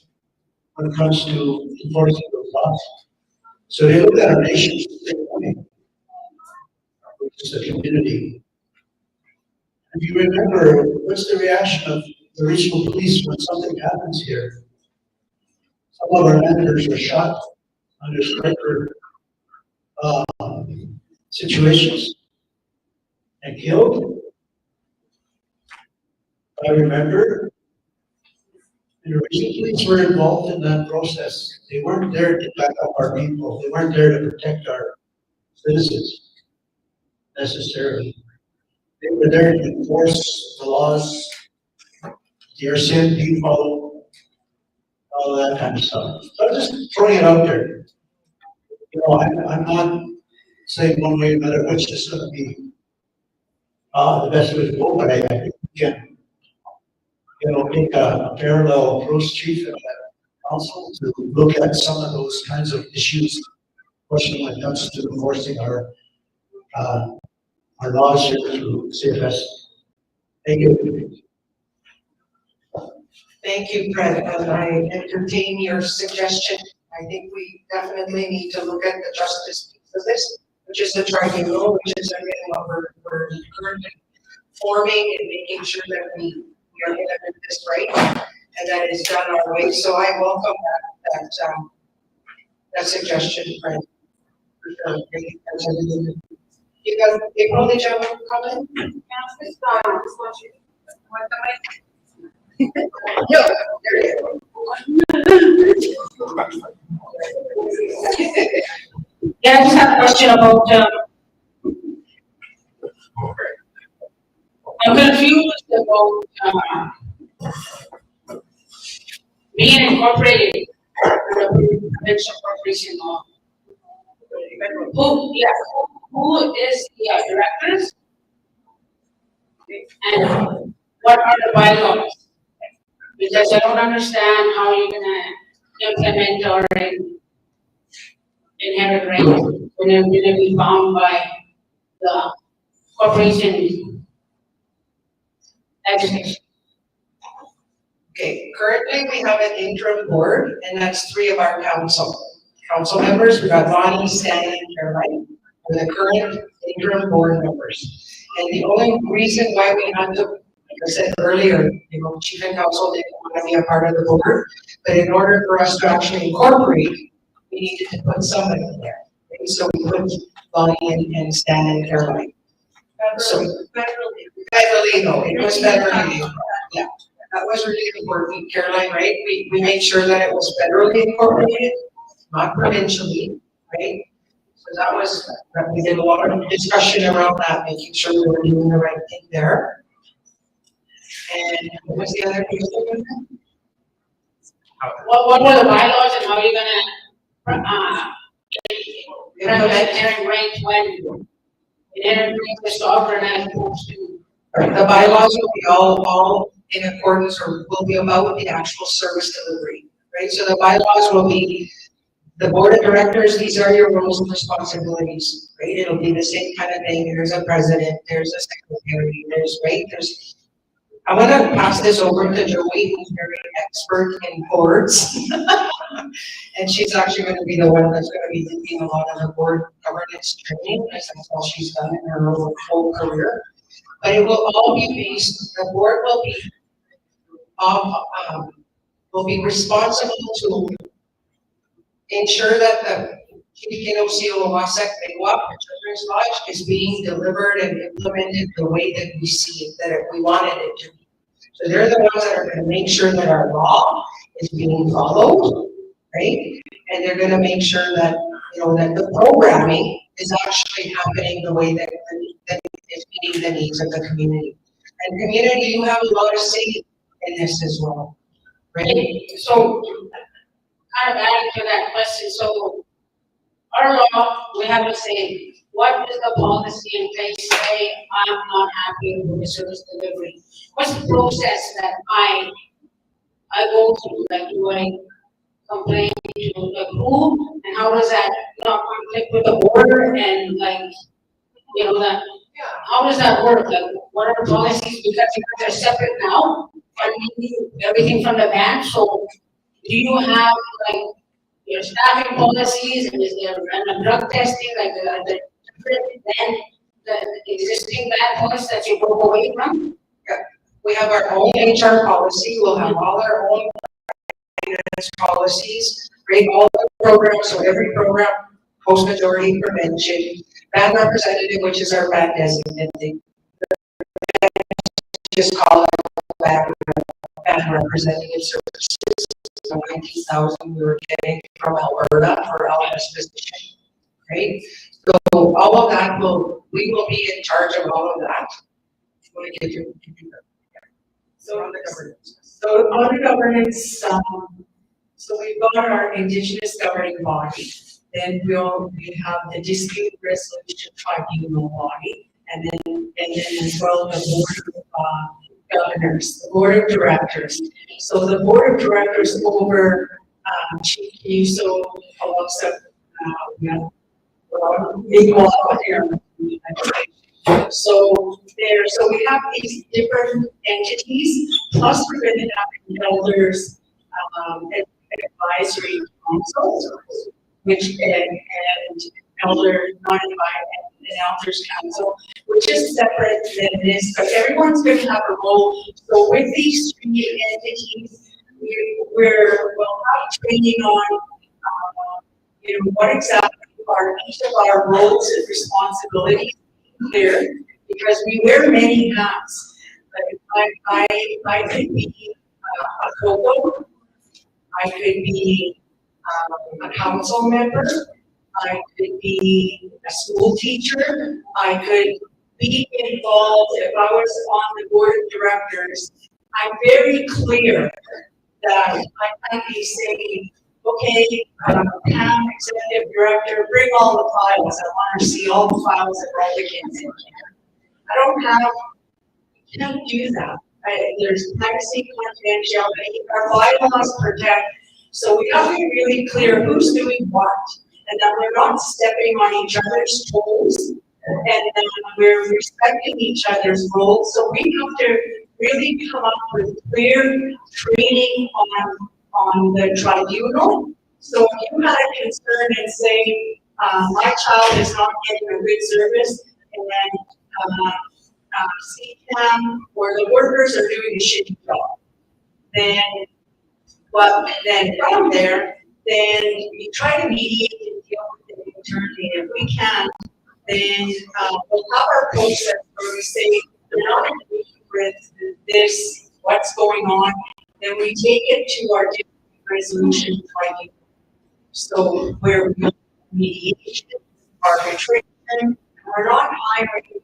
when it comes to enforcing those laws. So they look at our nations the same way, which is a community. If you remember, what's the reaction of the regional police when something happens here? Some of our members are shot under striker situations and killed. I remember the regional police were involved in that process. They weren't there to back up our people. They weren't there to protect our citizens necessarily. They were there to enforce the laws, the RCMP follow, all that kind of stuff. So I'm just throwing it out there. I'm not saying one way or another which is going to be the best way to go, but I think we can, take a parallel approach, chief, and council to look at some of those kinds of issues, especially when it comes to enforcing our our laws here through CFS. Thank you. Thank you, Fred, and I entertain your suggestion. I think we definitely need to look at the justice piece of this, which is the tribunal, which is again what we're currently forming and making sure that we are going to do this right and that it's done our way. So I welcome that suggestion, Fred. You guys, April, did you have a comment? No, there you go. Yeah, I just have a question about, I'm confused about, being incorporated under the provincial corporation law. Who is the directors? And what are the bylaws? Because I don't understand how you're gonna implement or inherit rights when they're gonna be bound by the corporation legislation. Okay, currently we have an interim board, and that's 3 of our council members. We got Bonnie, Stan, and Caroline, are the current interim board members. And the only reason why we had to, like I said earlier, chief and council didn't want to be a part of the board, but in order for us to actually incorporate, we needed to put somebody in there. Right? So we put Bonnie and Stan and Caroline. So federally, no, it was federally. Yeah, that was really important, Caroline, right? We made sure that it was federally incorporated, not provincially, right? So that was, we did a lot of discussion around that, making sure we were doing the right thing there. And what was the other piece of it? What were the bylaws and how are you gonna, inherit rights when inherit rights is sovereign as opposed to? The bylaws will be all in accordance or will be about the actual service delivery, right? So the bylaws will be the board of directors, these are your roles and responsibilities, right? It'll be the same kind of thing. There's a president, there's a secretary, I want to pass this over to Joey, who's very expert in boards. And she's actually going to be the one that's going to be leading a lot of the board governance training, because that's all she's done in her whole career. But it will all be based, the board will be responsible to ensure that the Kinosew Awasak Mikiwahp Children's Lodge is being delivered and implemented the way that we see it, that we wanted it to be. So they're the ones that are going to make sure that our law is being followed, right? And they're going to make sure that, that the programming is actually happening the way that is meeting the needs of the community. And community, you have a lot of say in this as well, right? So, kind of adding to that question, so our law, we have to say, what is the policy in place say I'm not happy with the service delivery? What's the process that I go through, like do I complain to the group, and how does that not conflict with the order and that how does that work? Like what are the policies, because you guys are separate now and we do everything from the back, so do you have your staffing policies, and is there random drug testing, the existing bad points that you broke away from? Yeah. We have our own HR policy, we'll have all our own policies, right, all the programs, so every program, post-majority prevention, band representative, which is our band designate, just call it band representative services. So 19,000 we were getting from Alberta for LMS position, right? So all of that we will be in charge of all of that. So on the governance, so we've got our Indigenous governing body, then we have the dispute resolution tribunal body, and then as well the board of governors, the board of directors. So the board of directors over Chief Kinosew Awasak Mikiwahp here. I So we have these different entities, plus we're going to have elders, advisory council, which, and elder, an elders council, which is separate than this, but everyone's going to have a role. So with these three entities, we'll have training on, what exactly are each of our roles and responsibilities clear, because we wear many hats. I could be a COCO, I could be a council member, I could be a school teacher, I could be involved if I was on the board of directors. I'm very clear that I might be saying, okay, CAM executive director, bring all the files. I want to see all the files of all the kids in here. You can't do that. There's privacy, confidentiality, our bylaws protect. So we have to be really clear who's doing what, and that we're not stepping on each other's toes, and that we're respecting each other's roles. So we have to really come up with clear training on the tribunal. So if you had a concern and say, my child is not getting a good service, and CKAM or the workers are doing a shitty job, then from there, then we try to mediate and deal with it internally. If we can, then we'll have our process where we say, we're not agreeing with this, what's going on, then we take it to our resolution tribunal. So where we mediation, arbitration, we're not hiring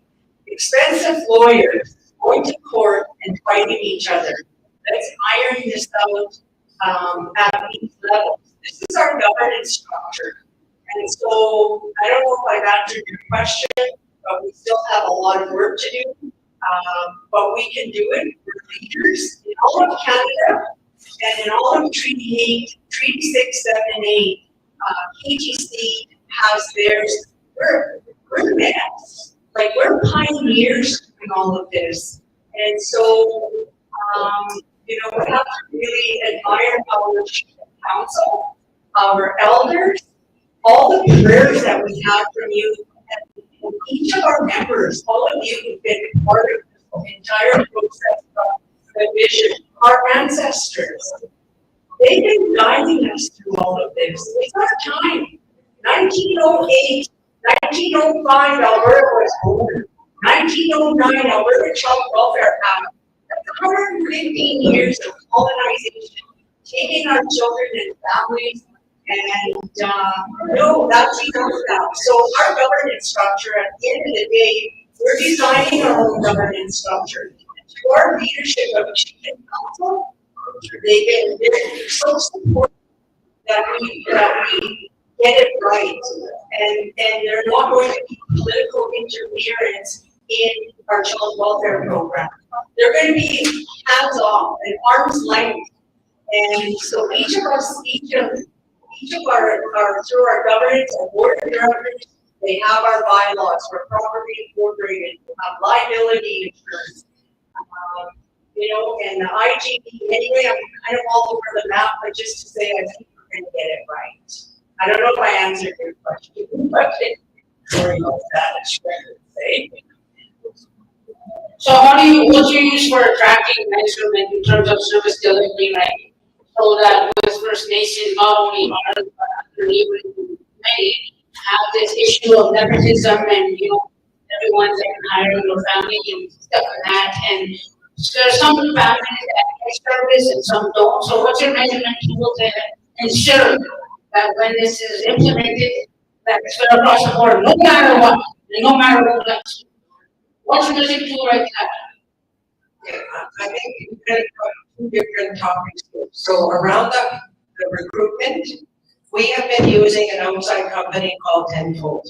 expensive lawyers going to court and fighting each other. Let's iron this out at these levels. This is our governance structure. And so I don't know if I've answered your question, but we still have a lot of work to do. But we can do it. We're leaders in all of Canada and in all of Treaty 8, Treaty 6, 7, and 8. KTC has theirs. We're advanced. Like, we're pioneers in all of this. And so, we have to really admire our chief council, our elders, all the prayers that we have from you, and each of our members, all of you who've been part of this entire process of the vision, our ancestors. They've been guiding us through all of this. It's our time. 1908, 1905, Alberta was born. 1909, Alberta Child Welfare Act. That's 115 years of colonization, taking our children and families, and no, that's enough now. So our governance structure, at the end of the day, we're designing our own governance structure. To our leadership of chief council, they've been so supportive that we get it right, and they're not going to be political interference in our child welfare program. They're going to be hands off and arm's length, and so each of our through our governance and board of directors, they have our bylaws. We're properly incorporated. We have liability insurance. And the IGP, anyway, I'm kind of all over the map, but just to say, I think we're going to get it right. I don't know if I answered your question, but sorry about that. So what do you use for a tracking measurement in terms of service delivery, right? So that with First Nations, not only ours, but other neighboring may have this issue of nepotism and, everyone's hiring your family and stuff like that. And so there are some families that get service and some don't. So what's your measurement tool to ensure that when this is implemented, that it's fair across the board, no matter what, and no matter who likes you? What's your measurement tool right now? Yeah, I think you've got two different topics. So around the recruitment, we have been using an outside company called Tenfold.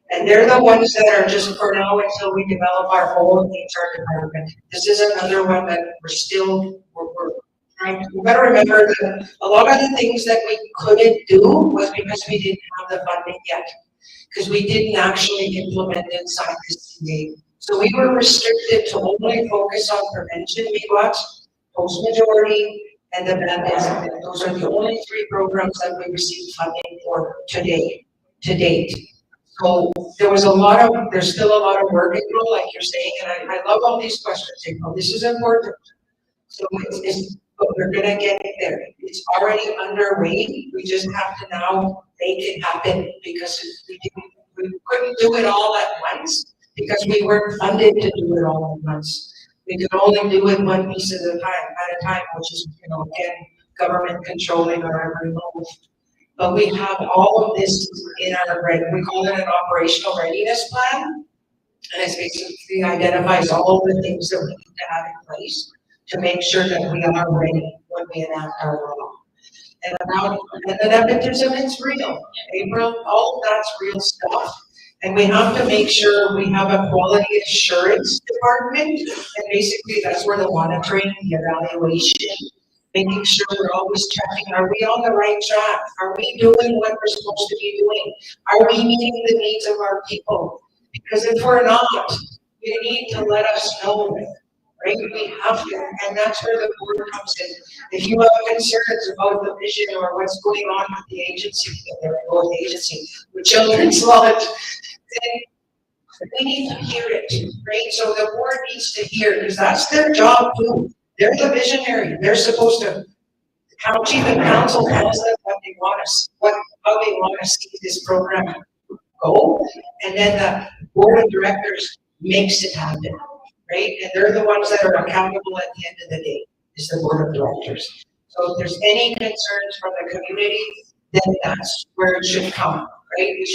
And they're the ones that are just for now until we develop our own HR department. This is another one that we're trying to, we better remember that a lot of the things that we couldn't do was because we didn't have the funding yet. because we didn't actually implement inside the CA. So we were restricted to only focus on prevention, post-majority, and the bad. Those are the only 3 programs that we received funding for to date. So there's still a lot of work, April, like you're saying, and I love all these questions, April. This is important. So but we're gonna get there. It's already underway. We just have to now make it happen because we couldn't do it all at once because we weren't funded to do it all at once. We could only do it one piece at a time, which is, again, government controlling our every move. But we have all of this in our, we call it an operational readiness plan. And it basically identifies all of the things that we need to have in place to make sure that we are ready when we enact our law. And the nepotism is real. April, all of that's real stuff. And we have to make sure we have a quality assurance department. And basically that's where the monitoring, the evaluation, making sure we're always checking, are we on the right track? Are we doing what we're supposed to be doing? Are we meeting the needs of our people? Because if we're not, you need to let us know, right? We have to, and that's where the board comes in. If you have concerns about the vision or what's going on with the agency, with Children's Lodge, then we need to hear it, right? So the board needs to hear, because that's their job too. They're the visionary. They're supposed to, chief and council tells them what they want us, how they want to see this program go, and then the board of directors makes it happen, right? And they're the ones that are accountable at the end of the day, is the board of directors. So if there's any concerns from the community, then that's where it should come, right? It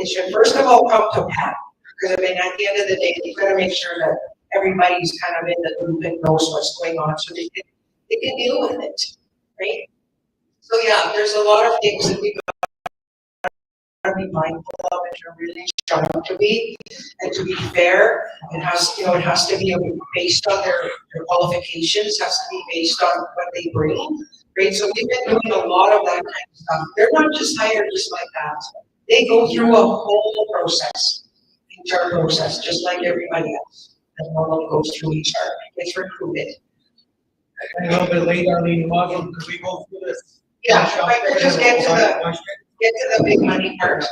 should first of all come to Pat, because I mean, at the end of the day, you've got to make sure that everybody's kind of in the loop and knows what's going on, so they can deal with it, right? So yeah, there's a lot of things that we've got to be mindful of and to really try to be, and to be fair. It has to be based on their qualifications, has to be based on what they bring, right? So we've been doing a lot of that kind of stuff. They're not just hired just like that. They go through a whole process, HR process, just like everybody else that normally goes through HR. It's recruited. A little bit late on the module, could we go through this? Yeah, if I could just get to the big money part.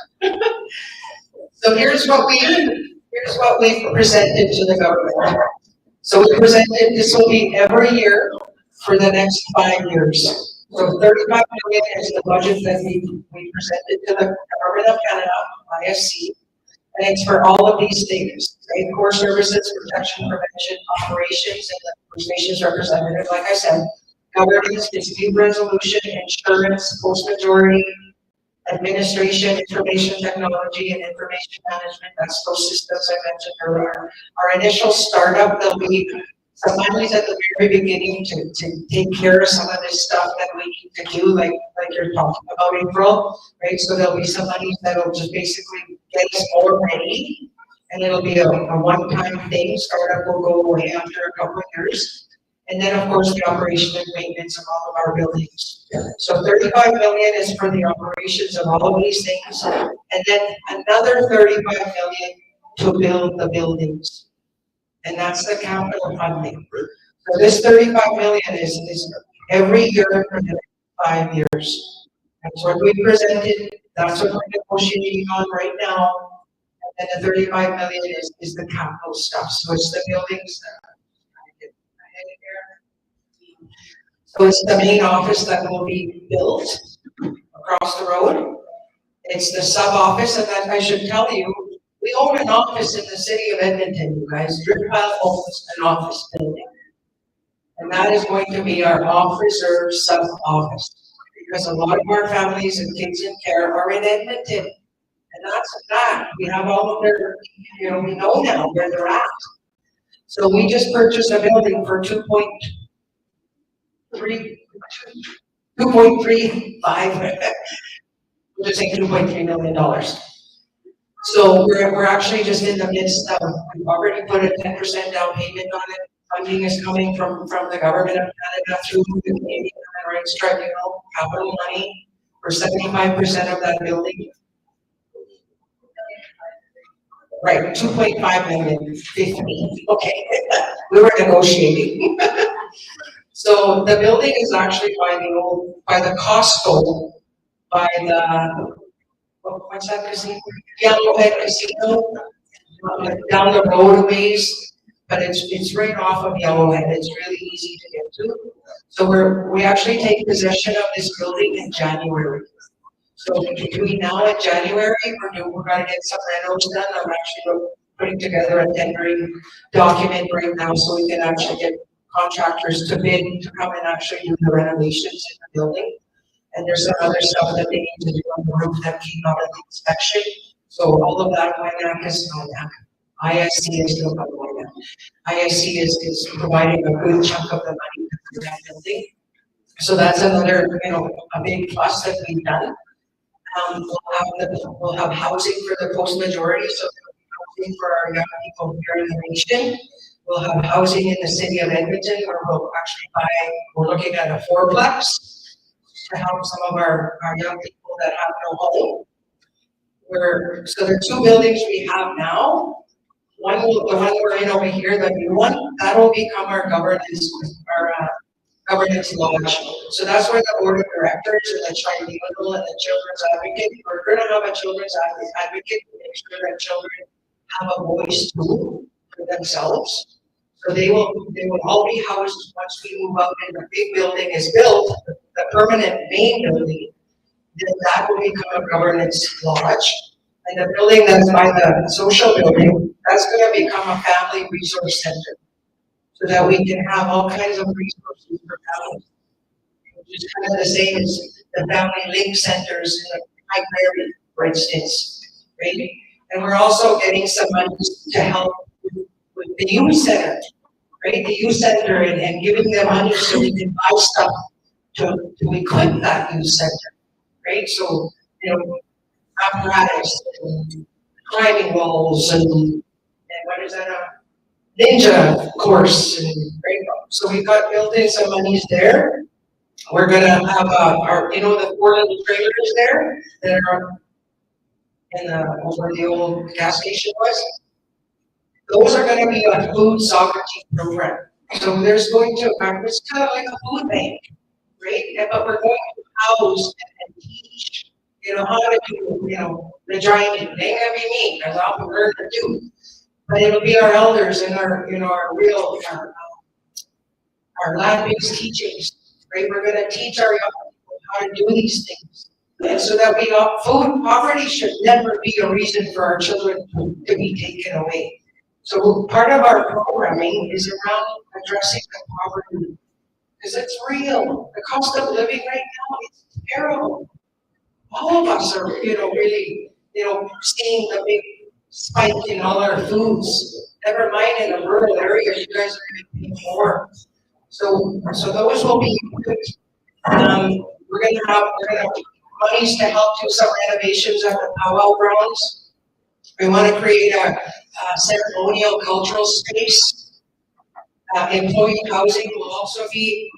So here's what we presented to the government. So we presented, this will be every year for the next 5 years. So 35 million is the budget that we presented to the Government of Canada, IFC. And it's for all of these things, right? Core services, protection, prevention, operations, and the First Nations representative, like I said, governance, dispute resolution, insurance, post-majority, administration, information technology, and information management. That's those systems I mentioned earlier. Our initial startup, there'll be some monies at the very beginning to take care of some of this stuff that we need to do, like you're talking about, April, right? So there'll be some monies that'll just basically get us all ready, and it'll be a one-time thing. Startup will go away after a couple of years. And then, of course, the operation and maintenance of all of our buildings. So 35 million is for the operations of all of these things. And then another 35 million to build the buildings. And that's the capital funding. So this 35 million is every year for the next 5 years. That's what we presented. That's what we're negotiating on right now. And the 35 million is the capital stuff. So it's the buildings. So it's the main office that will be built across the road. It's the sub-office, and that I should tell you, we own an office in the city of Edmonton, you guys. Driftpile owns an office building. And that is going to be our off-reserve sub-office. Because a lot of our families and kids in care are in Edmonton. And that's a fact. We have all of their, we know now where they're at. So we just purchased a building for 2.35, we're just saying $2.3 million. So we're actually just in the midst of, we've already put a 10% down payment on it. Funding is coming from the Government of Canada through the Canadian Human Rights Tribunal, capital money for 75% of that building. Right, 2.5 million, 50, okay, we were negotiating. So the building is actually by the Costco, by the, what's that casino? Yellowhead Casino, down the road a ways, but it's right off of Yellowhead, it's really easy to get to. So we actually take possession of this building in January. So between now and January, we're gonna get some renos done. I'm actually putting together a tendering document right now so we can actually get contractors to bid to come and actually do the renovations in the building. And there's some other stuff that they need to do on the roof that came out of the inspection. So all of that ISC is still going on. ISC is providing a good chunk of the money for that building. So that's another, a big plus that we've done. We'll have housing for the post-majority, so housing for our young people here in the nation. We'll have housing in the city of Edmonton, where we're looking at a fourplex to help some of our young people that have no home. So there are two buildings we have now. The one we're in over here, the new one, that'll become our governance lodge. So that's where the board of directors and the tribunal and the children's advocate, we're gonna have a children's advocate to make sure that children have a voice too for themselves. So they will all be housed once we move out and the big building is built, the permanent main building, then that will become a governance lodge. And the building that's by the social building, that's gonna become a family resource center. So that we can have all kinds of resources for families. Which is kind of the same as the family link centers in the library, for instance, right? And we're also getting some money to help with the youth center, right? The youth center and giving them money so we can buy stuff to equip that youth center, right? So, apparatus, and climbing walls, and what is that? Ninja course, and right? So we've got built in some monies there. We're gonna have the 4 little trailers there that are where the old gas station was. Those are gonna be a food sovereignty program. So there's going to, it's kind of like a food bank, right? But we're going to house and teach, how to do, the drying. They ain't gonna be me, because I'll learn to do. But it'll be our elders and our land-based teachings, right? We're gonna teach our young people how to do these things. And so that food poverty should never be a reason for our children to be taken away. So part of our programming is around addressing the poverty, because it's real. The cost of living right now is terrible. All of us are, really, seeing the big spike in all our foods. Never mind in a rural area, you guys are going to pay more. So those will be good. We're gonna have monies to help do some renovations at the powwow grounds. We want to create a ceremonial cultural space. Employee housing will also be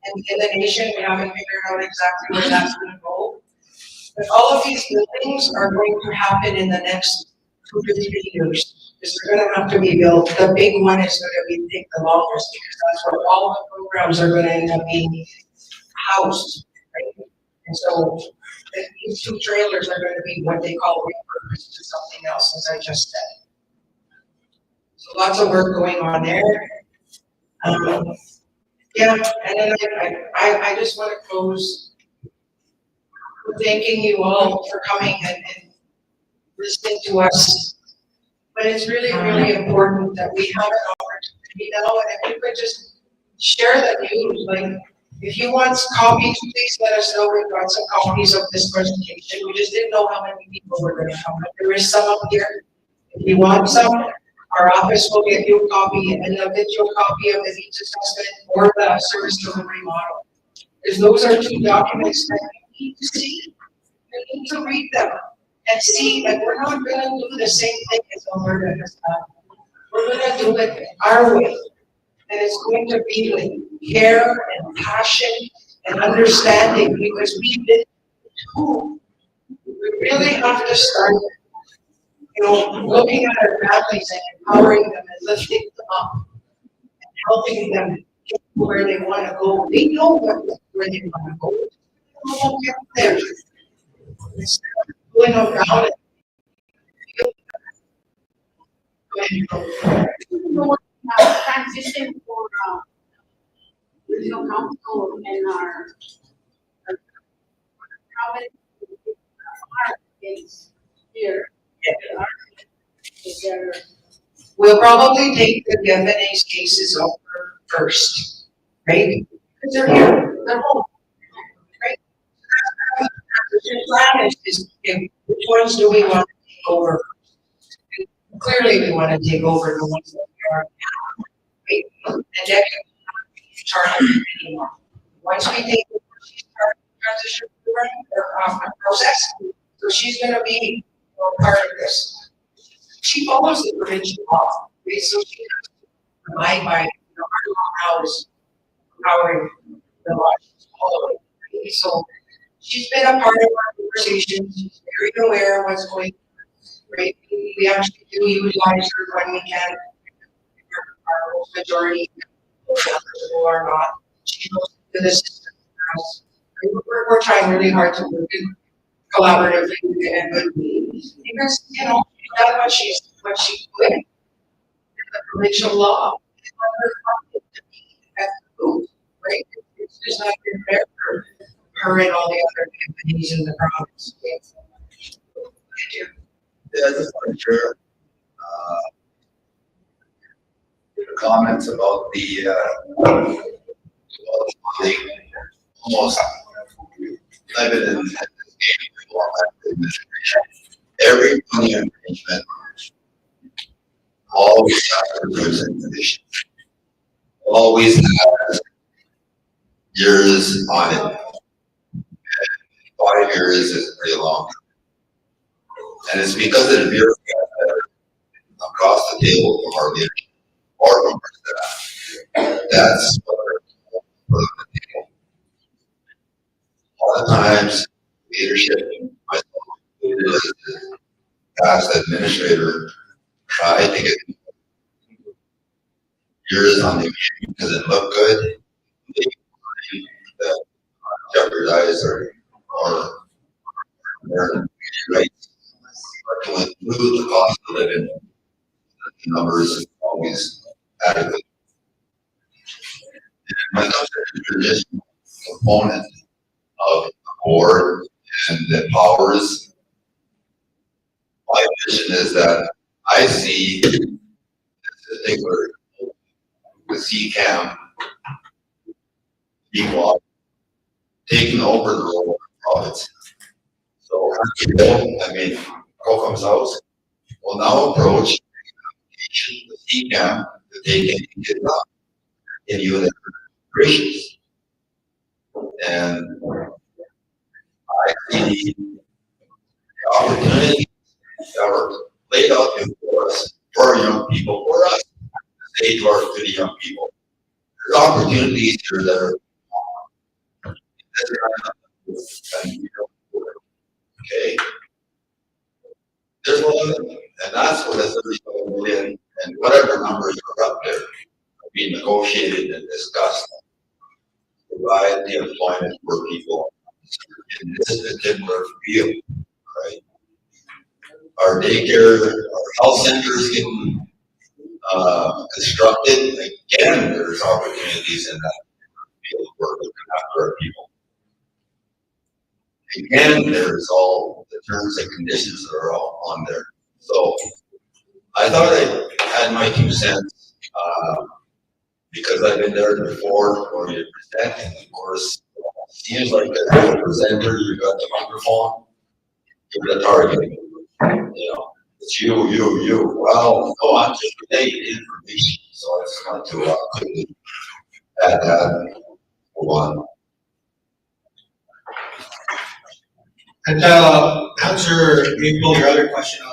in the nation. We haven't figured out exactly where that's going to go. But all of these buildings are going to happen in the next 2 to 3 years. Because they're going to have to be built. The big one is going to take the longest because that's where all the programs are going to end up being housed. Right? And so these 2 trailers are going to be what they call repurposed to something else, as I just said. So lots of work going on there. Yeah, and then I just want to close with thanking you all for coming and listening to us. But it's really, really important that we have an opportunity now, and if you could just share the news, like, if you want copies, please let us know. We've got some copies of this presentation. We just didn't know how many people were going to come. But there is some up here. If you want some, our office will get you a copy, and they'll get you a copy of the needs assessment or the service delivery model. Because those are 2 documents that you need to see. You need to read them and see that we're not going to do the same thing as Alberta has done. We're going to do it our way. And it's going to be with care and passion and understanding, because we've been too. We really have to start, you know, looking at our families and empowering them and lifting them up and helping them get to where they want to go. They know where they want to go. They won't get there. Instead of going around it. Transition for, regional council and our province is here. Is there? We'll probably take the FNA's cases over first, right? Because they're here, they're home, right? The plan is, which ones do we want to take over? Clearly, we want to take over the ones that we are now, right? And Jackie will not be in charge of it anymore. Once we take over, she's part of the transition process, so she's gonna be part of this. She follows the provincial law, okay, so she has to abide by, our law is empowering the law, she's following, okay? So she's been a part of our conversation, she's very aware of what's going on, right? We actually do utilize her when we can, our majority, who are not, she goes to the system. We're trying really hard to work collaboratively and good because, you know, that's what she put in the provincial law. It's not her problem to be at the booth, right? It's just not fair for her and all the other companies in the province. Thank you. Yeah, I just want to share comments about the almost I've been in this game for a long time, administration. Every union arrangement always has terms and conditions. Always has years on it. And 5 years is pretty long. And it's because of the bureaucrats that are across the table from our leadership or from our staff. That's what they're put on the table. A lot of times, leadership, myself included as the past administrator, tried to get years on the issue because it looked good. They believe that jeopardize our American rights. But to include the cost of living, the numbers is always adequate. And when it comes to the traditional component of the board and the powers, my vision is that I see this particular the CKAM Mikiwahp taking over the role of the province. So, I mean, COCOM's house will now approach the CKAM that they can get up in unit operations. And I see the opportunities that are laid out before us, for our young people, for us, to say to the young people, there's opportunities here that are okay. There's a lot of them, and that's what the 35 million and whatever numbers are up there are being negotiated and discussed to provide the employment for people in this particular field, right? Our daycare, our health centers getting constructed. Again, there's opportunities in that field where we're looking after our people. Again, there's all the terms and conditions that are all on there. So I thought I had my 2 cents because I've been there before where you present, and of course, it seems like as a presenter, you got the microphone, you're the target. You know, it's you. Well, no, I'm just relating information. So I just want to quickly add that one. And answer April, your other question.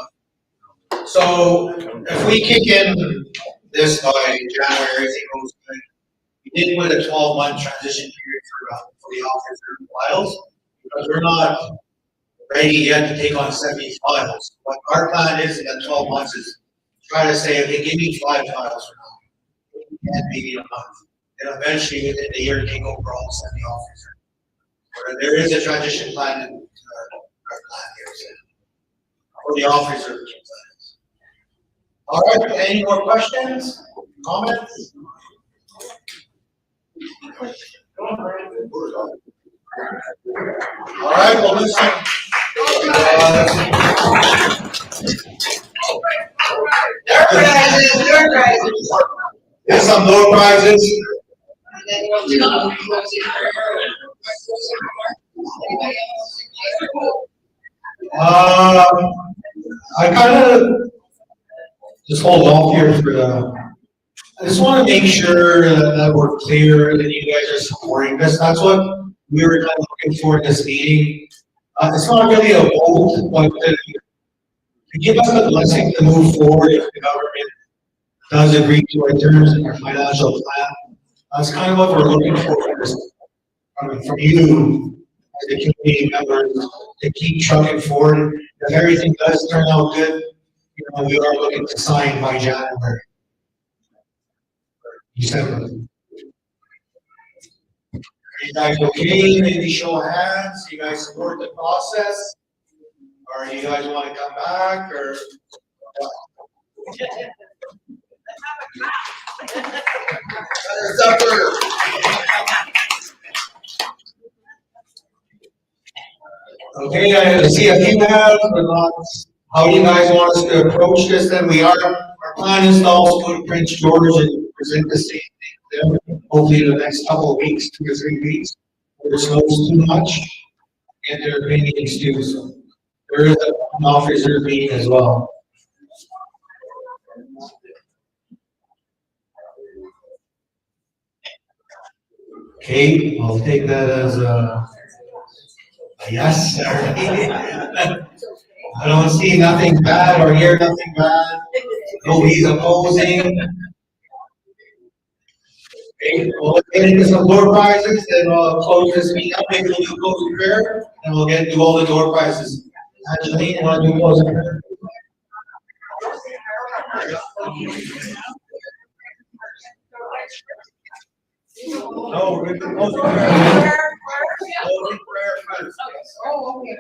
So if we kick in this by January, everything goes good. We did put a 12-month transition period for the officers and files because we're not ready yet to take on 70 files. What our plan is in the 12 months is try to say, okay, give me 5 files for now. And maybe a month. And eventually within the year, take over all 70 officers. But there is a transition plan in our plan here. So, for the officer. All right, any more questions, comments? All right, well, listen. There's some door prizes. I kind of just hold off here for I just want to make sure that we're clear that you guys are supporting this. That's what we were kind of looking for in this meeting. It's not really a vote, but to give us a blessing to move forward if the government does agree to our terms in our financial plan. That's kind of what we're looking for from you as the community members to keep trucking forward. If everything does turn out good, you know, we are looking to sign by January. December. Are you guys okay? Maybe show of hands. You guys support the process? Or you guys want to come back or? Okay, I see a few hands, but not. How do you guys want us to approach this? Then our plan is to also go to Prince George and present the same thing to them. Hopefully in the next couple of weeks, 2 or 3 weeks. Where it snows too much and there are many too. So there is an officer meeting as well. Okay, I'll take that as a yes. I don't see nothing bad or hear nothing bad. Nobody's opposing. Okay, we'll get into some door prizes, then we'll close this meeting up. Maybe we'll do closing prayer, and we'll get to all the door prizes. Angeline, you want to do closing prayer? No, we're going to do closing prayer. Closing prayer first. Oh, okay.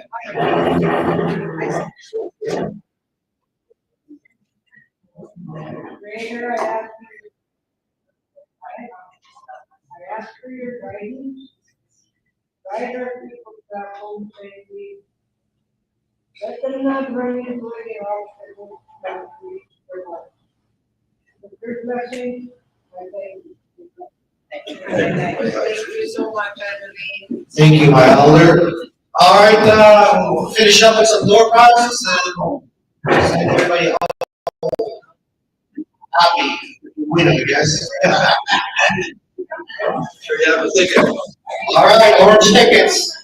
Creator, I ask for your guidance. Guide our people back home safely. Let them not run into any obstacles that we provide. The third blessing, I thank you. Thank you so much, Angeline. Thank you, my elder. All right, we'll finish up with some door prizes and send everybody home happy. Win, I guess. All right, orange tickets.